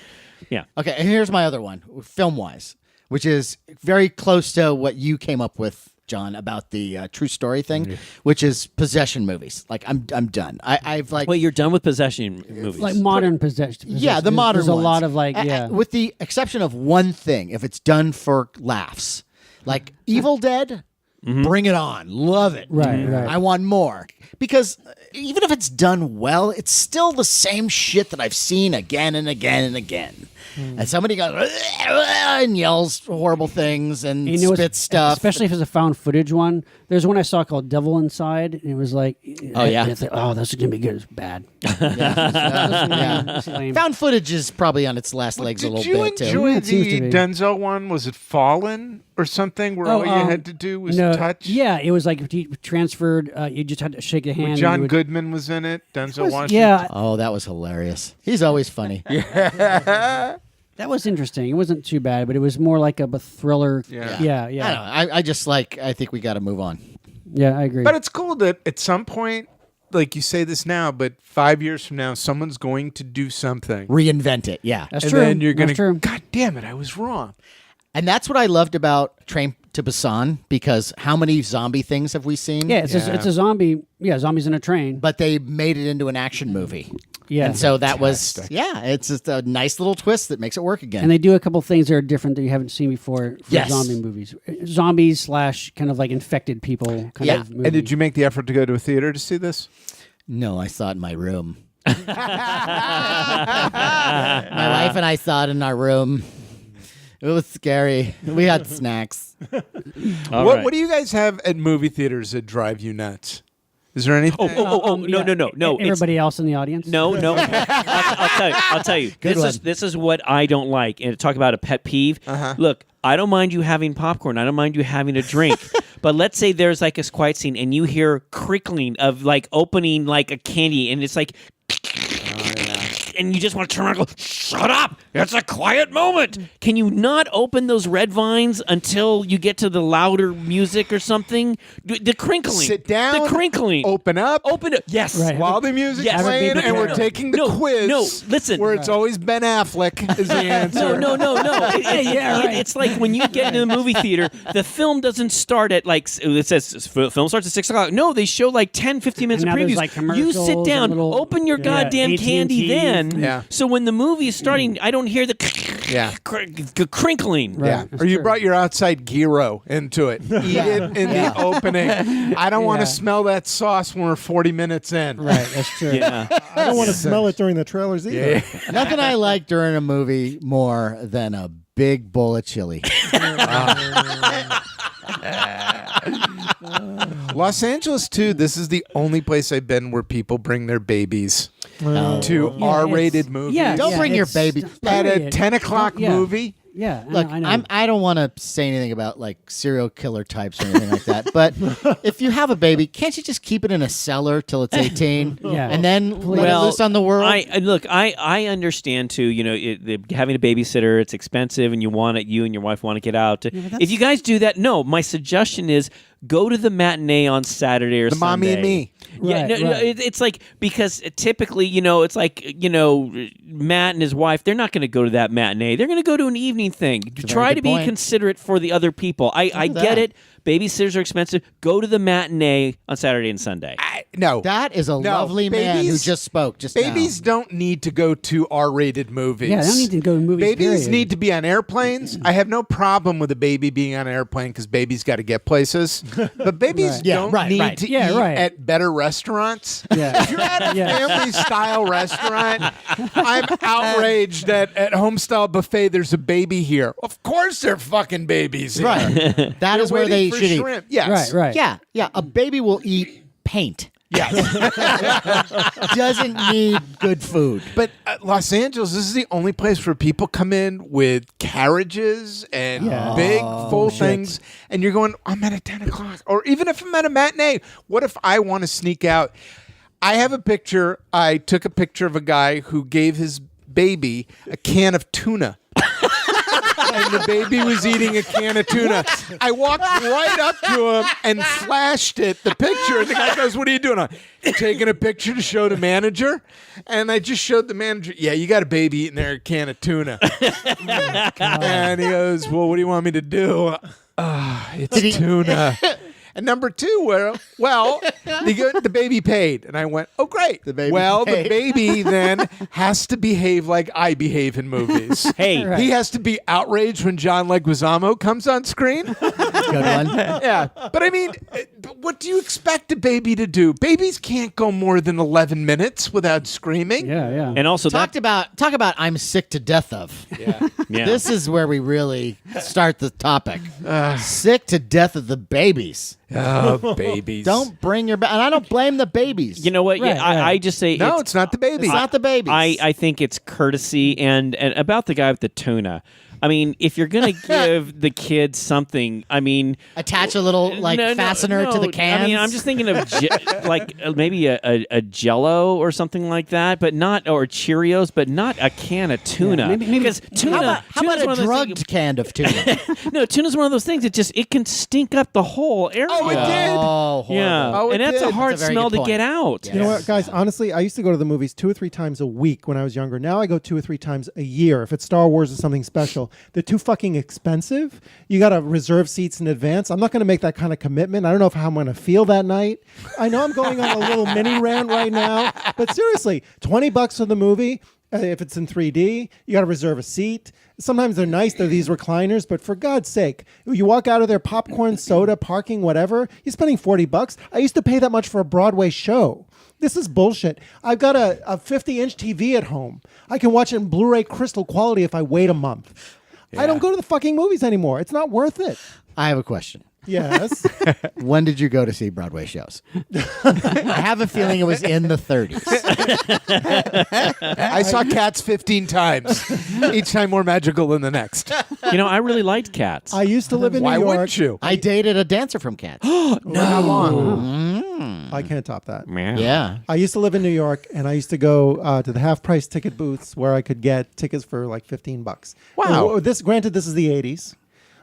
yeah. Okay, and here's my other one, film-wise, which is very close to what you came up with, John, about the true story thing, which is possession movies. Like, I'm done. I've like. Well, you're done with possession movies. Like modern possession. Yeah, the modern There's a ones. lot of like, yeah. With the exception of one thing, if it's done for laughs, like Evil Dead, bring it on, love it. Right, right. I want more because even if it's done well, it's still the same shit that I've seen again and again and again. And somebody goes and yells horrible things and You know what's- spits stuff. Especially if it's a found footage one. There's one I saw called Devil Inside, and it was like, Oh, yeah? it's like, oh, this is gonna be good. It's bad. Yeah. It's lame. Found footage is probably on its last legs a Did little you bit too. enjoy Yeah, it seems the to be. Denzel one? Was it Fallen or something where all you had to do was touch? Yeah, it was like if you transferred. You just had to shake the hand. and John you would- Goodman was in it. Denzel was- Washington. Yeah, Oh, that was hilarious. He's always funny. that was interesting. It wasn't too bad, but it was more like a thriller. Yeah. yeah, I yeah. don't know. I just like. I think we got to move on. Yeah, I agree. But it's cool that at some point, like you say this now, but 5 years from now, someone's going to do something. Reinvent it. Yeah. That's And true. then you're going That's to, true. God damn it, I was wrong. And that's what I loved about Train to Busan, because how many zombie things have we seen? Yeah, it's Yeah. A zombie. Yeah, zombies in a train. But they made it into an action movie. Yeah, And so that was, Fantastic. yeah, it's just a nice little twist that makes it work again. and they do a couple things that are different that you haven't seen before for Yes. zombie movies. Zombies / kind of like infected people kind Yeah. of movie. And did you make the effort to go to a theater to see this? No, I saw it in my room. My wife and I saw it in our room. It was scary. We had snacks. All What, right. what do you guys have at movie theaters that drive you nuts? Is there anything? No. It's- Everybody else in the audience? No. I'll tell you. This is what I don't like. And talk about a pet peeve. Look, I don't mind you having popcorn. I don't mind you having a drink. But let's say there's like a quiet scene and you hear crickling of like opening like a candy, and it's like. And you just want to turn around and go, shut up! It's a quiet moment! Can you not open those red vines until you get to the louder music or something? The crinkling. Sit down. The crinkling. Open up. Open it. Yes. Right. While the music's Yes. playing, and we're No. taking the No, quiz. no, listen. Where it's always Ben Affleck is the answer. No. It's like when you get into the movie theater, the film doesn't start at like, it says film starts at 6 o'clock. No, they show like 10, 15 minutes And of now there's, previews. like, You sit commercials down, and little- open your yeah, goddamn candy AT&T. then. Yeah. So when the movie is starting, I don't hear the Yeah. crinkling. Right. Yeah. That's Or you true. brought your outside gyro into it. Eat it in the opening. I don't want Yeah. to smell that sauce when we're 40 minutes in. Right, that's true. Yeah. I don't want to smell it during the trailers either. Nothing I like during a movie more than a big bowl of chili. Los Angeles, too, this is the only place I've been where people bring their babies to Yeah, R-rated it's- movies. Yeah, Don't yeah, bring your it's- baby. At a period. 10 o'clock Yeah. movie. Yeah, Look, I know. I don't want to say anything about like serial killer types or anything like that, but if you have a baby, can't you just keep it in a cellar till it's 18 Yeah. and then let it Well, loose on the world? I understand too. You know, having a babysitter, it's expensive, and you and your wife want to get out. If you guys do that, no. My suggestion is go to the matinee on Saturday or The Sunday. Mommy and Me. Yeah, Right, no, right. it's like, because typically, it's like, Matt and his wife, they're not going to go to that matinee. They're going to go to an evening thing. Try good to be point. considerate for the other people. I that. get it. Babysitters are expensive. Go to the matinee on Saturday and Sunday. No. That is a lovely man who babies- just spoke. Babies don't need to go to R-rated movies. Yeah, they don't need to go to movies, Babies period. need to be on airplanes. I have no problem with a baby being on an airplane because babies got to get places. But babies Right. Yeah, don't right, need right. to Yeah, eat right. at better restaurants. Yeah. If you're at a Yeah. family-style restaurant, I'm outraged that at home-style buffet there's a baby here. Of course they're fucking babies here. Right. That is where they Waiting for should eat. shrimp. Yes. Right, right. Yeah. A baby will eat paint. Yes. Doesn't need good food. But Los Angeles, this is the only place where people come in with carriages and big full things, and you're going, I'm at a 10 o'clock. Or even if I'm at a matinee, what if I want to sneak out? I have a picture. I took a picture of a guy who gave his baby a can of tuna. And the baby was eating a can of tuna. I walked right up to him and flashed it, the picture. And the guy goes, what are you doing? I'm taking a picture to show the manager. And I just showed the manager, yeah, you got a baby eating their can of tuna. And he goes, well, what do you want me to do? It's tuna. And number two, the baby paid. And I went, oh, great. The baby the paid. baby then has to behave like I behave in movies. Hey, Right. He has to be outraged when John Leguizamo comes on screen. Good one. Yeah. But I mean, what do you expect a baby to do? Babies can't go more than 11 minutes without screaming. Yeah, yeah. and also Talk about I'm sick to death of. Yeah. yeah. This is where we really start the topic. Sick to death of the babies. Oh, babies. Don't bring your and I don't blame the babies. You know what? Right, yeah, I right. just say No, it's not the baby. It's not the babies. I think it's courtesy and about the guy with the tuna. I mean, if you're gonna give the kids something, I mean, attach a little fastener to the can. I mean, I'm just thinking of maybe a Jello or something like that, but not or Cheerios, but not a can of tuna. maybe- because tuna. How about tuna's one a of those drugged can of tuna? things- No, tuna's one of those things. It can stink up the whole area. Oh, it did. Oh, horrible. Yeah, Oh, it and that's did. a hard That's a very smell good to point. get out. You know what, guys? Honestly, I used to go to the movies 2 or 3 times a week when I was younger. Now I go 2 or 3 times a year if it's Star Wars or something special. They're too fucking expensive. You got to reserve seats in advance. I'm not going to make that kind of commitment. I don't know how I'm going to feel that night. I know I'm going on a little mini rant right now, but seriously, $20 for the movie. If it's in 3D, you got to reserve a seat. Sometimes they're nice. They're these recliners, but for God's sake, you walk out of there, popcorn, soda, parking, whatever. You're spending $40. I used to pay that much for a Broadway show. This is bullshit. I've got a 50-inch TV at home. I can watch it in Blu-ray crystal quality if I wait a month. I don't go to the fucking movies anymore. It's not worth it. I have a question. Yes. When did you go to see Broadway shows? I have a feeling it was in the 30s. I saw Cats 15 times, each time more magical than the next. I really liked Cats. I used to live in Why New York. wouldn't you? I dated a dancer from Cats. How long? I can't top that. Yeah. I used to live in New York, and I used to go to the half-price ticket booths where I could get tickets for like $15. Wow. This is the 80s,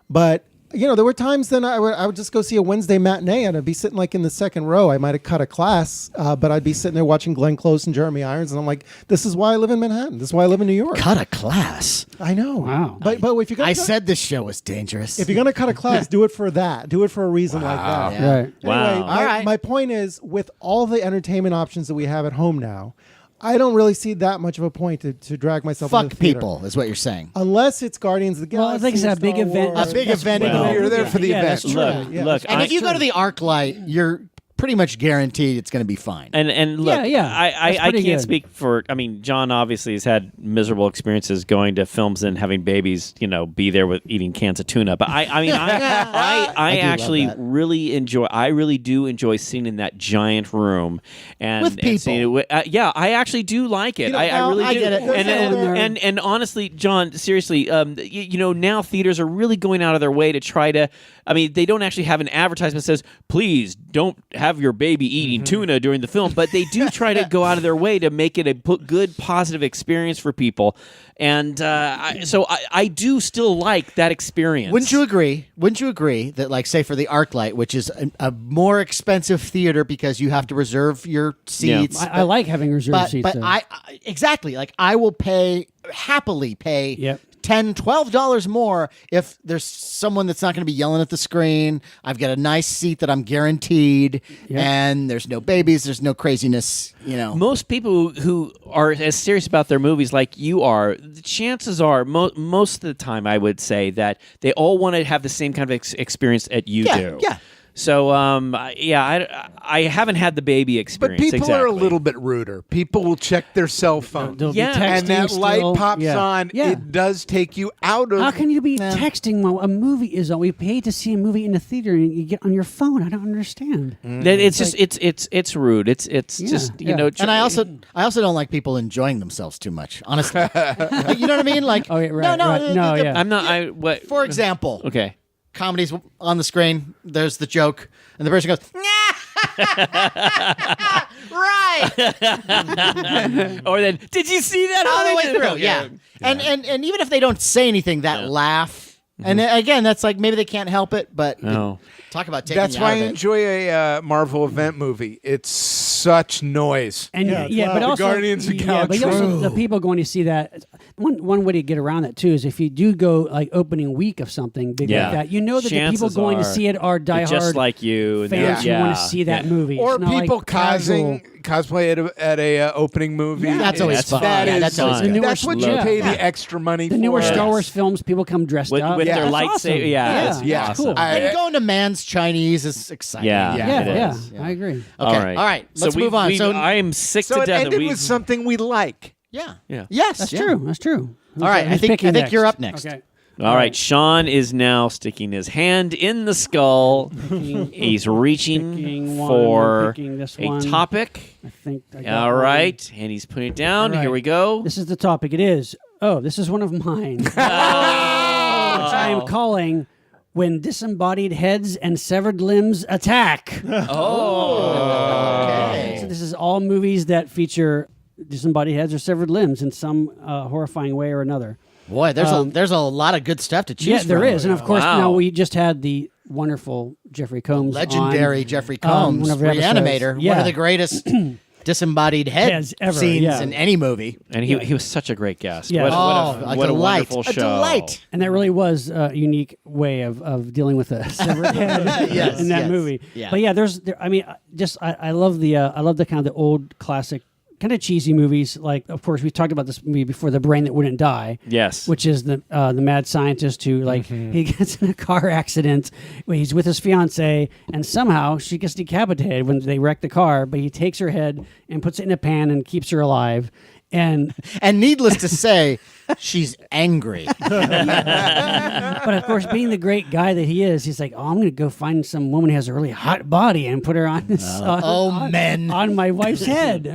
but there were times then I would just go see a Wednesday matinee, and I'd be sitting like in the second row. I might have cut a class, but I'd be sitting there watching Glenn Close and Jeremy Irons, and I'm like, this is why I live in Manhattan. This is why I live in New York. Cut a class. I know. Wow. But if you're gonna I said this show was dangerous. if you're gonna cut a class, do it for that. Do it for a reason like that. Yeah. Right. Wow. Anyway, All right. my point is, with all the entertainment options that we have at home now, I don't really see that much of a point to drag myself into Fuck the theater. people is what you're saying. Unless it's Guardians of the Well, Galaxy. I think it's a big Star event. Wars. A big event. Well, You're there for the yeah, event. that's true. Look, Yeah, look. that's And I- if you go to the ArcLight, you're pretty much guaranteed it's going to be fine. And look, Yeah. I That's pretty can't good. speak for. I mean, John obviously has had miserable experiences going to films and having babies, be there with eating cans of tuna. But I mean, I I do love actually that. really enjoy. I really do enjoy seeing in that giant room and With people. and seeing it with- yeah, I actually do like it. I now, really I do. get it. And honestly, John, seriously, now theaters are really going out of their way to try to. I mean, they don't actually have an advertisement that says, "Please don't have have your baby eating tuna during the film, but they do try to go out of their way to make it a good, positive experience for people. And so I do still like that experience. Wouldn't you agree? Wouldn't you agree that, like, say for the ArcLight, which is a more expensive theater because you have to reserve your seats. I like having reserved seats. But though. I exactly, like, I will happily pay Yep. $10, $12 more if there's someone that's not going to be yelling at the screen. I've got a nice seat that I'm guaranteed, and there's no babies, there's no craziness. Most people who are as serious about their movies like you are, the chances are most of the time I would say that they all want to have the same kind of experience that you do. Yeah. So, I haven't had the baby But experience. people are a little bit ruder. People will check their cell phone. They'll be Yeah. And that texting light still. pops on. Yeah. It does take you out of... How can you be texting while a movie is on? We pay to see a movie in the theater and you get on your phone. I don't understand. It's just it's rude. It's just you know. And I also don't like people enjoying themselves too much, honestly. Like, you know what I mean? Like, Oh, yeah, right, right. No, yeah. I'm not. What? For example, Okay. comedy's on the screen. There's the joke, and the person goes, right, Or then, did you see that all the how way they did it? through. Yeah. And even if they don't say anything, that laugh. And again, that's like maybe they can't help it, but No. talk about taking That's you why out I of it. enjoy a Marvel event movie. It's such noise. And Yeah, it's but loud. The also Guardians of the but Galaxy. also the people going to see that. One way to get around that too is if you do go like opening week of something big Yeah. like that, you know that the people Chances going to are see it are They're diehard just like you. and fans they're- who want yeah. to see that movie. Or It's not like people casual. cosplay at a opening movie. Yeah. That's always That's fun. fun. Yeah, That that's is always The good. newer That's what you yeah. pay Yeah. the extra money The for. newer Star Yes. Wars films, people come dressed With up. their That's lightsaber. awesome. Yeah, yeah, yeah. that's cool. And going to Man's Chinese is exciting. Yeah. yeah, it yeah, is. I agree. All Okay. right. Let's move on. So I am sick So to it death. ended with something we like. yeah. Yeah. Yes. That's yeah. true. That's true. All right. I Who's think picking you're next? up next. Okay. All right, Sean is now sticking his hand in the skull. He's reaching Picking one, for I'm picking this a one. topic. I think I got All one. right, and he's putting it down. All right. Here we go. This is the topic. It is. Oh, this is one of mine. Which I am calling When Disembodied Heads and Severed Limbs Attack. Okay. So this is all movies that feature disembodied heads or severed limbs in some horrifying way or another. Boy, there's a lot of good stuff to choose Yeah, from. there is. And of course, Wow. now we just had the wonderful Jeffrey Combs Legendary on, Jeffrey Combs, one of our episodes. Reanimator, one Yeah. of the greatest disembodied head Heads ever, scenes yeah. in any movie. And he was such a great guest. Yeah. What, Oh, what a what delight. wonderful A show. delight. And that really was a unique way of dealing with a severed head Yes, in that yes. movie. Yeah. But yeah, I love the kind of the old classic kind of cheesy movies. Like, of course, we talked about this movie before, The Brain That Wouldn't Die. Yes. Which is the mad scientist who, like, he gets in a car accident where he's with his fiance, and somehow she gets decapitated when they wreck the car, but he takes her head and puts it in a pan and keeps her alive. And needless to say, she's angry. but of course, being the great guy that he is, he's like, "Oh, I'm going to go find some woman who has a really hot body and put her on this men. on my wife's head."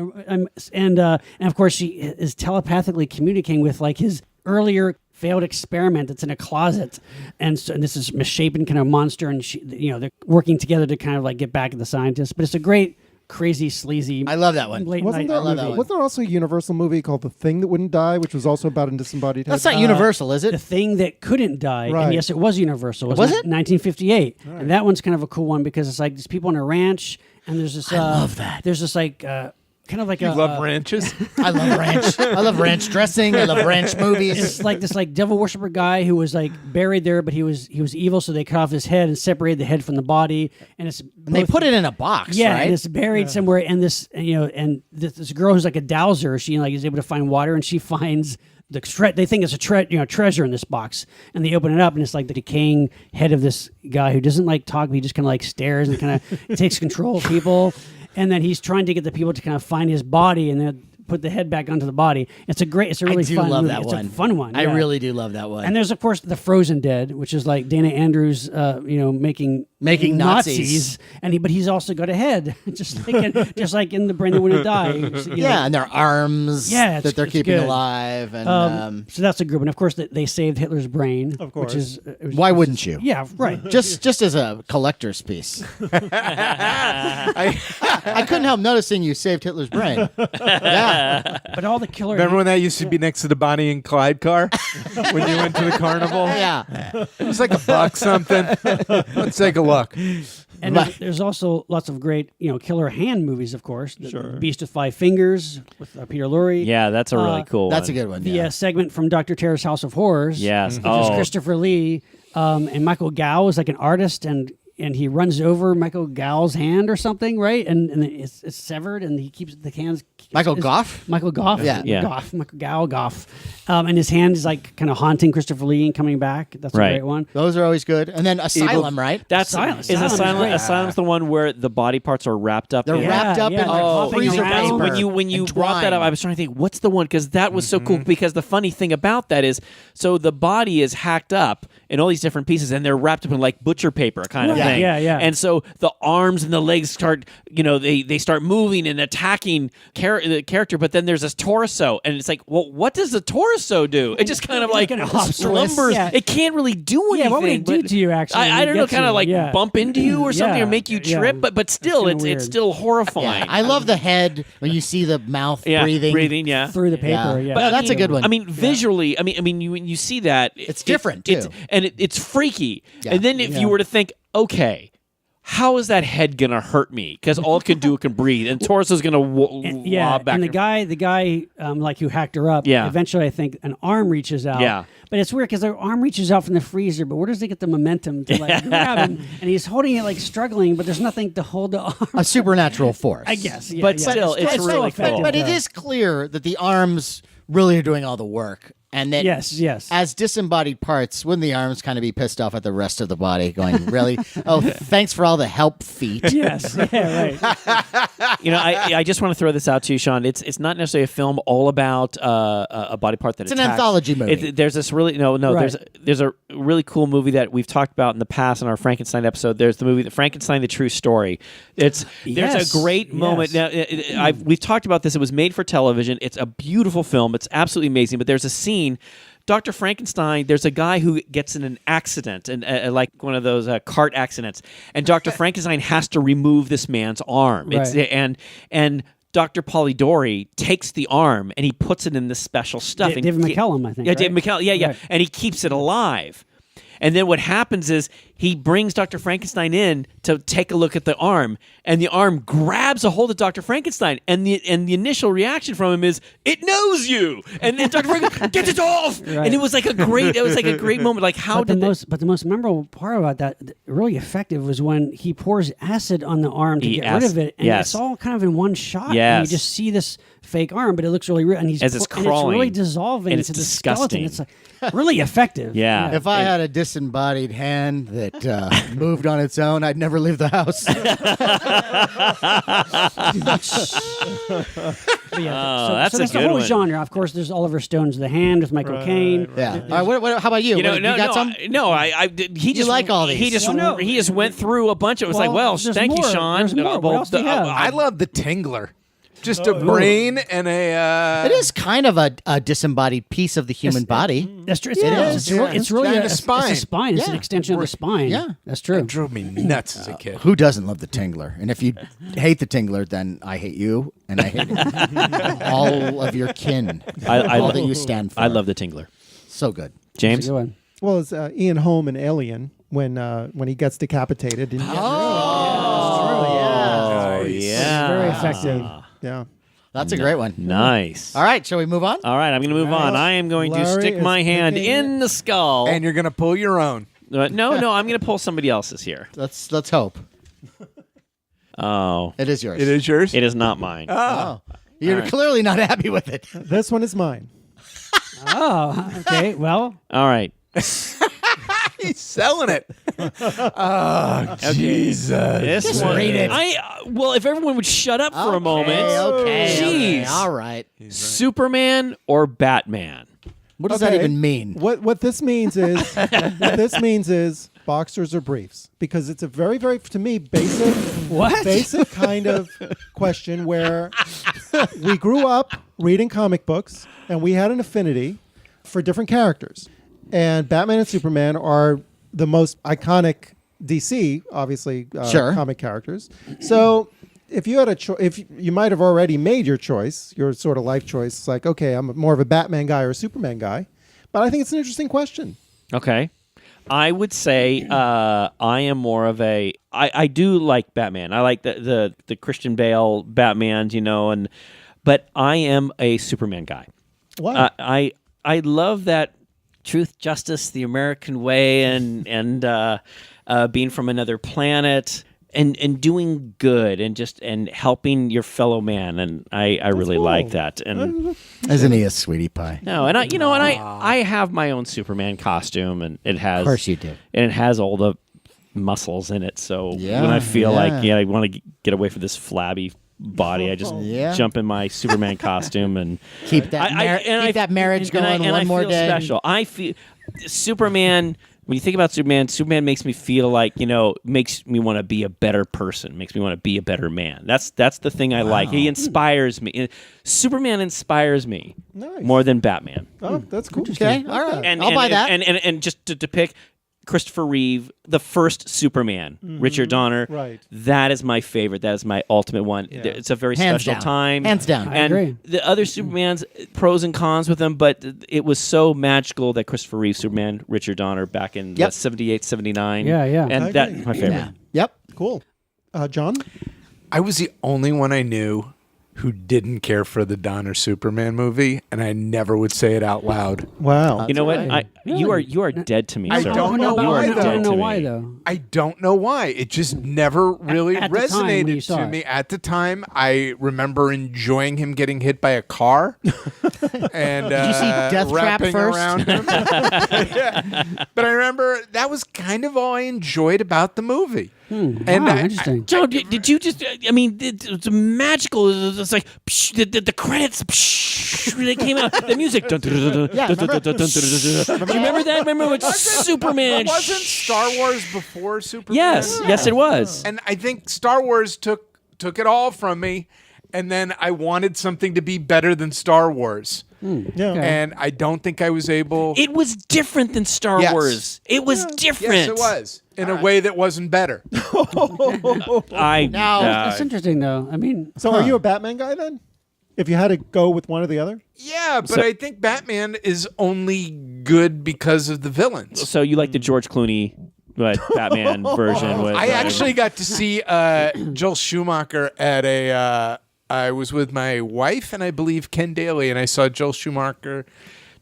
And of course, she is telepathically communicating with like his earlier failed experiment that's in a closet, and this is misshapen kind of monster, and they're working together to kind of like get back at the scientist. But it's a great, crazy, sleazy. I love that one. late Wasn't night there, that movie. one. wasn't there also a Universal movie called The Thing That Wouldn't Die, which was also about a disembodied head? That's not Universal, is The it? Thing That Couldn't Die. Right. And yes, it was Universal. Was it? 1958. And that one's kind of a cool one because it's like these people on a ranch, and there's this. I love that. There's this like kind of like You a. love ranches? I love ranch. I love ranch dressing. I love ranch movies. It's like this like devil worshiper guy who was like buried there, but he was evil, so they cut off his head and separated the head from the body, and it's And they put it in a box, yeah, right? and it's buried somewhere. And this this girl who's like a dowser, she like is able to find water, and she finds the they think it's a treasure in this box, and they open it up, and it's like the decaying head of this guy who doesn't like talk, but he just kind of like stares and kind of takes control of people, and then he's trying to get the people to kind of find his body and then put the head back onto the body. It's a really I do fun love movie. that It's one. a fun one. I yeah. really do love that one. And there's of course the Frozen Dead, which is like Dana Andrews, making Making Nazis. but he's also got a head, just like in the Brain That Wouldn't Die. Yeah, and their arms Yeah, that they're it's keeping good. alive. And So that's a good one. Of course, they saved Hitler's brain. Of course. Which is why wouldn't you? Yeah, right. Just as a collector's piece. I couldn't help noticing you saved Hitler's brain. Yeah. But all the killer. Remember when that used to be next to the Bonnie and Clyde car when you went to the carnival? Yeah. It was like $1 something. Let's take a look. And there's also lots of great, killer hand movies, of course. The Beast with Five Fingers with Peter Lorre. Yeah, that's a really cool That's one. a good one. The Yeah. segment from Dr. Terror's House of Horrors. Yes. Which is Oh. Christopher Lee. And Michael Gow is like an artist, and he runs over Michael Gow's hand or something, right? And it's severed, and he keeps the hands. Michael Goff? Michael Goff. Yeah. Yeah. Goff. Michael Goff. And his hand is like kind of haunting Christopher Lee and coming back. That's a Right. great one. Those are always good. And then Asylum, right? That's Silence. Is Silence is great. Asylum's the one where the body parts are wrapped up. They're in wrapped up yeah, in like hopping freezer around. paper. when you and brought that up, twine. I was trying to think, what's the one? Because that was so cool. Because the funny thing about that is, so the body is hacked up in all these different pieces, and they're wrapped up in like butcher paper kind of Yeah, thing. yeah. And so the arms and the legs start, they start moving and attacking the character. But then there's this torso, and it's like, well, what does the torso do? It just kind of like kinda hops slumbers. Yeah. It can't really do anything. Yeah, what would it do but to you, actually, when I it don't know, gets kind you? of like Yeah. bump into you or something, Yeah, or make you yeah. trip. But still, kinda it's weird. still horrifying. Yeah. I love the head when you see the mouth breathing. yeah. Through the paper, yeah. But that's a good one. I mean, visually, when you see that, It's different, too. It's freaky. Yeah. And then if you were to think, okay, how is that head gonna hurt me? Because all it can do, it can breathe, and torso's gonna lob back. And the guy, like who hacked her up. Yeah. Eventually, I think an arm reaches out. Yeah. But it's weird because the arm reaches out from the freezer, but where does he get the momentum to like grab him? And he's holding it like struggling, but there's nothing to hold the arm. A supernatural force. I guess. Yeah, But yeah. still, it's so really effective, cool. But it though. is clear that the arms really are doing all the work. And that Yes. as disembodied parts, wouldn't the arms kind of be pissed off at the rest of the body, going, really? Oh, thanks for all the help, feet. Yes. Yeah. Right. I just want to throw this out to you, Sean. It's not necessarily a film all about a body part that It's an attacks. anthology movie. There's this really Right. there's a really cool movie that we've talked about in the past in our Frankenstein episode. There's the movie The Frankenstein: The True Story. There's Yes, a great moment. Now, we've talked about this. It was made for television. It's a beautiful film. It's absolutely amazing. But there's a scene. Dr. Frankenstein, there's a guy who gets in an accident, and like one of those cart accidents, and Dr. Frankenstein has to remove this man's arm. Right. And Dr. Polidori takes the arm and he puts it in this special stuff. And David McCallum, I think. Yeah, right? David McCallum. Yeah. Right. And he keeps it alive. And then what happens is he brings Dr. Frankenstein in to take a look at the arm, and the arm grabs a hold of Dr. Frankenstein, and the initial reaction from him is, "It knows you!" And then Dr. Frankenstein gets it off, Right. and it was like a great moment. Like But the most memorable part about that, really effective, was when he pours acid on the arm to get rid of it, and yes. it's all kind of in one shot. And Yes. you just see this fake arm, but it looks really real, and he's As it's and it's really crawling. dissolving And it's into the skeleton. disgusting. It's like really effective. Yeah. If I had a disembodied hand that moved on its own, I'd never leave the house. But yeah, Oh, that's a the good whole one. genre. Of course, there's Oliver Stone's The Hand with Michael Caine. Yeah. All right, how about you? You know, What, you got some? he just like all these. He just Well, no. he just went through a bunch of. It was Well, like, there's thank you, more. Sean. There's more. What else do you have? I love the Tingler. Just a brain and a. It is kind of a disembodied piece of the human body. That's true. It is. It's really And a a spine. It's a spine. It's an Yeah. extension of the spine. Yeah. That's true. It drove me nuts as a kid. Who doesn't love the Tingler? And if you hate the Tingler, then I hate you, and I hate all of your kin. All that you stand for. I love the Tingler. So good. That's James. a good one. Well, it's Ian Holm in Alien when he gets decapitated. And Oh yeah, Very effective. yeah. That's a great one. Nice. All right, shall we move on? All right, I'm going to move on. I am going to Larry stick is my hand picking- in the skull. And you're going to pull your own. No, I'm going to pull somebody else's here. Let's hope. Oh, It is yours. It is yours? it is not mine. Oh. You're clearly not happy with it. This one is mine. Oh, okay. Well, All right. He's selling it. Oh, Jesus. This Just one. read it. Well, if everyone would shut up for a moment. Okay. Jeez. All right. Superman or Batman? What does that Okay. even mean? What this means is boxers or briefs, because it's a very, very, to me, basic kind of question where we grew up reading comic books and we had an affinity for different characters, and Batman and Superman are the most iconic DC, obviously, Sure. comic characters. So if you had a if you might have already made your choice, your sort of life choice, it's like, okay, I'm more of a Batman guy or a Superman guy, but I think it's an interesting question. Okay. I would say I am more of a. I do like Batman. I like the Christian Bale Batman, but I am a Superman guy. Wow. I love that truth, justice, the American way, and being from another planet. And doing good and helping your fellow man, and I really cool. like that. And Isn't he a sweetie pie? no, and I have my own Superman costume, and it has, Of course you do. and it has all the muscles in it. So Yeah, when I feel yeah. like I want to get away from this flabby body, I just Yeah. jump in my Superman costume and Keep that keep that marriage going and one I more feel day. special. I feel Superman. When you think about Superman makes me feel like, makes me want to be a better person, makes me want to be a better man. That's the thing I like. He inspires me. Superman inspires me Nice. more than Batman. Oh, that's cool. Okay, I like all right. that. I'll buy that. And just to pick Christopher Reeve, the first Superman, Richard Donner. Right. That is my favorite. That is my ultimate one. Yeah. It's a very Hands special down. time. Hands down. I And agree. the other Supermans, pros and cons with them, but it was so magical that Christopher Reeve Superman, Richard Donner, back in Yep. 78, 79. Yeah, yeah. And I that's agree. my favorite. Yeah. Yep. Cool. John? I was the only one I knew who didn't care for the Donner Superman movie, and I never would say it out loud. Wow. You know what? right. You are dead to me, I sir. don't know you why, are though. I dead don't know to why me. though. I don't know why. It just never really at the time when you resonated saw to it. me. At the time, I remember enjoying him getting hit by a car. And Did you see Death Trap wrapping first? around him. Yeah. But I remember that was kind of all I enjoyed about the movie. And Wow, interesting. Joe, did you just? I mean, it's magical. It's like the credits. They came out. The music. Dun, dun, dun, dun, Yeah, dun, dun, remember- dun, dun, dun, dun, dun. Do you remember that? Remember when Superman? Wasn't Star Wars before Superman? Yes, it was. And I think Star Wars took it all from me, and then I wanted something to be better than Star Wars. Yeah. And I don't think I was able. It was different than Star Yes. Wars. It was different. Yes, it was in a way that wasn't better. It's interesting though. I mean, So are you a Batman guy then? If you had to go with one or the other? Yeah, but I think Batman is only good because of the villains. So you like the George Clooney Batman version? With, I actually got to see Joel Schumacher at a. I was with my wife and I believe Ken Daly, and I saw Joel Schumacher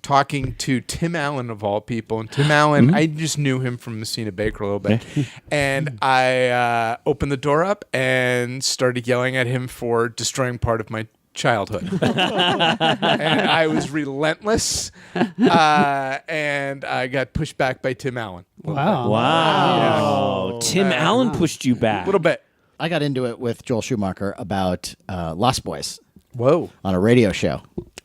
talking to Tim Allen of all people. And Tim Allen, I just knew him from Messina Baker a little bit. And I opened the door up and started yelling at him for destroying part of my childhood. And I was relentless. And I got pushed back by Tim Allen. wow. Wow. Tim Allen pushed you back. A little bit. I got into it with Joel Schumacher about Lost Boys Whoa. on a radio show.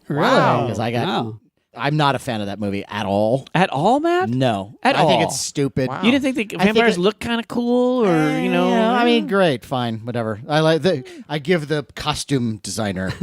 Really? Because I got. Wow. I'm not a fan of that movie at all. At all, Matt? No, At I think all? it's stupid. Wow. You didn't think the I think vampires it- look kind of cool, or I mean, great, fine, whatever. I give the costume designer.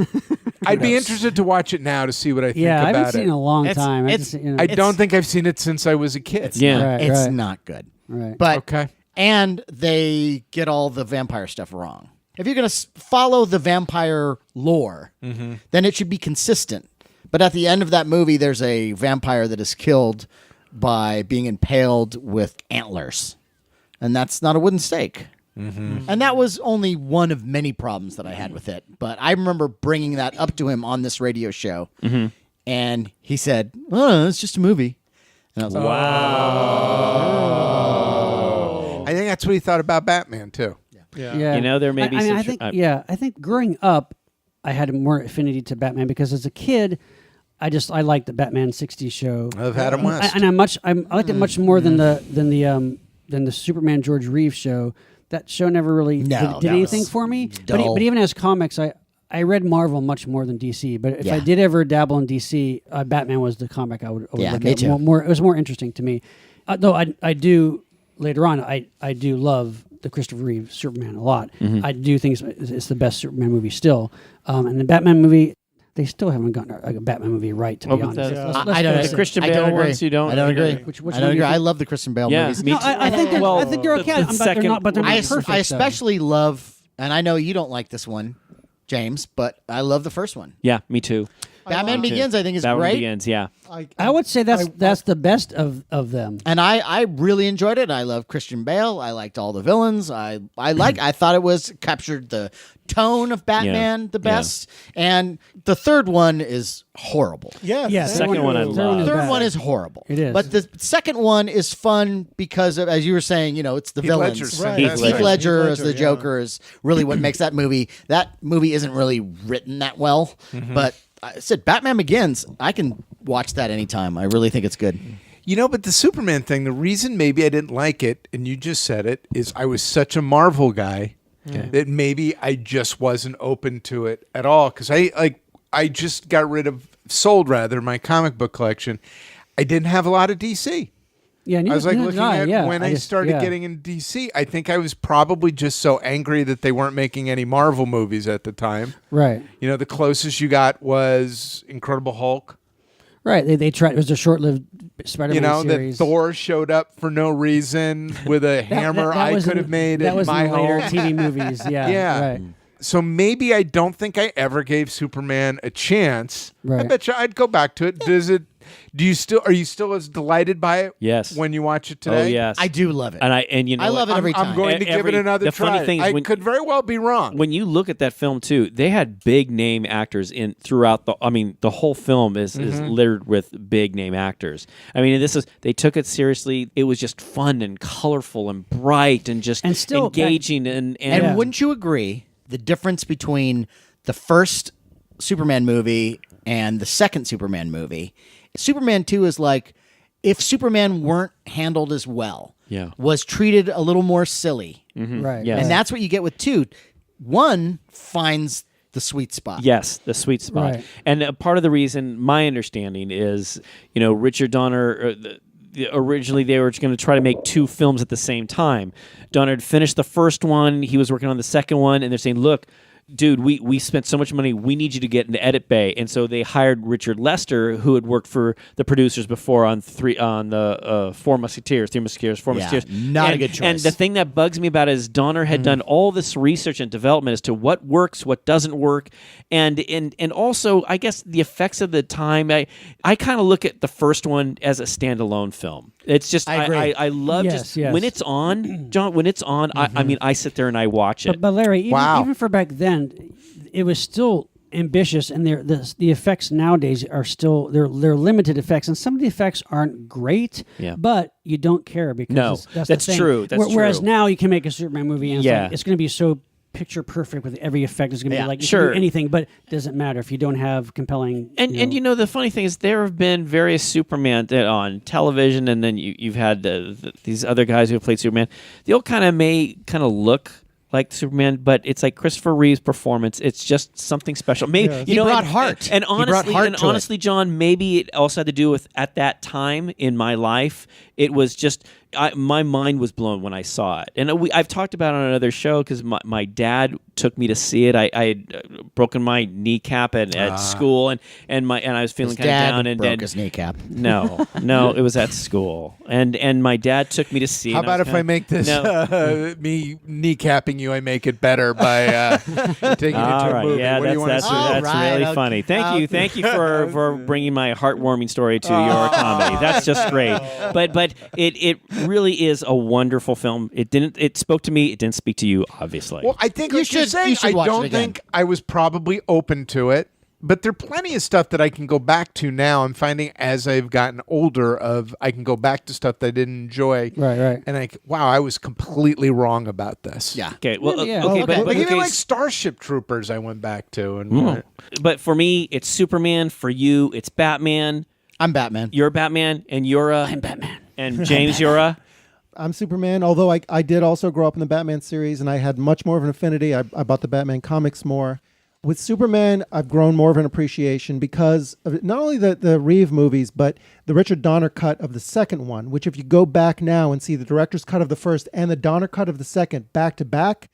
I'd be interested to watch it now to see what I think Yeah, I about haven't seen it in a long It's- time. it's- I don't think I've seen it since I was a kid. Yeah. Right, It's right. not good. Right. But Okay. and they get all the vampire stuff wrong. If you're going to follow the vampire lore, then it should be consistent. But at the end of that movie, there's a vampire that is killed by being impaled with antlers. And that's not a wooden stake. And that was only one of many problems that I had with it. But I remember bringing that up to him on this radio show. And he said, "Oh, it's just a movie." And I was like, I think that's what he thought about Batman too. Yeah. You know, there may be I mean, some I tr- think, I- I think growing up, I had more affinity to Batman because as a kid, I liked the Batman '60s show. Of Adam West. And I liked it much more than the Superman George Reeves show. That show never really No, did that anything was for me. dull. But even as comics, I read Marvel much more than DC, but if Yeah. I did ever dabble in DC, Batman was the comic I would Yeah, look me at. too. More, it was more interesting to me. Though I do later on, I do love the Christopher Reeve Superman a lot. I do think it's the best Superman movie still. And the Batman movie, they still haven't gotten a Batman movie right, to be but honest. the- Let's I don't face The it. Christian I Bale don't agree. ones, you don't. I don't agree. Which I one don't do you agree. I think? love the Christian Bale Yeah, movies. me No, too. I think Well, I think they're okay. the second- But they're not I perfect. though. especially love, and I know you don't like this one, James, but I love the first one. Yeah, me too. Batman like it. Begins, I think, is That one great. begins. Yeah. I would say that's the best of them. And I really enjoyed it. I love Christian Bale. I liked all the villains. I thought it was captured the tone of Batman the best. And the third one is horrible. Yes. Yes, thank Second you. one I love. is Third bad. one is horrible. It is. But the second one is fun because of, as you were saying, it's the Heath villains. Ledger's Right. fantastic. Heath Ledger. Ledger Heath as the Ledger, Joker is really what makes that movie. That movie isn't really written that well. But I said Batman Begins, I can watch that anytime. I really think it's good. But the Superman thing, the reason maybe I didn't like it, and you just said it, is I was such a Marvel guy that maybe I just wasn't open to it at all. Because I just sold my comic book collection. I didn't have a lot of DC. Yeah, I was like neither looking did I. at when I started getting into DC. I think I was probably just so angry that they weren't making any Marvel movies at the time. right. The closest you got was Incredible Hulk. Right, they tried. It was a short-lived Spider-Man That series. Thor showed up for no reason with a hammer that I was could in- have made that in was my in the later home. TV movies. Yeah, Yeah. right. So maybe I don't think I ever gave Superman a chance. I Right. bet you I'd go back to it. Are you still as delighted by it? Yes. When you watch it today? Oh yes. I do love it. And you know I what? love it every time. I'm going to give it another the try. funny thing is I when- could very well be wrong. When you look at that film too, they had big name actors in throughout the. I mean, the whole film is littered with big name actors. I mean, they took it seriously. It was just fun and colorful and bright and just And still- engaging and And wouldn't you agree the difference between the first Superman movie and the second Superman movie? Superman 2 is like if Superman weren't handled as well, Yeah. was treated a little more silly. Right. Yes. And that's what you get with 2. 1 finds the sweet spot. Yes, the sweet spot. Right. And part of the reason, my understanding is, Richard Donner. Originally, they were going to try to make 2 films at the same time. Donner had finished the first one. He was working on the second one, and they're saying, "Look, dude, we spent so much money. We need you to get into edit bay." And so they hired Richard Lester, who had worked for the producers before on the Four Musketeers, Four Yeah, Musketeers. not a And- good choice. And the thing that bugs me about it is Donner had done all this research and development as to what works, what doesn't work, and also I guess the effects of the time. I kind of look at the first one as a standalone film. It's just I agree. I love Yes, just yes. when it's on, John. When it's on, I mean I sit there and I watch it. But Larry, Wow. even for back then, it was still ambitious, and the effects nowadays are still they're limited effects, and some of the effects aren't great. Yeah. But you don't care because No, that's that's the thing. true, that's Whereas true. now you can make a Superman movie, and Yeah. it's going to be so picture perfect with every effect. It's going to Yeah, be like you sure. can do anything, but it doesn't matter if you don't have compelling. And the funny thing is there have been various Superman on television, and then you've had these other guys who have played Superman. They all kind of look like Superman, but it's like Christopher Reeve's performance. It's just something special. Maybe Yes. He brought heart. And He brought honestly, heart to it. John, maybe it also had to do with at that time in my life. It was just my mind was blown when I saw it, and I've talked about it on another show because my dad took me to see it. I had broken my kneecap at school, and I was feeling His kind of dad down. And broke then his kneecap. no, it was at school, and my dad took me to see it. How and I about was if I kinda- make this me kneecapping you? I make it better by taking it All to a right, movie. yeah, What do you want that's to say? All that's right, really okay. funny. Thank you for bringing my heartwarming story to your comedy. That's just great. But it really is a wonderful film. It spoke to me. It didn't speak to you, obviously. Well, I think You like you're should- saying, you should I watch it don't again. think I was probably open to it, but there are plenty of stuff that I can go back to now. I'm finding as I've gotten older I can go back to stuff that I didn't enjoy. Right. And wow, I was completely wrong about this. Yeah. okay. Well, Yeah, okay, okay. but Like even okay, like Starship Troopers I went back to and but for me, it's Superman. For you, it's Batman. I'm Batman. You're Batman, and you're I'm Batman. and James, you're a. I'm Superman, although I did also grow up in the Batman series, and I had much more of an affinity. I bought the Batman comics more. With Superman, I've grown more of an appreciation because of not only the Reeve movies, but the Richard Donner cut of the second one, which if you go back now and see the director's cut of the first and the Donner cut of the second back to back,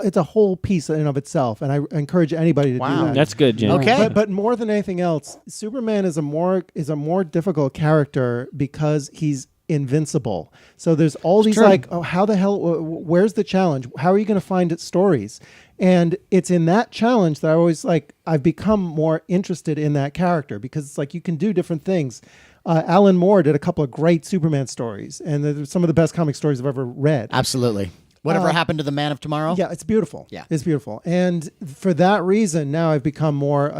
it's a whole piece in and of itself. And I encourage anybody to do that. That's good, Jim. Okay. But more than anything else, Superman is a more difficult character because he's invincible. So there's all these true. like, oh, how the hell, where's the challenge? How are you going to find it stories? And it's in that challenge that I always like, I've become more interested in that character because it's like you can do different things. Alan Moore did a couple of great Superman stories, and they're some of the best comic stories I've ever read. Absolutely. Whatever happened to the Man of Tomorrow? Yeah, it's beautiful. Yeah. It's beautiful. And for that reason, now I've become more,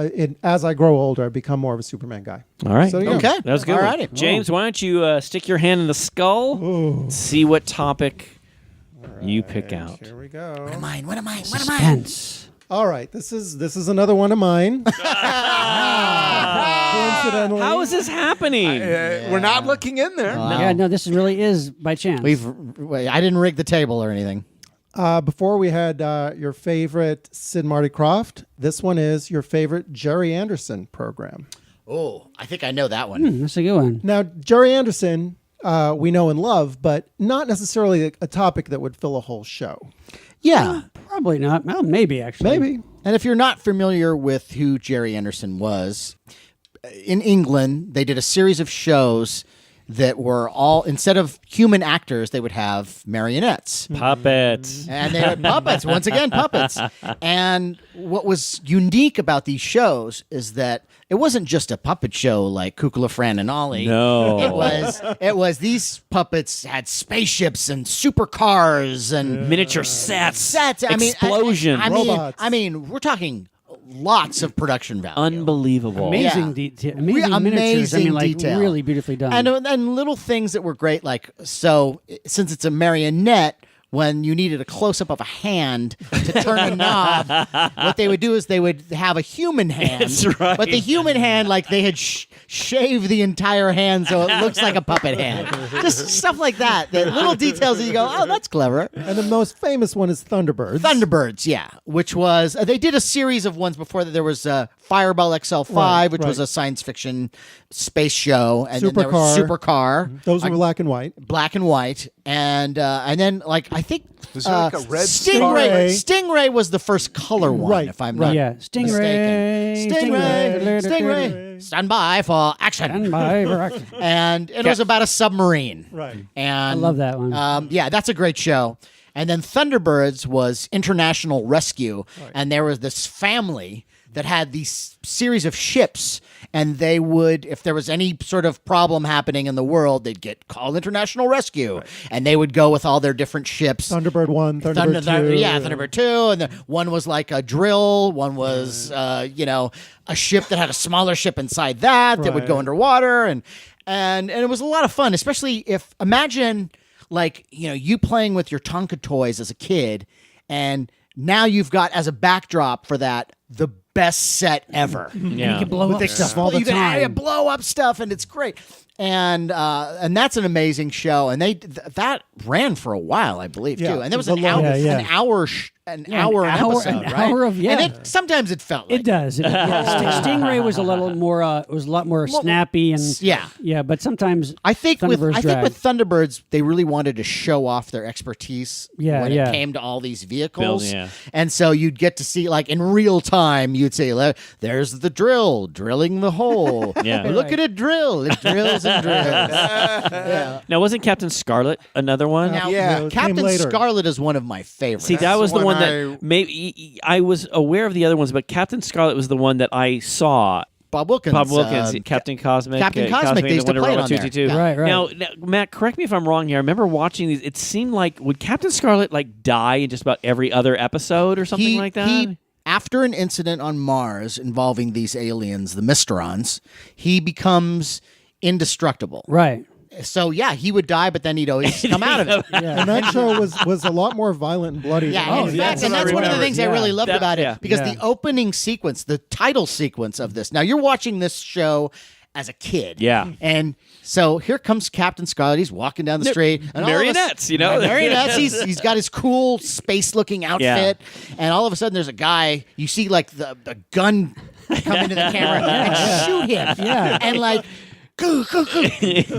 as I grow older, I've become more of a Superman guy. All right. So there you go. Okay. That was a good. All one. righty. James, why don't you stick your hand in the skull, see what topic you pick out. Here we go. What am I? Suspense. All right, this is another one of mine. Coincidentally, How is this happening? We're not looking in there. Yeah, no, this really is by chance. I didn't rig the table or anything. before we had your favorite Sid Marty Krofft, this one is your favorite Jerry Anderson program. Oh, I think I know that one. That's a good one. Now, Jerry Anderson, we know and love, but not necessarily a topic that would fill a whole show. Yeah. Probably not. Well, maybe actually. Maybe. And if you're not familiar with who Jerry Anderson was, in England, they did a series of shows that were all, instead of human actors, they would have marionettes. Puppets. And they had puppets, once again, puppets. And what was unique about these shows is that it wasn't just a puppet show like Kukla, Fran, and Ollie. No. It was these puppets had spaceships and supercars and Miniature sets. explosions. Robots. I mean, we're talking lots of production value. Unbelievable. Amazing Yeah. detail. Amazing miniatures. I mean, like detail. really beautifully done. And little things that were great, like, so since it's a marionette, when you needed a close-up of a hand to turn a knob, what they would do is they would have a human hand. That's right. But the human hand, like, they had shaved the entire hand so it looks like a puppet hand. Just stuff like that. The little details that you go, oh, that's clever. And the most famous one is Thunderbirds. Thunderbirds, yeah, which was they did a series of ones before that. There was Fireball XL5, which was a science fiction space show, and then there was Supercar. Those were black and white. Black and white, and then like I think Was there like a red Stingray. star? Stingray was the first color one, Right, if I'm right. not Yeah, mistaken. Stingray. Stingray, stand by for action. Stand by for action. And it was about a submarine. Right. And I love that one. yeah, that's a great show. And then Thunderbirds was international rescue, and there was this family that had these series of ships, and they would, if there was any sort of problem happening in the world, they'd get called international rescue, and they would go with all their different ships. Thunderbird 1, Thunderbird 2. Thunderbird 2, and one was like a drill, one was a ship that had a smaller ship inside that would go underwater, and it was a lot of fun, especially if imagine like you playing with your Tonka toys as a kid, and now you've got as a backdrop for that the best set ever. Yeah. You can blow up stuff all the You can time. blow up stuff, and it's great. And that's an amazing show, and that ran for a while, I believe, Yeah, too. And there was it was an a hour, long- an hour, an hour an episode, an right? hour of- yeah. And sometimes it felt like It does. Stingray was a little more. It was a lot more snappy and yeah. But sometimes I think with Thunderbirds Thunderbirds, they really wanted to show off their expertise when it came to all these vehicles. And so you'd get to see, like, in real time, you'd say, there's the drill, drilling the hole. Yeah. Look at it drill. It drills and drills. Now, wasn't Captain Scarlet another one? Now, Yeah. It came Captain later. Scarlet is one of my favorites. See, that That's was the the one one that maybe I was aware of the other ones, but Captain Scarlet was the one that I saw. Bob Wilkins. Captain Cosmic. Captain Cosmic, they used to the play it Wonder on Woman there. 222. Yeah. Right. Now, Matt, correct me if I'm wrong here. I remember watching these. It seemed like, would Captain Scarlet like die in just about every other episode or something like that? After an incident on Mars involving these aliens, the Mysterons, he becomes indestructible. right. So yeah, he would die, but then he'd always come out of it. And that show was a lot more violent and bloody. Yeah, than in the fact, others. and that's one of the things I really loved That- about it yeah. because Yeah. the opening sequence, the title sequence of this. Now you're watching this show as a kid. Yeah. And so here comes Captain Scarlet. He's walking down the street. And all of a Marionettes, you know? Marionettes. He's got his cool space-looking outfit. And all of a sudden, there's a guy. You see, like, the gun come into the camera and shoot him. Yeah. And, like,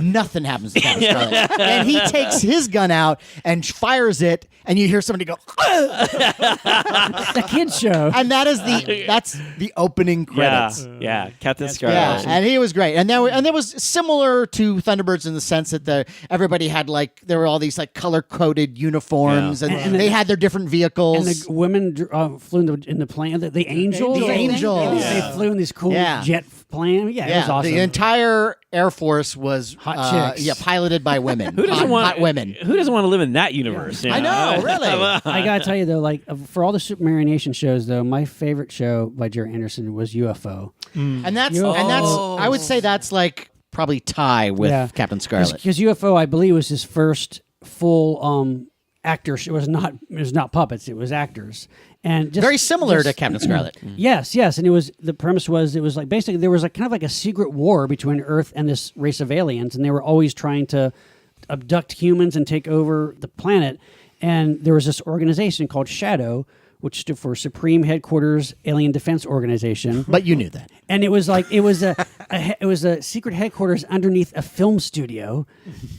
nothing happens to Captain Scarlet. And he takes his gun out and fires it, and you hear somebody go, The kids show. and that's the opening credits. Yeah, Captain Scarlet. Yeah, and he was great, and there was similar to Thunderbirds in the sense that everybody had there were all these like color coded uniforms, and they had their different vehicles. And the women flew in the plane. The Angels. The Angels. They flew in these cool jet plane. Yeah, it was awesome. The entire Air Force was Hot chicks. piloted by women. Who doesn't want hot women? Who doesn't want to live in that universe? I know, really. I gotta tell you though, like for all the Superman Nation shows, though, my favorite show by Jerry Anderson was UFO. And that's I would say that's like probably tie with Captain Scarlet. Because UFO, I believe, was his first full actor. It was not puppets; it was actors. And just, Very similar to Captain Scarlet. Yes, and the premise was it was like basically there was like kind of like a secret war between Earth and this race of aliens, and they were always trying to abduct humans and take over the planet. And there was this organization called Shadow, which stood for Supreme Headquarters Alien Defense Organization. But you knew that. And it was like it was a secret headquarters underneath a film studio,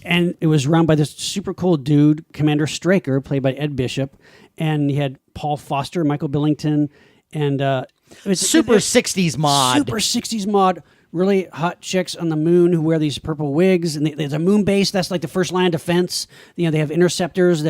and it was run by this super cool dude, Commander Straker, played by Ed Bishop, and he had Paul Foster, Michael Billington, and it was Super 60s mod. Super 60s mod. Really hot chicks on the moon who wear these purple wigs, and there's a moon base. That's like the first line of defense. You know, they have interceptors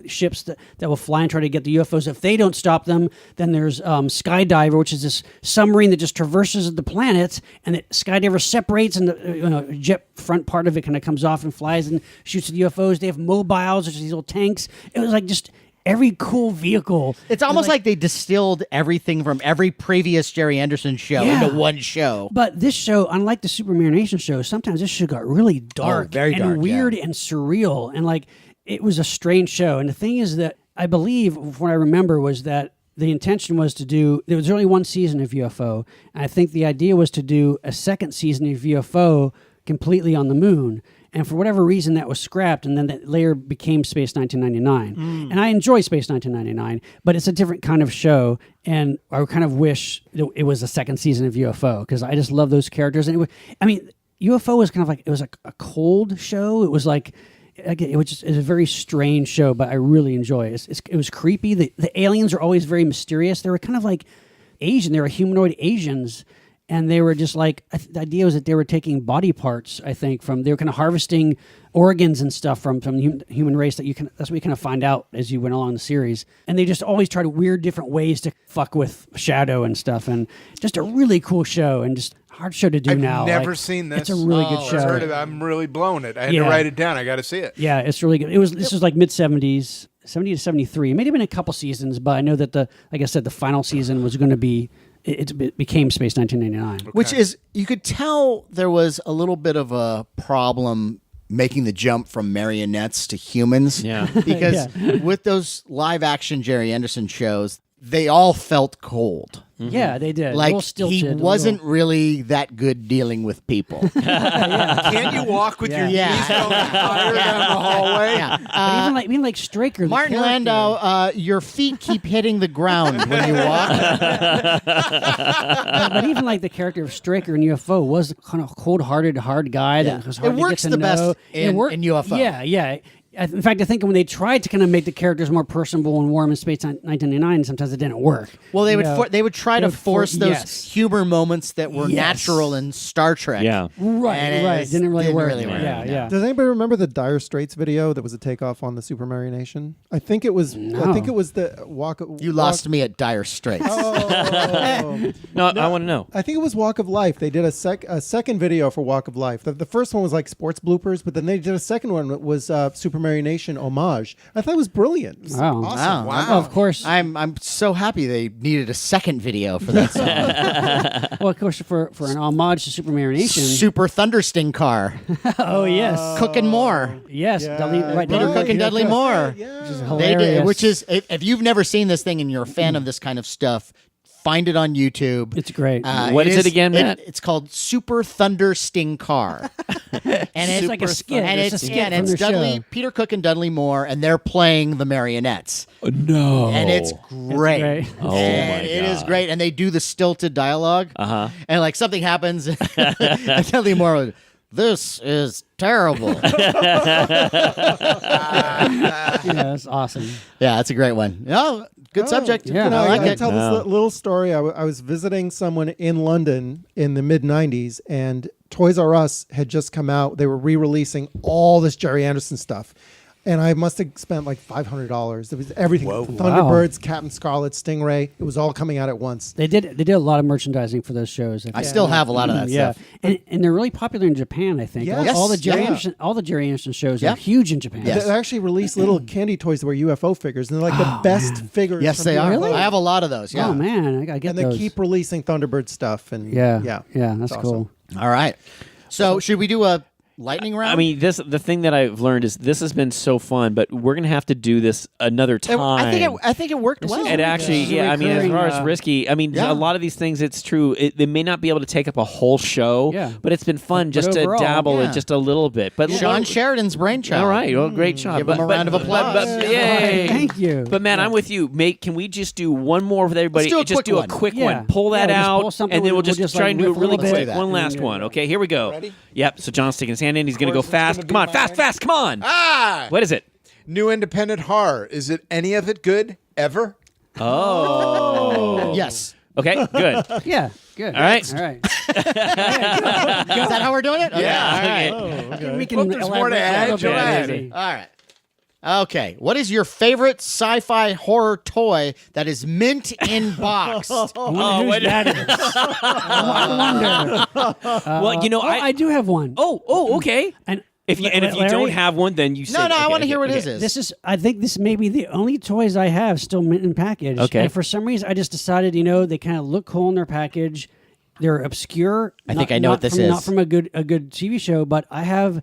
ships that will fly and try to get the UFOs. If they don't stop them, then there's Skydiver, which is this submarine that just traverses the planet, and the Skydiver separates, and the jet front part of it kind of comes off and flies and shoots at the UFOs. They have mobiles, which are these little tanks. It was like just every cool vehicle. It's almost like they distilled everything from every previous Jerry Anderson show into one show. But this show, unlike the Superman Nation show, sometimes this show got really dark, very and dark, weird and surreal, and like it was a strange show. And the thing is that I believe, from what I remember, was that the intention was to do. There was only one season of UFO, and I think the idea was to do a second season of UFO completely on the moon. And for whatever reason, that was scrapped, and then that later became Space 1999. And I enjoy Space 1999, but it's a different kind of show, and I kind of wish it was a second season of UFO, because I just love those characters. And UFO was kind of like, it was like a cold show. It was like, it was a very strange show, but I really enjoy it. It was creepy. The aliens are always very mysterious. They were kind of like Asian. They were humanoid Asians. And they were just like, the idea was that they were taking body parts, I think, they were kind of harvesting organs and stuff from the human race that's what you kind of find out as you went along the series. And they just always tried weird different ways to fuck with Shadow and stuff. And just a really cool show, and just hard show to do now. I've never seen this. It's a really good show. I've heard of it. I'm really blowing it. I had to write it down. I got to see it. Yeah, it's really good. This was like mid-70s, 70 to 73. It may have been a couple seasons, but I know that like I said, the final season was going to be, it became Space 1999. Which is, you could tell there was a little bit of a problem making the jump from marionettes to humans. Yeah. Because with those live action Jerry Anderson shows, they all felt cold. Yeah, they did. Like, A little stilted, he wasn't really that good dealing with people. Can you walk with your knees going higher down the hallway? Yeah. But even like Straker, the Martin character- Landau, your feet keep hitting the ground when you walk. but even like the character of Straker in UFO was kind of cold-hearted, hard guy that was hard It to works get to the best know. in UFO. Yeah. In fact, I think when they tried to kind of make the characters more personable and warm in Space 1999, sometimes it didn't work. Well, they would try to force those yes. humor moments that were natural in Star Trek. Yeah. Right. And Didn't really work. Yeah. Yeah. Does anybody remember the Dire Straits video that was a takeoff on the Super Mario Nation? I think it was. No. I think it was the Walk. You lost me at Dire Straits. Oh. No, I want to know. I think it was Walk of Life. They did a second video for Walk of Life. The first one was like sports bloopers, but then they did a second one that was Super Mario Nation homage. I thought it was brilliant. It was Wow. awesome. Wow. Well, of course. I'm so happy they needed a second video for that song. Well, of course, for an homage to Super Mario Nation. Super Thundersting car. Oh yes. Cooking more. Yes. Yeah, Peter Cook and Dudley Moore. Yeah. Which is They hilarious. did, which is, if you've never seen this thing and you're a fan of this kind of stuff, Find it on YouTube. It's great. What is it again, Matt? It's called Super Thunder Sting Car. And it's like a skit. And It's a it's, skit and from it's the Dudley, show. Peter Cook and Dudley Moore, and they're playing the marionettes. No. And it's great. great. Oh, And my it is God. great. And they do the stilted dialogue. Uh-huh. And like something happens. And Dudley Moore goes, "This is terrible." Yeah, that's awesome. Yeah, that's a great one. No, good subject. yeah. No, I like I it. tell this little story. I was visiting someone in London in the mid '90s, and Toys R Us had just come out. They were re-releasing all this Jerry Anderson stuff, and I must have spent like $500. It was everything: Thunderbirds, Captain Scarlet, Stingray. It was all coming out at once. They did a lot of merchandising for those shows. I still have a lot of that yeah, stuff. and they're really popular in Japan. I think Yes. all the Jerry Yeah. Anderson, all the Jerry Anderson shows Yeah. are huge in Japan. Yes. They actually released little candy toys that were UFO figures, and they're like the best figures. Yes, from they are. UFO. I have a lot of those. Yeah. Oh man, I get And they those. keep releasing Thunderbird stuff. And yeah, yeah, that's It's cool. awesome. All right. So should we do a lightning round? I mean, the thing that I've learned is this has been so fun, but we're gonna have to do this another time. I think it worked well. It actually, This is a yeah. I mean, as recurring, far as risky, I mean, Yeah. a lot of these things, it's true. They may not be able to take up a whole show, Yeah. but it's been fun But just to overall, dabble yeah. in just a little bit. But Sean Sheridan's brainchild. all right, well, great job. Give him a round of applause. Yay! Thank you. But man, I'm with you. Mate, can we just do one more with everybody? Let's do a quick do one. a quick Yeah. one. Pull that Yeah, just out, pull something, and then we'll we'll just just, try like, and do a riff a really little quick bit. one last Yeah. one. Okay, here we go. Ready? Yep. So John's sticking his hand in. He's going to go course, it's fast. gonna Come be on, fast, mine. fast. Come on. Ah! What is it? New independent horror. Is it any of it good ever? Oh. Yes. Okay. Good. Yeah, good. All right. all right. Is that how we're doing it? Okay. Yeah. All right. Okay. We can Well, there's more to elaborate a add. little Go bit. ahead. Easy. All right. Okay. What is your favorite sci-fi horror toy that is mint in box? I wonder whose that is. I wonder. Well, you know, I do have one. Oh, okay. And If you Larry, don't have one, then you say No, I okay, want to hear what okay. his is. This is, I think this may be the only toys I have still mint in package. Okay. And for some reason, I just decided, they kind of look cool in their package. They're obscure. I think I know what this is. Not from a good TV show, but I have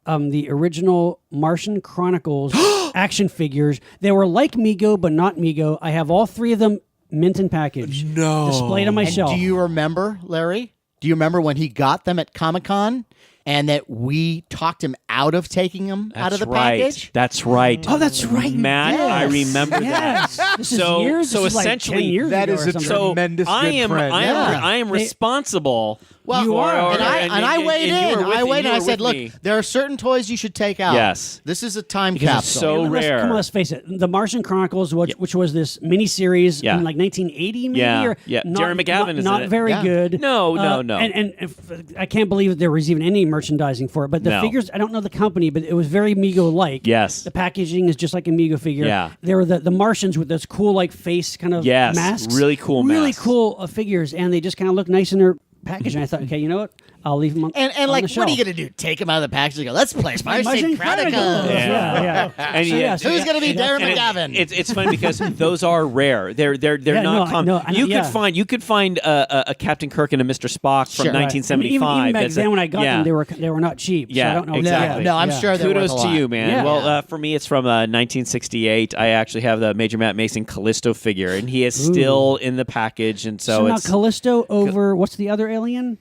the original Martian Chronicles action figures. They were like Mego, but not Mego. I have all three of them mint in package. No. Displayed on my And shelf. do you remember, Larry? Do you remember when he got them at Comic-Con and that we talked him out of taking them out of the package? That's right. Oh, that's right. Matt. Yes. I remember Yes. that. This is So- years. so this is like 10 essentially, years that ago is or a something. tremendous I good am. friend. I am They- responsible. Well, You are. and I weighed and you in. were with I me. weighed in. You I were said, with "Look, me. there are certain toys you should take out. Yes. This is a time Because it's capsule." so rare. Come on, let's face it. The Martian Chronicles, which was this miniseries Yeah. in like 1980, maybe. Yeah, Or yeah. Not, Jerry McGavin is in not it. very Yeah. good. No. And if, I can't believe that there was even any merchandising for it. But the No. figures, I don't know the company, but it was very Mego-like. Yes. The packaging is just like a Mego figure. Yeah. They were the Martians with those cool like face kind of Yes, masks. really cool Really masks. cool figures, and they just kind of look nice in their packaging. I thought, okay, you know what? I'll leave them on And on like, the shelf. what are you gonna do? Take them out of the package and go, "Let's play Martian Martian Chronicles." Chronicles. Yeah. And So, yeah, yeah, so Who's gonna be Darren And McGavin? It's funny because those are rare. They're Yeah, not no, common. no, I know, you yeah. could find a Captain Kirk and a Mr. Spock from Sure. Right. 1975. Even back that's then when I got yeah. them, they were not cheap. Yeah, so I don't know exactly. No, I'm Yeah. sure they're Kudos worth a to lot. you, man. Yeah. Well, for me, it's from 1968. I actually have the Major Matt Mason Callisto figure, and he is still in the package, and So so now it's Callisto over what's the other alien?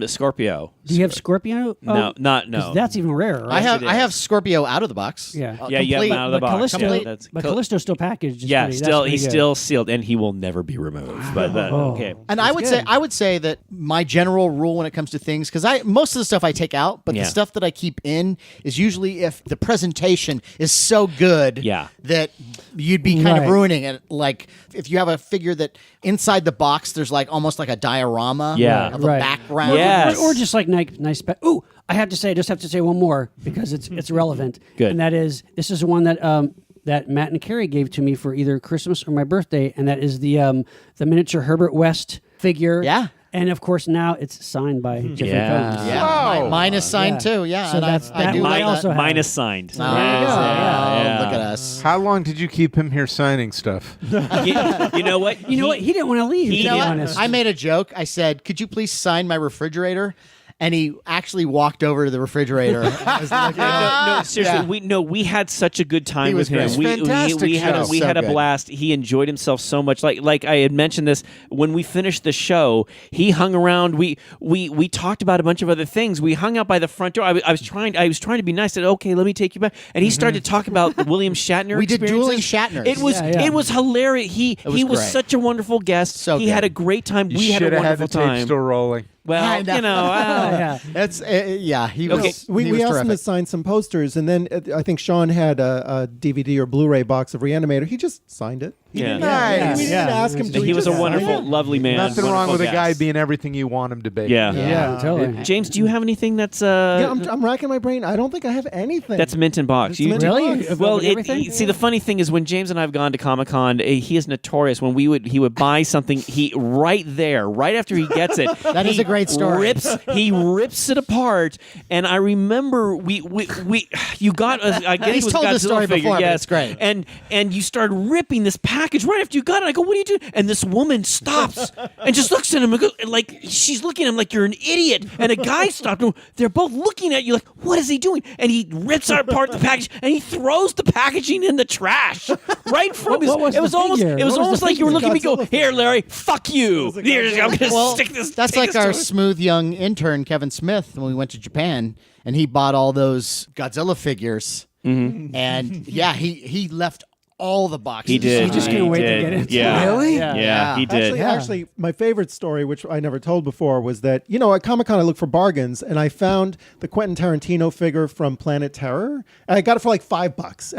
Scorpio. Do you have Scorpio? No, not 'Cause no. That's even rarer. Right? I have Scorpio out of the box. Yeah. Yeah, you have him complete. out of the but box. Callisto, Yeah, that's but Cal- Callisto's still packaged. Just Yeah, pretty- that's still pretty he's good. still sealed, and he will never be removed. But okay. And I would say that my general rule when it comes to things, because most of the stuff I take out, but Yeah. the stuff that I keep in is usually if the presentation is so good Yeah. that you'd be kind of Right. ruining it. Like if you have a figure that inside the box there's like almost like a diorama Yeah. of the Right. background. Yes. Or just like nice. Ooh, I just have to say one more because it's relevant. Good. And that is this is one that that Matt and Carrie gave to me for either Christmas or my birthday, and that is the miniature Herbert West figure. Yeah. And of course now it's signed by Jeffrey Yeah. Combs. Yeah, Wow. mine is signed Yeah. too. Yeah, So and that's- I that do one like I also that. have. Mine is signed. Oh, Yeah. look at us. How long did you keep him here signing stuff? You know what? You know what? He didn't want to leave. He to be You know what? honest. I made a joke. I said, "Could you please sign my refrigerator?" and he actually walked over to the refrigerator. I was looking at it. No, seriously, we had such a good time He was with him. great. We Fantastic had show. we So had a good. blast. He enjoyed himself so much. Like I had mentioned this when we finished the show. He hung around. We talked about a bunch of other things. We hung out by the front door. I was trying to be nice. I said, okay, let me take you back. And he started to talk about the William Shatner. We did experiences. Julian Shatner. It was hilarious. He was great. such a wonderful guest. So he good. had a great time. You We had a should have had wonderful the tape time. still rolling. Well, I know. you know, Yeah. That's he was. Okay. he We was asked him to terrific. sign some posters, and then I think Sean had a DVD or Blu-ray box of Reanimator. He just signed it. He Yeah. didn't, Nice. We didn't Yeah. ask him to. he was a just signed wonderful, it. lovely man. Nothing wrong wonderful with a guy guest. being everything you want him to be. Yeah. Yeah, totally. James, do you have anything that's Yeah, I'm racking my brain. I don't think I have anything. that's mint and box? It's You mint do- and Really? box. Of Well, everything? see, the funny thing is when James and I have gone to Comic-Con, he is notorious. When he would buy something, right after he gets it, That is he a great story. He rips it apart, and I remember you got I guess He's it was told Godzilla this story figure, before, but yes, it's great. And you started ripping this package right after you got it. I go, what are you doing? And this woman stops and just looks at him and like she's looking at him like you're an idiot. And a guy stopped him. They're both looking at you like, what is he doing? And he rips apart the package and he throws the packaging in the trash right from his. What was it was the almost figure? it was What was almost the like you were figure? looking at me. Go Godzilla here, Larry. Fuck you. Here, I'm gonna Well, stick this. that's take like this our to it. smooth young intern Kevin Smith when we went to Japan, and he bought all those Godzilla figures, and yeah, he left all the boxes. He did. He just couldn't wait to get into Yeah. it. Really? Yeah. Yeah, he did. Actually, my favorite story, which I never told before, was that, at Comic-Con I looked for bargains, and I found the Quentin Tarantino figure from Planet Terror, and I got it for like $5.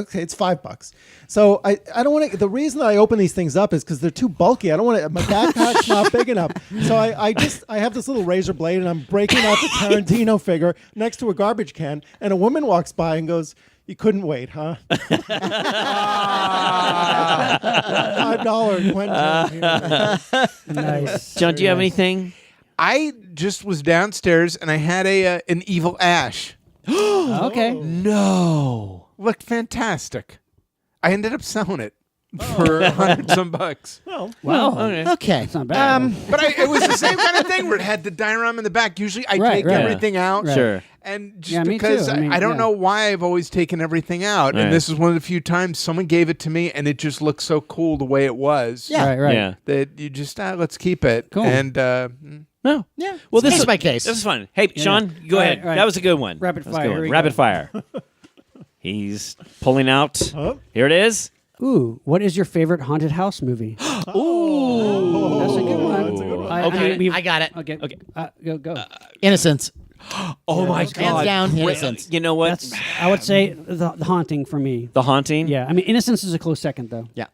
Okay, it's $5. So I don't want to. The reason I open these things up is because they're too bulky. I don't want to. My backpack's not big enough. So I have this little razor blade, and I'm breaking out the Tarantino figure next to a garbage can, and a woman walks by and goes, "You couldn't wait, huh?" $5 Quentin Tarantino. Nice. John, do you have anything? I just was downstairs and I had an evil ash. Okay. No. Looked fantastic. I ended up selling it for $100 bucks. Wow. Okay, It's not bad. But it was the same kind of thing where it had the diorama in the back. Usually I Right, take right. everything out. Right. Sure. And just Yeah, me because too. I mean, I don't yeah. know why I've always taken everything out. Right. And this is one of the few times someone gave it to me and it just looked so cool the way it was. Yeah. Right. Yeah. That you just, let's keep it. Cool. And No. yeah. Well, It's this case by case. This is fun. Hey, Sean, go All ahead. right, all right. That was a good one. Rapid That was a fire, good one. here we Rapid go. fire. He's pulling out. Here it is. Ooh, what is your favorite haunted house movie? Ooh. That's a good one. That's a good one. Okay. we've- I got it. Okay. Okay. Go. Innocence. Oh my Hands God. down, Great. Innocence. You know what? That's. I would say the Haunting for me. The Haunting. Yeah. I mean, Innocence is a close second though. Yeah.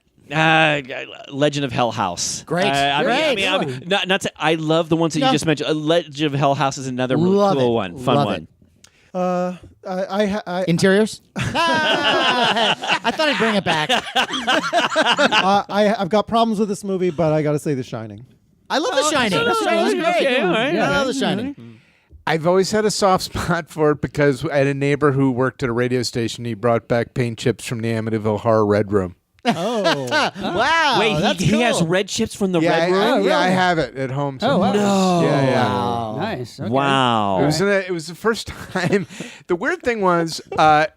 Legend of Hell House. Great. I Great. mean, not to, I love the ones that No. you just mentioned. Legend of Hell House is another really Love cool it. one. Fun Love one. it. I Interiors? I thought I'd bring it back. I've got problems with this movie, but I got to say The Shining. I love The Shining. The Shining's great. Okay, all right. I love The Shining. I've always had a soft spot for it because I had a neighbor who worked at a radio station. He brought back paint chips from the Amityville Horror Red Room. Oh. Wow. Wait, that's he has cool. red chips from the Yeah, Red Room? I have it at home. Oh, wow. somewhere. No. Yeah. Wow. Nice. Okay. Wow. It was the first time. The weird thing was,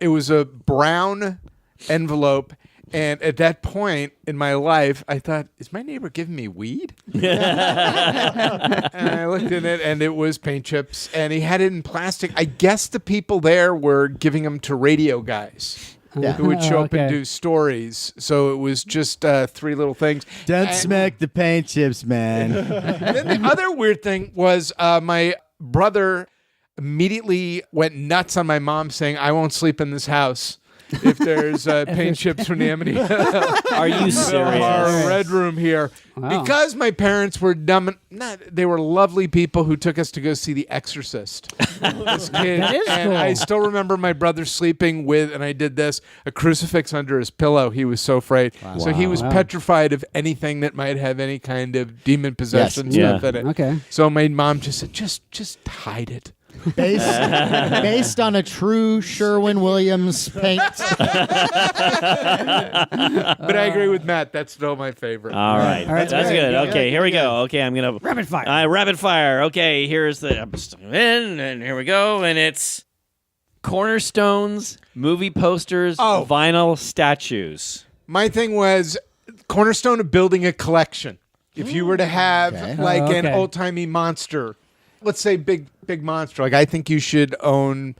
it was a brown envelope, and at that point in my life, I thought, "Is my neighbor giving me weed?" And I looked in it, and it was paint chips, and he had it in plastic. I guess the people there were giving them to radio guys. Yeah. Who would show up and Okay. do stories. So it was just 3 little things. Don't And- smack the paint chips, man. And then the other weird thing was my brother immediately went nuts on my mom saying, "I won't sleep in this house if there's paint chips from the Amityville Are you serious? Red Room here." Wow. Because my parents were dumb. They were lovely people who took us to go see The Exorcist. This kid, That is and cool. I still remember my brother sleeping with, and I did this, a crucifix under his pillow. He was so afraid. So he was Wow. petrified of anything that might have any kind of demon possession Yeah. stuff in it. Okay. So my mom just said, just hide it. based on a true Sherwin-Williams paint. But I agree with Matt. That's still my favorite. All right. right, That's great. good. Yeah, Okay, here we go. Okay, I'm going to... Rapid fire. Rapid fire. Okay, here's the... I'm just in, and here we go. And it's cornerstones, movie posters, Oh. vinyl statues. My thing was cornerstone of building a collection. If you were to have like an okay. old-timey monster, let's say big monster, like I think you should own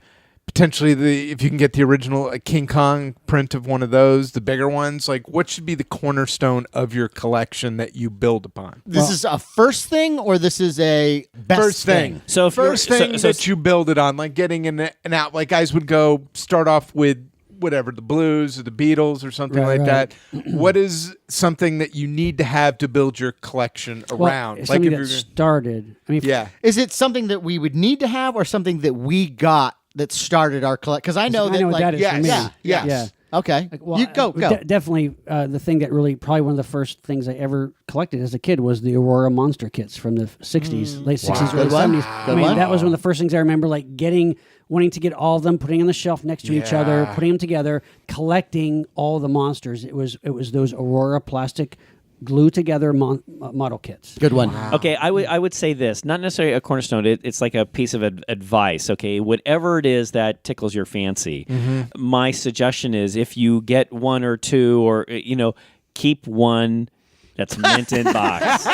potentially if you can get the original King Kong print of one of those, the bigger ones, like what should be the cornerstone of your collection that you build upon? This is a first thing, or this is a best First thing. So if First you're- thing so- that you build it on, like getting an out, like guys would go start off with whatever, the Blues or the Beatles or something Right, like right. that. What is something that you need to have to build your collection around? It's Like something if that you're started. I mean, yeah. Is it something that we would need to have, or something that we got that started our collection? Because I know I that, know what like, that is yes, for me. yeah, yes. Yeah. okay, Like, well, you go. Definitely, the thing that really probably one of the first things I ever collected as a kid was the Aurora monster kits from the '60s, late '60s, early Good one. '70s. Good I mean, one. that was one of the first things I remember, like wanting to get all of them, putting on the shelf next to each other, Yeah. putting them together, collecting all the monsters. It was those Aurora plastic glue together model kits. Good one. Okay, I would say this, not necessarily a cornerstone. It's like a piece of advice. Okay, whatever it is that tickles your fancy. My suggestion is if you get one or two, or keep one that's mint in box.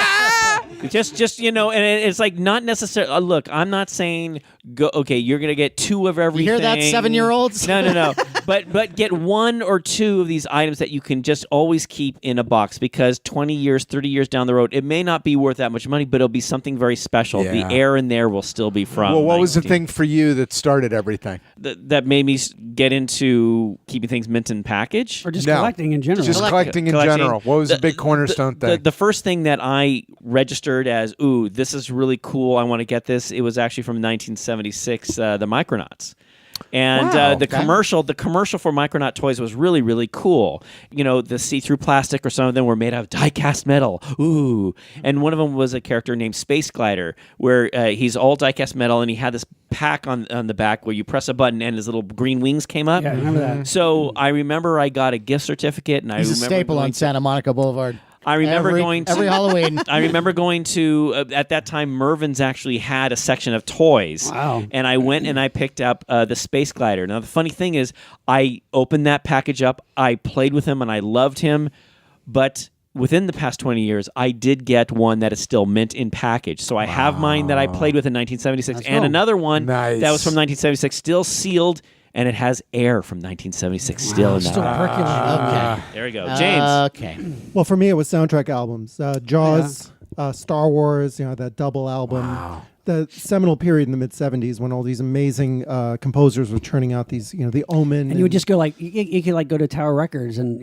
Just and it's like not necessarily. Look, I'm not saying go. Okay, you're gonna get two of everything. You hear that, 7-year-olds? No. But get one or two of these items that you can just always keep in a box, because 20 years, 30 years down the road, it may not be worth that much money, but it'll be something very special. The Yeah. air in there will still be from. Well, what was the 19 thing for you that started everything? that made me get into keeping things mint in package? Or just No. collecting in general. Just collecting in general. What was the big cornerstone thing? The first thing that I registered as, ooh, this is really cool, I want to get this, it was actually from 1976, the Micronauts. And Wow, the okay. commercial for Micronaut toys was really, really cool. The see-through plastic, or some of them were made out of die-cast metal. Ooh. And one of them was a character named Space Glider, where he's all die-cast metal, and he had this pack on the back where you press a button and his little green wings came up. Yeah, I remember that. So I remember I got a gift certificate, and He's a remember staple going on Santa Monica Boulevard. I remember every, going to every Halloween. I remember going to at that time Mervyn's actually had a section of toys. Wow. And I went and I picked up the Space Glider. Now the funny thing is, I opened that package up, I played with him, and I loved him, but within the past 20 years, I did get one that is still mint in package. So I have mine that I played with in 1976, That's and cool. another one Nice. that was from 1976, still sealed, and it has air from 1976 still in that. Still percolating. Okay. There we go, James. Okay. Well, for me, it was soundtrack albums. Jaws, Star Wars, that double album. The seminal period in the mid '70s when all these amazing composers were churning out these, the Omen. And you would just go you could like go to Tower Records and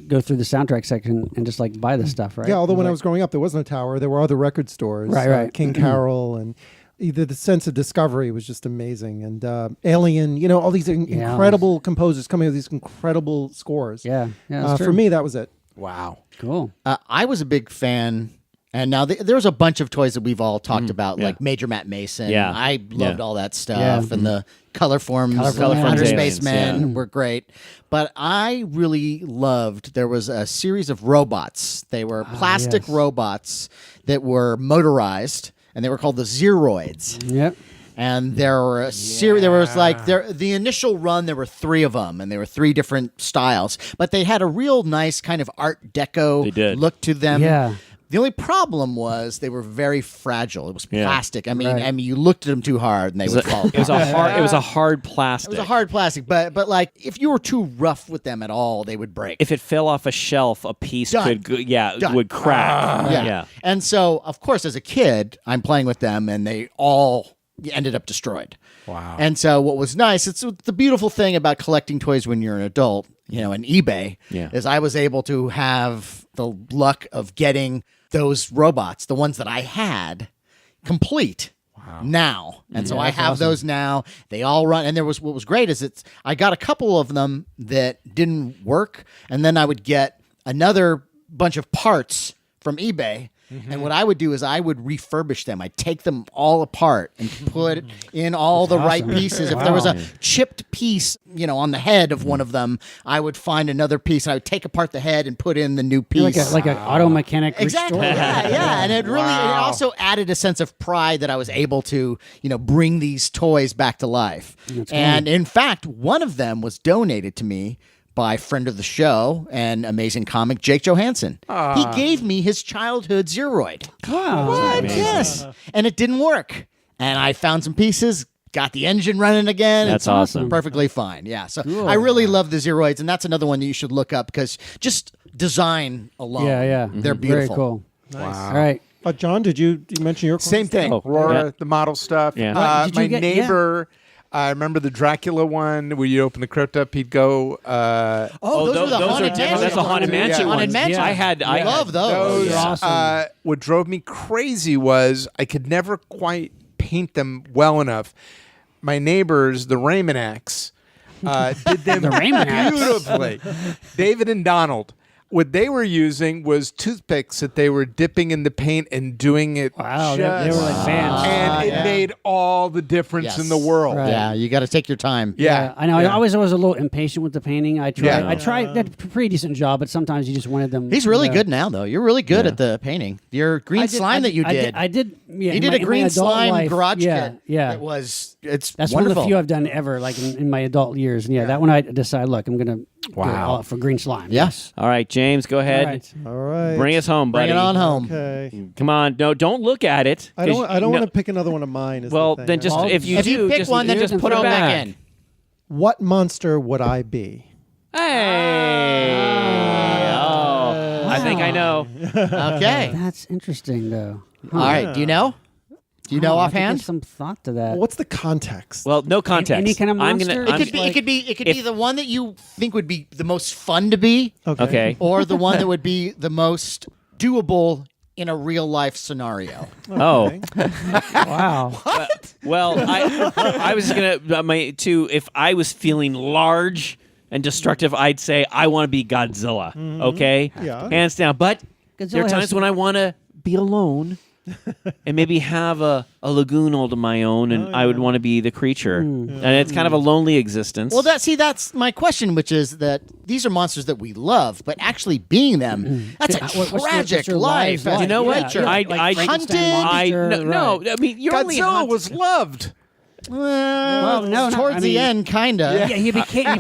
go through the soundtrack section and just like buy this stuff, right? yeah. Although when I Like- was growing up, there wasn't a Tower. There were other record stores, Right. King Carol, and the sense of discovery was just amazing. And Alien, all these incredible composers coming up with these incredible scores. yeah, that's For true. me, that was it. Wow. Cool. I was a big fan. And now there's a bunch of toys that we've all talked about, like Major Matt Mason. Yeah. I loved Yeah. all that stuff. Yeah. And the color forms, Color forms Outer aliens, Spacemen yeah. were great. But I really loved, there was a series of robots. They were plastic yes. robots that were motorized, and they were called the Zeroids. Yep. And there were a series. There was the initial run. There were 3 of them, and they were 3 different styles. But they had a real nice kind of Art Deco They did. look to them. Yeah. The only problem was they were very fragile. It was Yeah. plastic. I mean, Right. you looked at them too hard, and they would fall. It was a hard. It was a hard plastic. It was a hard plastic, but like if you were too rough with them at all, they would break. If it fell off a shelf, a piece Done. could would crack. yeah. And so, of course, as a kid, I'm playing with them, and they all ended up destroyed. Wow. And so, what was nice, it's the beautiful thing about collecting toys when you're an adult, and eBay, Yeah. is I was able to have the luck of getting those robots, the ones that I had, complete. Now. And so I have those now. They all run. And what was great is I got a couple of them that didn't work. And then I would get another bunch of parts from eBay And what I would do is I would refurbish them. I'd take them all apart and put in all the right pieces. If there was a chipped piece, on the head of one of them, I would find another piece and I would take apart the head and put in the new piece. Like an auto mechanic. Exactly. restorer. Yeah. And it also added a sense of pride that I was able to, bring these toys back to life. And in fact, one of them was donated to me by friend of the show and amazing comic Jake Johansson. He gave me his childhood Zeroid. Wow. What? Yes. And it didn't work. And I found some pieces, got the engine running again. That's It's awesome. Perfectly fine. Yeah. So I really love the Zeroids, and that's another one that you should look up because just design alone. Yeah. They're beautiful. Very cool. Wow. All right. John, did you mention your Same thing. Aurora, the model stuff. Yeah. Did you My get- neighbor, I remember the Dracula one where you open the crypt up, he'd go. Oh, those are the Haunted different. Mansion. That's the Haunted Mansion Haunted ones. Mansion. I love those. Those, are awesome. what drove me crazy was I could never quite paint them well enough. My neighbors, the Raymonacks, did them The Raymonacks. beautifully. David and Donald. What they were using was toothpicks that they were dipping in the paint and doing it. Wow, they just- were advanced. and it made all the difference Yes. in the world. Right. Yeah, you got to take your time. Yeah. I know. Yeah. I was a little impatient with the painting. I tried. Yeah. I tried. Did a pretty decent job, but sometimes you just wanted them. He's really good now, though. You're really good at the painting. Your green slime that you did. I did. Yeah, You in did my- a in my green adult slime life, garage yeah, kit. Yeah, It's that's wonderful. one of the few I've done ever, like in my adult years. And that one I decided, look, I'm gonna go Wow. all out for green slime. Yes. All right, James, go All ahead. right. All right. Bring us home, buddy. Bring it on home. Okay. Come on. No, don't look at it. I don't 'cause want to pick another one of mine. Is Well, the thing. then just Well, if you If do, you pick just, one, then just put it back in. What monster would I be? Hey. Oh, I think I know. Okay. That's interesting, though. All right. Do you know? Do you know I have to offhand? give some thought to that. What's the context? Well, no context. Any kind of I'm monster? gonna. It could be. I'm- It could be. It could be the one that you think would be the most fun to be, Okay. or the one that would be the most doable in a real life scenario. Oh. Wow. Well, I was gonna if I was feeling large and destructive, I'd say I want to be Godzilla. Okay, Yeah. hands down. But there Godzilla are times has- when I want to be alone and maybe have a lagoon all to my own, and I would want to be the creature. And it's kind of a lonely existence. Well, that's my question, which is that these are monsters that we love, but actually being them, that's a What's their- tragic what's their life. lives like? You know what? Nature. Like I Frankenstein hunted. monster, no. right. I mean, you're only Godzilla hunted- was loved. Well, no, towards I the mean- end, kinda. Yeah, he became.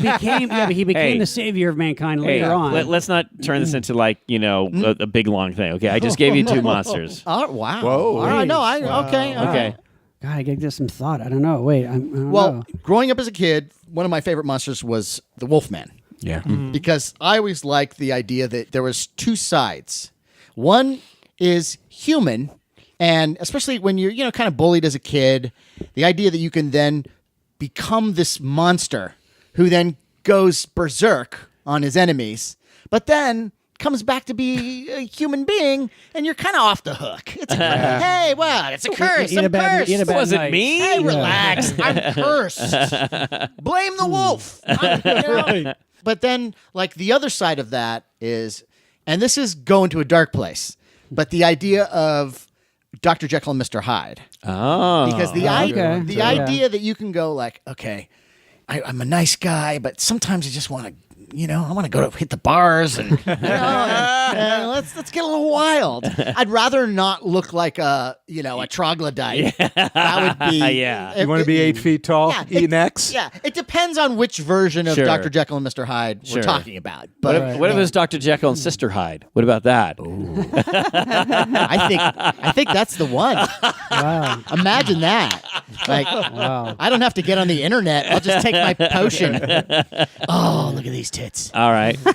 but he became Hey. the savior of mankind Hey, later on. let's not turn this into a big long thing. Okay, I just gave you two monsters. Oh, wow. Whoa. All right. No, okay. Okay. God, I gotta give some thought. I don't know. Wait, I don't Well, know. growing up as a kid, one of my favorite monsters was the Wolfman. Yeah. Because I always liked the idea that there was two sides. One is human, and especially when you're kind of bullied as a kid, the idea that you can then become this monster who then goes berserk on his enemies, but then comes back to be a human being, and you're kind of off the hook. It's a hey, well, it's a curse. Eat a I'm bad- cursed. eat a bad Was it night. me? Hey, relax. I'm cursed. Blame the wolf. But then, like, the other side of that is, and this is going to a dark place, but the idea of Dr. Jekyll and Mr. Hyde. Oh, Because the okay. the Yeah. idea that you can go like, okay, I'm a nice guy, but sometimes I just want to, I want to go to hit the bars and let's get a little wild. I'd rather not look like a troglodyte. That would be Yeah. You want to be 8 feet tall, Yeah, eat X? Yeah, it depends on which version of Sure. Dr. Jekyll and Mr. Hyde we're Sure. talking about. What But if, what if it was Dr. Jekyll and Sister Hyde? What about that? I think that's the one. Wow. Imagine that. Like, Wow. I don't have to get on the internet. I'll just take my potion. Oh, look at these tits. All right. All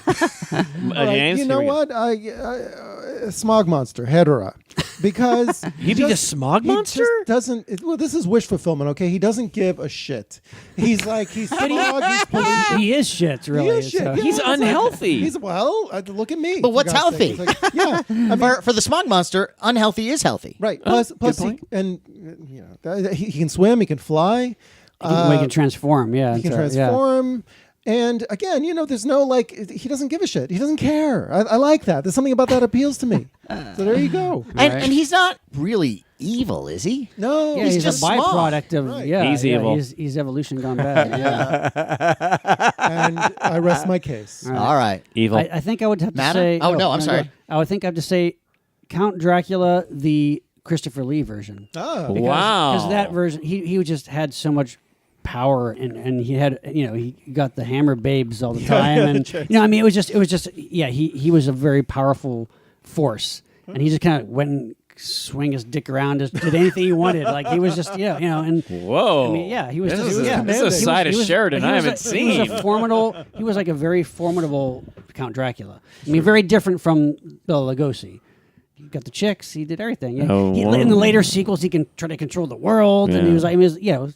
right, James, you here know we go. what? Smog monster, Hedera. Because He'd be the smog he monster? just doesn't. Well, this is wish fulfillment. Okay, he doesn't give a shit. He's like he's smog. He's pollution. He is shit, really. He is shit. So- Yeah, He's it's like- unhealthy. He's look at me. But for what's God's sake. healthy? It's like, yeah, I mean, For the smog monster, unhealthy is healthy. right. Plus, he, and he can swim. He can fly. we can transform. Yeah. He can into- yeah. transform. And again, there's no he doesn't give a shit. He doesn't care. I like that. There's something about that appeals to me. So there you go. And he's not really evil, is he? No, Yeah, He's he's just a smart. byproduct of Right. He's evil. He's evolution gone bad. Yeah. and I rest my case. All right. Evil. I think I would have to Matter? say. Oh, no, I'm sorry. I would think I have to say Count Dracula, the Christopher Lee version. Oh, Wow. Because that version, he just had so much power, and he had, he got the hammer babes all the time, and it was just he was a very powerful force, and he just kind of went and swing his dick around, just did anything he wanted. Like he was just and Whoa. I mean, yeah, he was. This just, is, yeah. this is a side of Sheridan I haven't He was seen. a formidable. He was like a very formidable Count Dracula. I mean, very different from Bela Lugosi. He got the chicks. He did everything. Yeah. Oh, wow. In the later sequels, he can try to control the world, and he was like, Yeah,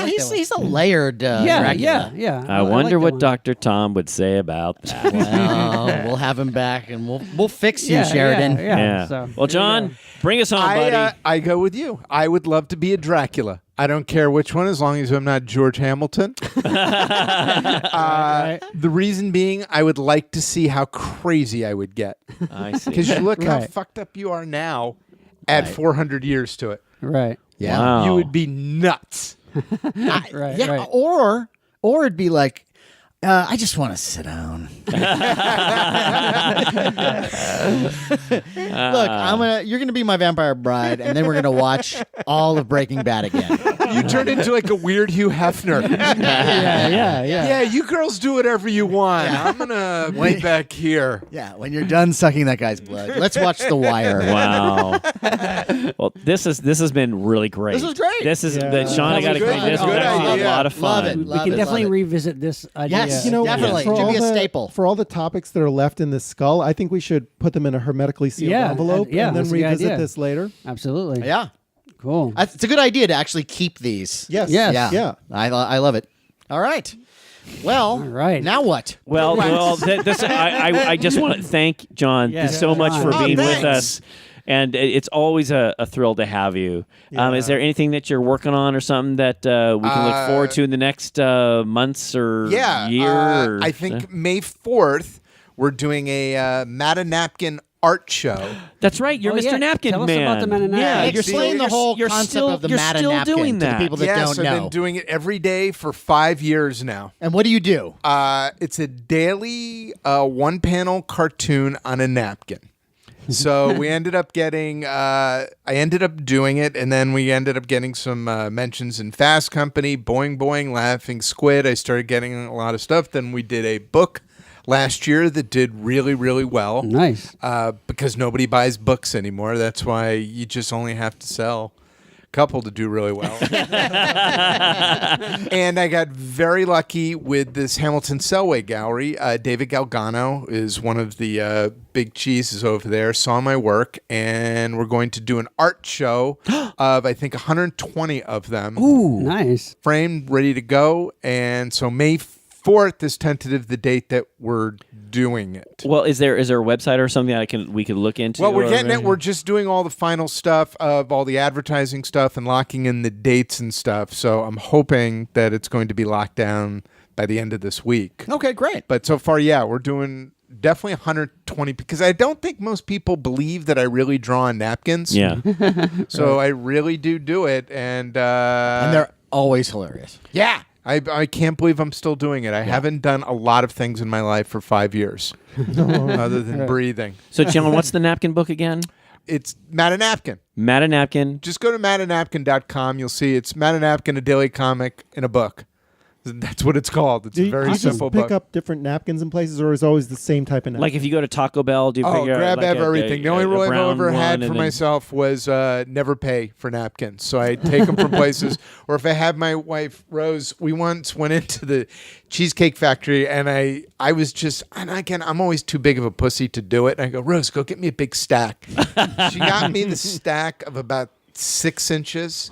he's a layered Dracula. yeah. I wonder what Dr. Tom would say about that. Well, we'll have him back, and we'll fix you, Sheridan. Yeah. So, Well, John, bring us on, buddy. I go with you. I would love to be a Dracula. I don't care which one, as long as I'm not George Hamilton. The reason being, I would like to see how crazy I would get. I see. Because you look how Right. fucked up you are now. Add 400 years to it. right. Yeah. Wow. You would be nuts. Right, Yeah, right. or it'd be like, I just want to sit down. Look, you're gonna be my vampire bride, and then we're gonna watch all of Breaking Bad again. You turn into like a weird Hugh Hefner. Yeah. Yeah, you girls do whatever you want. I'm going to be back here. Yeah, when you're done sucking that guy's blood, let's watch The Wire. Wow. Well, this has been really great. This was great. This is Yeah. Sean. I That got to was agree. good. This was Good actually idea. a lot of fun. Love it. We Love can it, definitely love it. revisit this idea. Yes. For Definitely. Should all be a staple. For all the topics that are left in this skull, I think we should put them in a hermetically sealed Yeah, envelope yeah, and then that's a good revisit idea. this later. Absolutely. Yeah, Cool. it's a good idea to actually keep these. Yes. Yes. Yeah. Yeah. I love it. All right. Well, All right. now what? Well, I just want to thank John Yeah, so much for John. being Oh, with thanks. us. And it's always a thrill to have you. Is there anything that you're working on or something that we can look forward to in the next months or year? Or, I think May 4th, we're doing a MATTA Napkin art show. That's right. You're Oh, Mr. yeah. Napkin Tell us Man. about the MATTA Napkin. Yeah, Explain the whole concept of the MATTA napkin doing to that. the people that Yes, don't I've know. been doing it every day for 5 years now. And what do you do? It's a daily one-panel cartoon on a napkin. So we ended up getting, I ended up doing it, and then we ended up getting some mentions in Fast Company, Boing Boing, Laughing Squid. I started getting a lot of stuff. Then we did a book last year that did really, really well. Nice. Because nobody buys books anymore. That's why you just only have to sell a couple to do really well. And I got very lucky with this Hamilton Selway gallery. David Galgano is one of the big cheeses over there, saw my work, and we're going to do an art show of, I think, 120 of them. Ooh. Nice. Framed, ready to go. And so May 4th is tentative the date that we're doing it. Well, is there a website or something that we could look into? Well, we're or- getting it. We're just doing all the final stuff of all the advertising stuff and locking in the dates and stuff. So I'm hoping that it's going to be locked down by the end of this week. Okay, great. But so far, yeah, we're doing definitely 120 because I don't think most people believe that I really draw on napkins. Yeah. So I really do it. And they're always hilarious. yeah. I can't believe I'm still doing it. I haven't done a lot of things in my life for 5 years other than breathing. So, John, what's the napkin book again? It's MATTA Napkin. MATTA Napkin. Just go to mattanapkin.com. You'll see it's MATTA Napkin, a daily comic in a book. That's what it's called. It's Do a you very just simple pick book. up different napkins in places, or is it always the same type of napkin? Like if you go to Taco Bell, do you Oh, figure out grab like everything. The only rule I've brown ever had one for and then- myself was never pay for napkins. So I take them from places. Or if I have my wife, Rose, we once went into the Cheesecake Factory and I was just, and again, I'm always too big of a pussy to do it. And I go, Rose, go get me a big stack. She got me the stack of about 6 inches.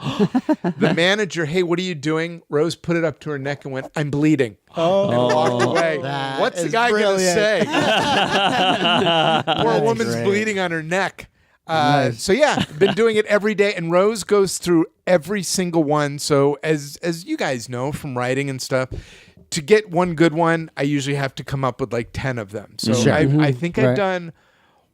The manager, hey, what are you doing? Rose put it up to her neck and went, I'm bleeding. And walked away. that What's the is guy going to brilliant. say? Poor woman's great. bleeding on her neck. So yeah, been doing it every day, and Rose goes through every single one. So as you guys know from writing and stuff, to get one good one, I usually have to come up with like 10 of them. So Sure. I think I've Right. done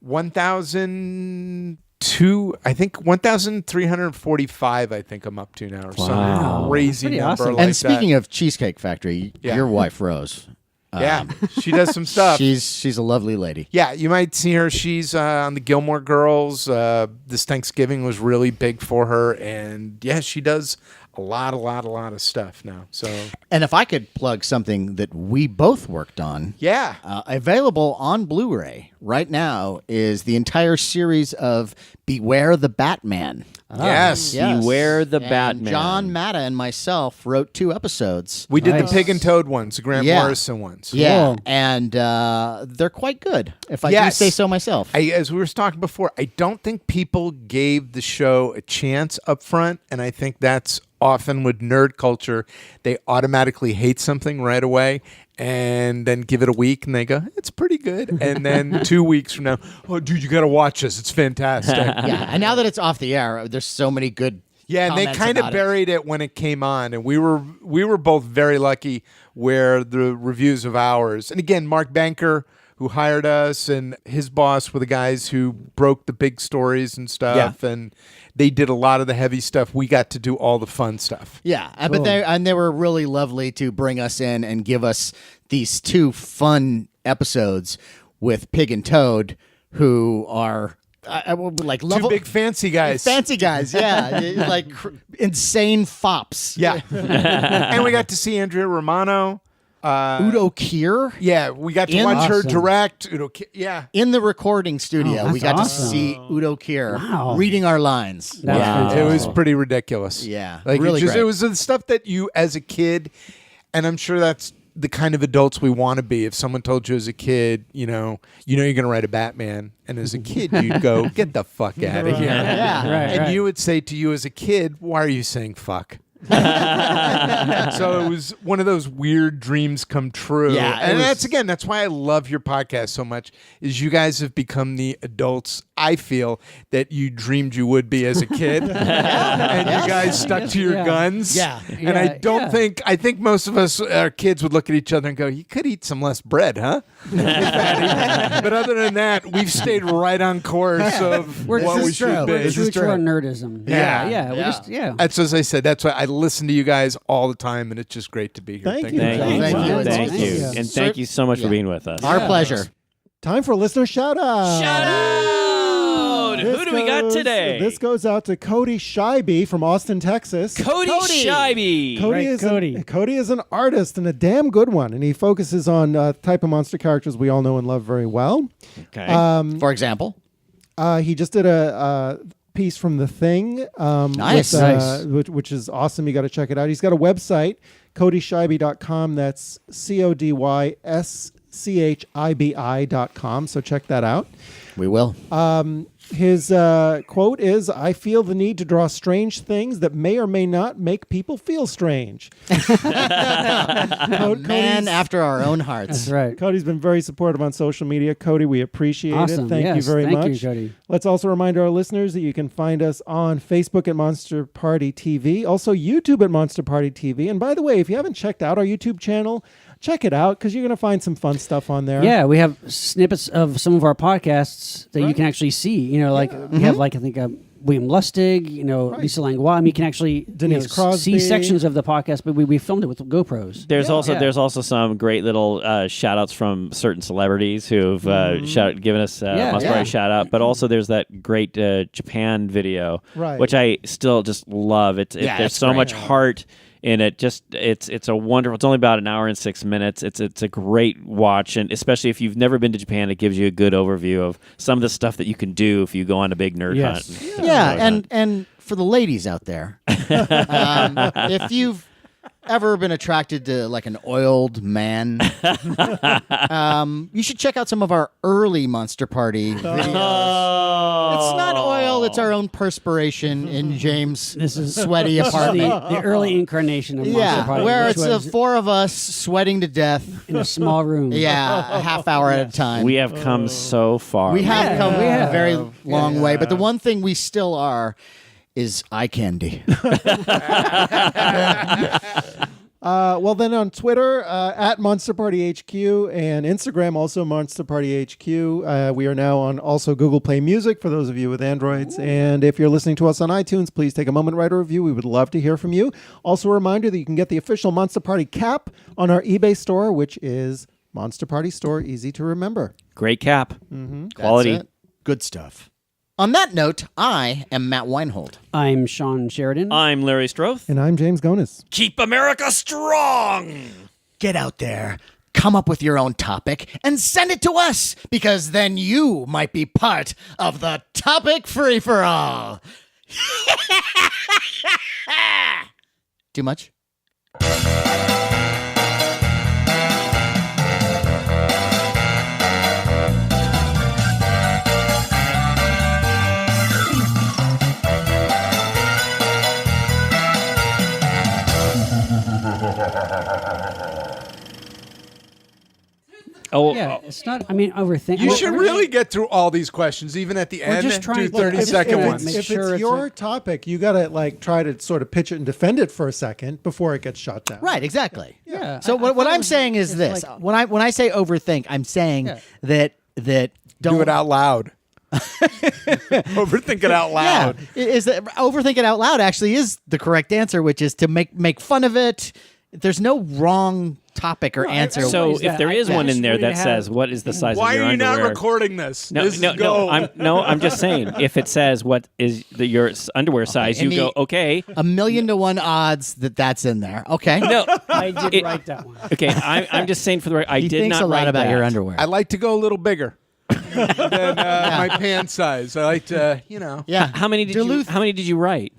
1,345. I think I'm up to now, or some Wow. crazy Pretty number awesome. like And speaking that. of Cheesecake Factory, Yeah. your wife Rose, Yeah, she does some stuff. she's a lovely lady. Yeah, you might see her. She's on the Gilmore Girls. This Thanksgiving was really big for her, and yeah, she does a lot of stuff now. So And if I could plug something that we both worked on, yeah, available on Blu-ray right now is the entire series of Beware the Batman. yes. Beware the And Batman. John Matta and myself wrote 2 episodes. We did Nice. the Pig and Toad ones, the Grant Yeah. Morrison ones. Yeah, Cool. and they're quite good, if I Yes. do say so myself. As we were talking before, I don't think people gave the show a chance up front, and I think that's often with nerd culture. They automatically hate something right away, and then give it a week, and they go, "It's pretty good," and then 2 weeks from now, "Oh, dude, you got to watch this. It's fantastic." Yeah, and now that it's off the air, there's so many good. Yeah, and they comments kind of about it. buried it when it came on, and we were both very lucky where the reviews of ours, and again, Mark Banker, who hired us, and his boss were the guys who broke the big stories and stuff, and they did a lot of the heavy stuff. We got to do all the fun stuff. Yeah, but they were really lovely to bring us in and give us these 2 fun episodes with Pig and Toad, who are like Two level big fancy guys. fancy guys. Yeah, like insane fops. Yeah. And we got to see Andrea Romano. Udo Kier. Yeah, we got to In- watch her Awesome. direct. Yeah. In the recording studio, Oh, we that's got awesome. to see Udo Kier Wow. reading our lines. That's fantastic. It was pretty ridiculous. Yeah, Like really it great. was the stuff that you as a kid, and I'm sure that's the kind of adults we want to be. If someone told you as a kid, you know you're going to write a Batman, and as a kid you'd go, "Get the fuck out of here." Yeah. Right, And right. you would say to you as a kid, "Why are you saying fuck?" So it was one of those weird dreams come true. Yeah, it and was- that's why I love your podcast so much, is you guys have become the adults I feel that you dreamed you would be as a kid. And you guys stuck to your Yeah. guns. Yeah. And I don't Yeah. I think most of us, our kids would look at each other and go, "You could eat some less bread, huh?" But other than that, we've stayed right on course of We're what true- we should be. We're true to our nerdism. Yeah. Yeah. We're just, yeah. That's as I said. That's why I listen to you guys all the time, and it's just great to be here. Thank you. Thank you. Thank you. Thank you. Thank you. And thank you so much for being with us. Our pleasure. Time for a listener shout out. Shout out! Who do we got today? This goes out to Cody Scheibe from Austin, Texas. Cody Scheibe. Cody is an artist and a damn good one, and he focuses on the type of monster characters we all know and love very well. Okay. For example, He just did a piece from The Thing, Nice. Nice. which is awesome. You got to check it out. He's got a website, CodyScheibe.com. That's CodySchibi.com. So check that out. we will. His quote is, "I feel the need to draw strange things that may or may not make people feel strange." Man after our own hearts. That's right. Cody's been very supportive on social media. Cody, we appreciate Awesome. it. Thank you Yes. very Thank much. you, Cody. Let's also remind our listeners that you can find us on Facebook at Monster Party TV, also YouTube at Monster Party TV. And by the way, if you haven't checked out our YouTube channel, check it out because you're going to find some fun stuff on there. Yeah, we have snippets of some of our podcasts that you can actually see. You know, like we have, like I think William Lustig, Lisa Langlois. I mean, you can actually Denise Crosby. see sections of the podcast, but we filmed it with GoPros. There's also some great little shout outs from certain celebrities who've given us Must Party shout out, but also there's that great Japan video, Right. which I still just love. There's it's so great. much heart in it. Just it's a wonderful. It's only about an hour and 6 minutes. It's a great watch, and especially if you've never been to Japan, it gives you a good overview of some of the stuff that you can do if you go on a big nerd Yes. hunt. Yeah, and for the ladies out there, if you've ever been attracted to like an oiled man, you should check out some of our early Monster Party videos. It's not oil; it's our own perspiration in James' sweaty apartment. The early incarnation of Monster Yeah, Party, where which it's the was 4 of us sweating to death. in a small room. Yeah, a half hour at a time. We have come so far. We have come we have. a very long way, but the one thing we still are is eye candy. Well, then on Twitter, at Monster Party HQ, and Instagram, also Monster Party HQ. We are now on also Google Play Music for those of you with Androids. And if you're listening to us on iTunes, please take a moment, write a review. We would love to hear from you. Also, a reminder that you can get the official Monster Party cap on our eBay store, which is Monster Party Store, easy to remember. Great cap. Quality. That's it. Good stuff. On that note, I am Matt Weinhold. I'm Shawn Sheridan. I'm Larry Stroth. And I'm James Gonis. Keep America strong. Get out there, come up with your own topic, and send it to us, because then you might be part of the topic free-for-all. Too much? Oh, Yeah, it's not. I mean, overthink. You should really get through all these questions, even at the end. just trying Do to- 30-second Look, ones. make If sure it's it's your a- topic, you got to like try to sort of pitch it and defend it for a second before it gets shot down. Right, exactly. Yeah. So I what thought it I'm was- saying is it's this: like- when I say overthink, I'm saying Yeah. that don't Do it out loud. Overthink it out loud. Yeah, is that overthink it out loud actually is the correct answer, which is to make fun of it. There's no wrong topic or answer. so realize if that. there is I one in just there wanted that to have- says, what is the size Why of your are you underwear? not recording this? No, This no, is gold. I'm just saying. If it says what is your underwear size, you and go, okay. 1,000,000 to 1 odds that's in there. Okay. No, I did It- write that one. okay. I'm just saying for the record, I he did thinks not a lot write about that. your underwear. I like to go a little bigger than my pant size. I like to, yeah. How many did Duluth. you? How many did you write?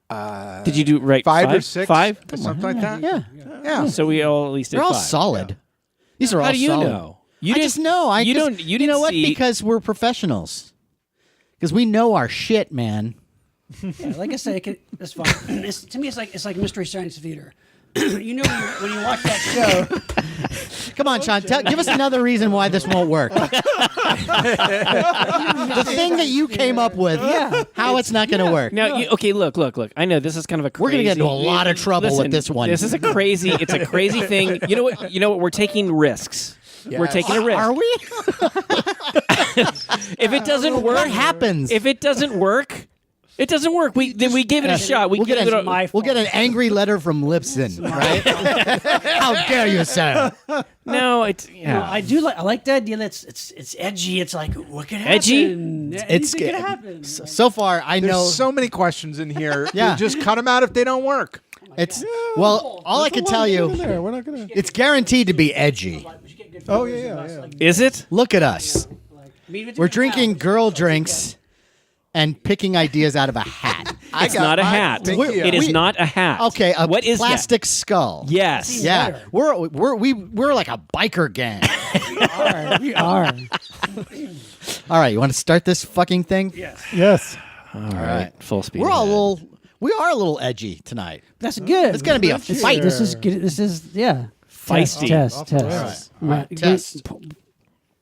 Did you do write five or six, Five. or something like that. Yeah. So we all at least did They're all five. solid. These are all How do you solid. know? You I didn't- just know. You don't. You didn't know what? see- Because we're professionals. Because we know our shit, man. Yeah, like I say, it's fun. To me, it's like mystery science theater. You know, when you watch that show, Come on, Sean. Give us another reason why this won't work. The thing that you came up with. Yeah. How it's not going to work. Now, okay, look. I know this is kind of a crazy... We're gonna get into a lot of trouble with Listen, this one. This is a crazy... It's a crazy thing. You know what? We're taking risks. We're Yes. taking a risk. Are we? If it doesn't work... What happens? If it doesn't work... It doesn't work. Then we give it a shot. We'll get, give it a, we'll get an angry letter from Lipson, right? How dare you, sir? No, it's... no, Yeah. I do like. I like the idea that it's edgy. It's like what could happen? Edgy? Anything could happen. So far, I There's know so many questions in here. Yeah. You just cut them out if they don't work. it's well. All I can tell In you, there. We're not gonna. it's guaranteed to be edgy. Oh yeah. Is it? Look at us. We're drinking girl drinks and picking ideas out of a hat. It's not a hat. pinky It is We- not a hat. Okay, a what is plastic skull. That? Yes. Yeah, better. we're like a biker gang. We are. All right, you want to start this fucking thing? Yes. All right. Full speed. We are ahead. a little edgy tonight. That's good. It's gonna be a fight. This is good. This is yeah. Feisty. Test. All right. Test.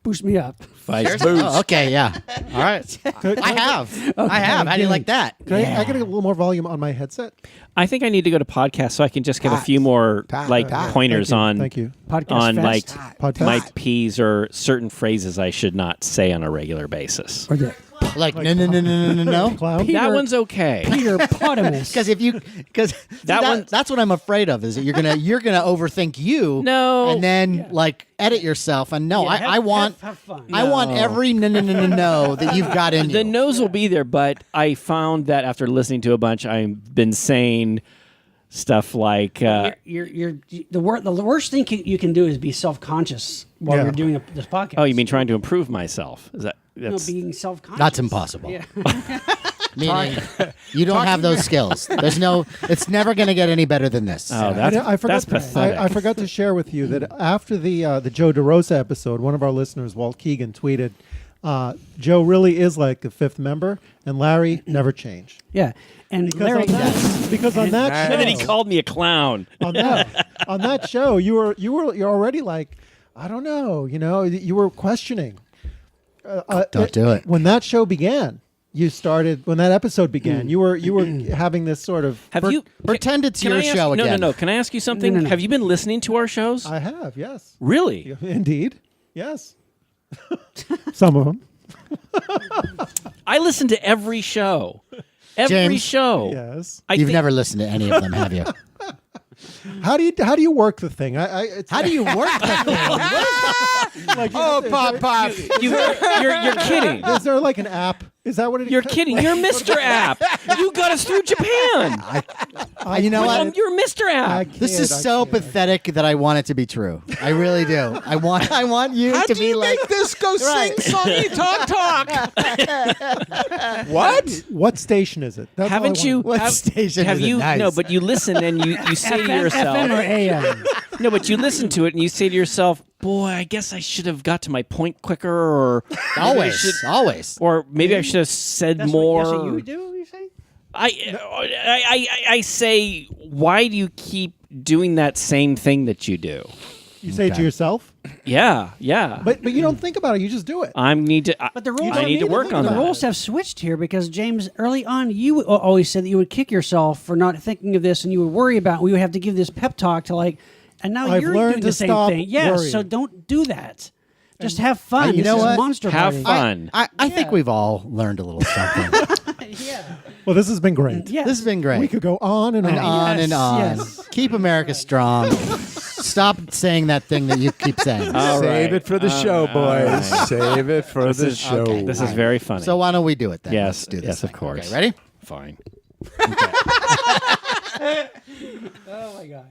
Boost me up. Feisty. Oh, okay, yeah. All right. I have. I have. How do you like that? Can I get a little more volume on my headset? I think I need to go to podcast so I can just get a few more like pointers on Thank you. Podcast on like fest. Podcast. my P's or certain phrases I should not say on a regular basis. Or the Like no. Clown. That one's okay. Peter Potamus. Because that's what I'm afraid of is that you're gonna overthink you. No. And then like edit yourself. And no, Yeah, I want have fun. I want every no that you've got in you. The nose will be there, but I found that after listening to a bunch, I've been saying stuff like You're the worst thing you can do is be self-conscious while Yeah. you're doing this podcast. oh, you mean trying to improve myself? Is that that's being self-conscious? That's impossible. Yeah. Meaning you don't have those skills. There's no. It's never gonna get any better than this. oh that's I forgot. that's pathetic. I forgot to share with you that after the Joe DeRosa episode, one of our listeners, Walt Keegan, tweeted, "Joe really is like the fifth member, and Larry never changed." Yeah. And Larry, Because on that show, and then he called me a clown. on that show, you're already like, I don't know, you were questioning. Don't do it. When that show began, you started when that episode began. You were having this sort of. Have you Pretend it's can your I ask- show again. No. Can I ask you something? No. Have you been listening to our shows? I have, yes, Really? indeed, yes. Some of them. I listen to every show. Every James? show. Yes. You've never listened to any of them, have you? How do you work the thing? How do you work that thing? like, Pop. You're kidding. Is there like an app? Is that what it is? You're kidding. You're Mr. App. You got us through Japan. You know what? You're Mr. App. This is so pathetic that I want it to be true. I really do. I want you How to do be you like. make this go Right. sing-songy talk? What? What station is it? That's all I Haven't you? What station have is it? you? Nice. No, but you listen and you say to yourself. FM or AM? No, but you listen to it and you say to yourself, "Boy, I guess I should have got to my point quicker," or always. or maybe I should have said more. That's what you do. You say? I say, why do you keep doing that same thing that you do? You say it to yourself, Yeah. but you don't think about it. You just do it. I need to. But the rules I need to work on the that. rules have switched here because James, early on, you always said that you would kick yourself for not thinking of this, and you would worry about. We would have to give this pep talk to like, and now I've you're learned doing to the same stop thing. Yes, worrying. so don't do that. Just have fun. you This know is what? Monster Have Party. fun. I think we've all learned a little something. Well, this has been great. Yeah. This has been great. We could go on and and on. on and on. yes. Keep America strong. Stop saying that thing that you keep saying. All Save right. it for the show, boys. right. Save it for the show. okay. This is very funny. So why don't we do it then? Yes, Let's do this. yes, of thing. course. Okay, ready? Fine. Oh my God.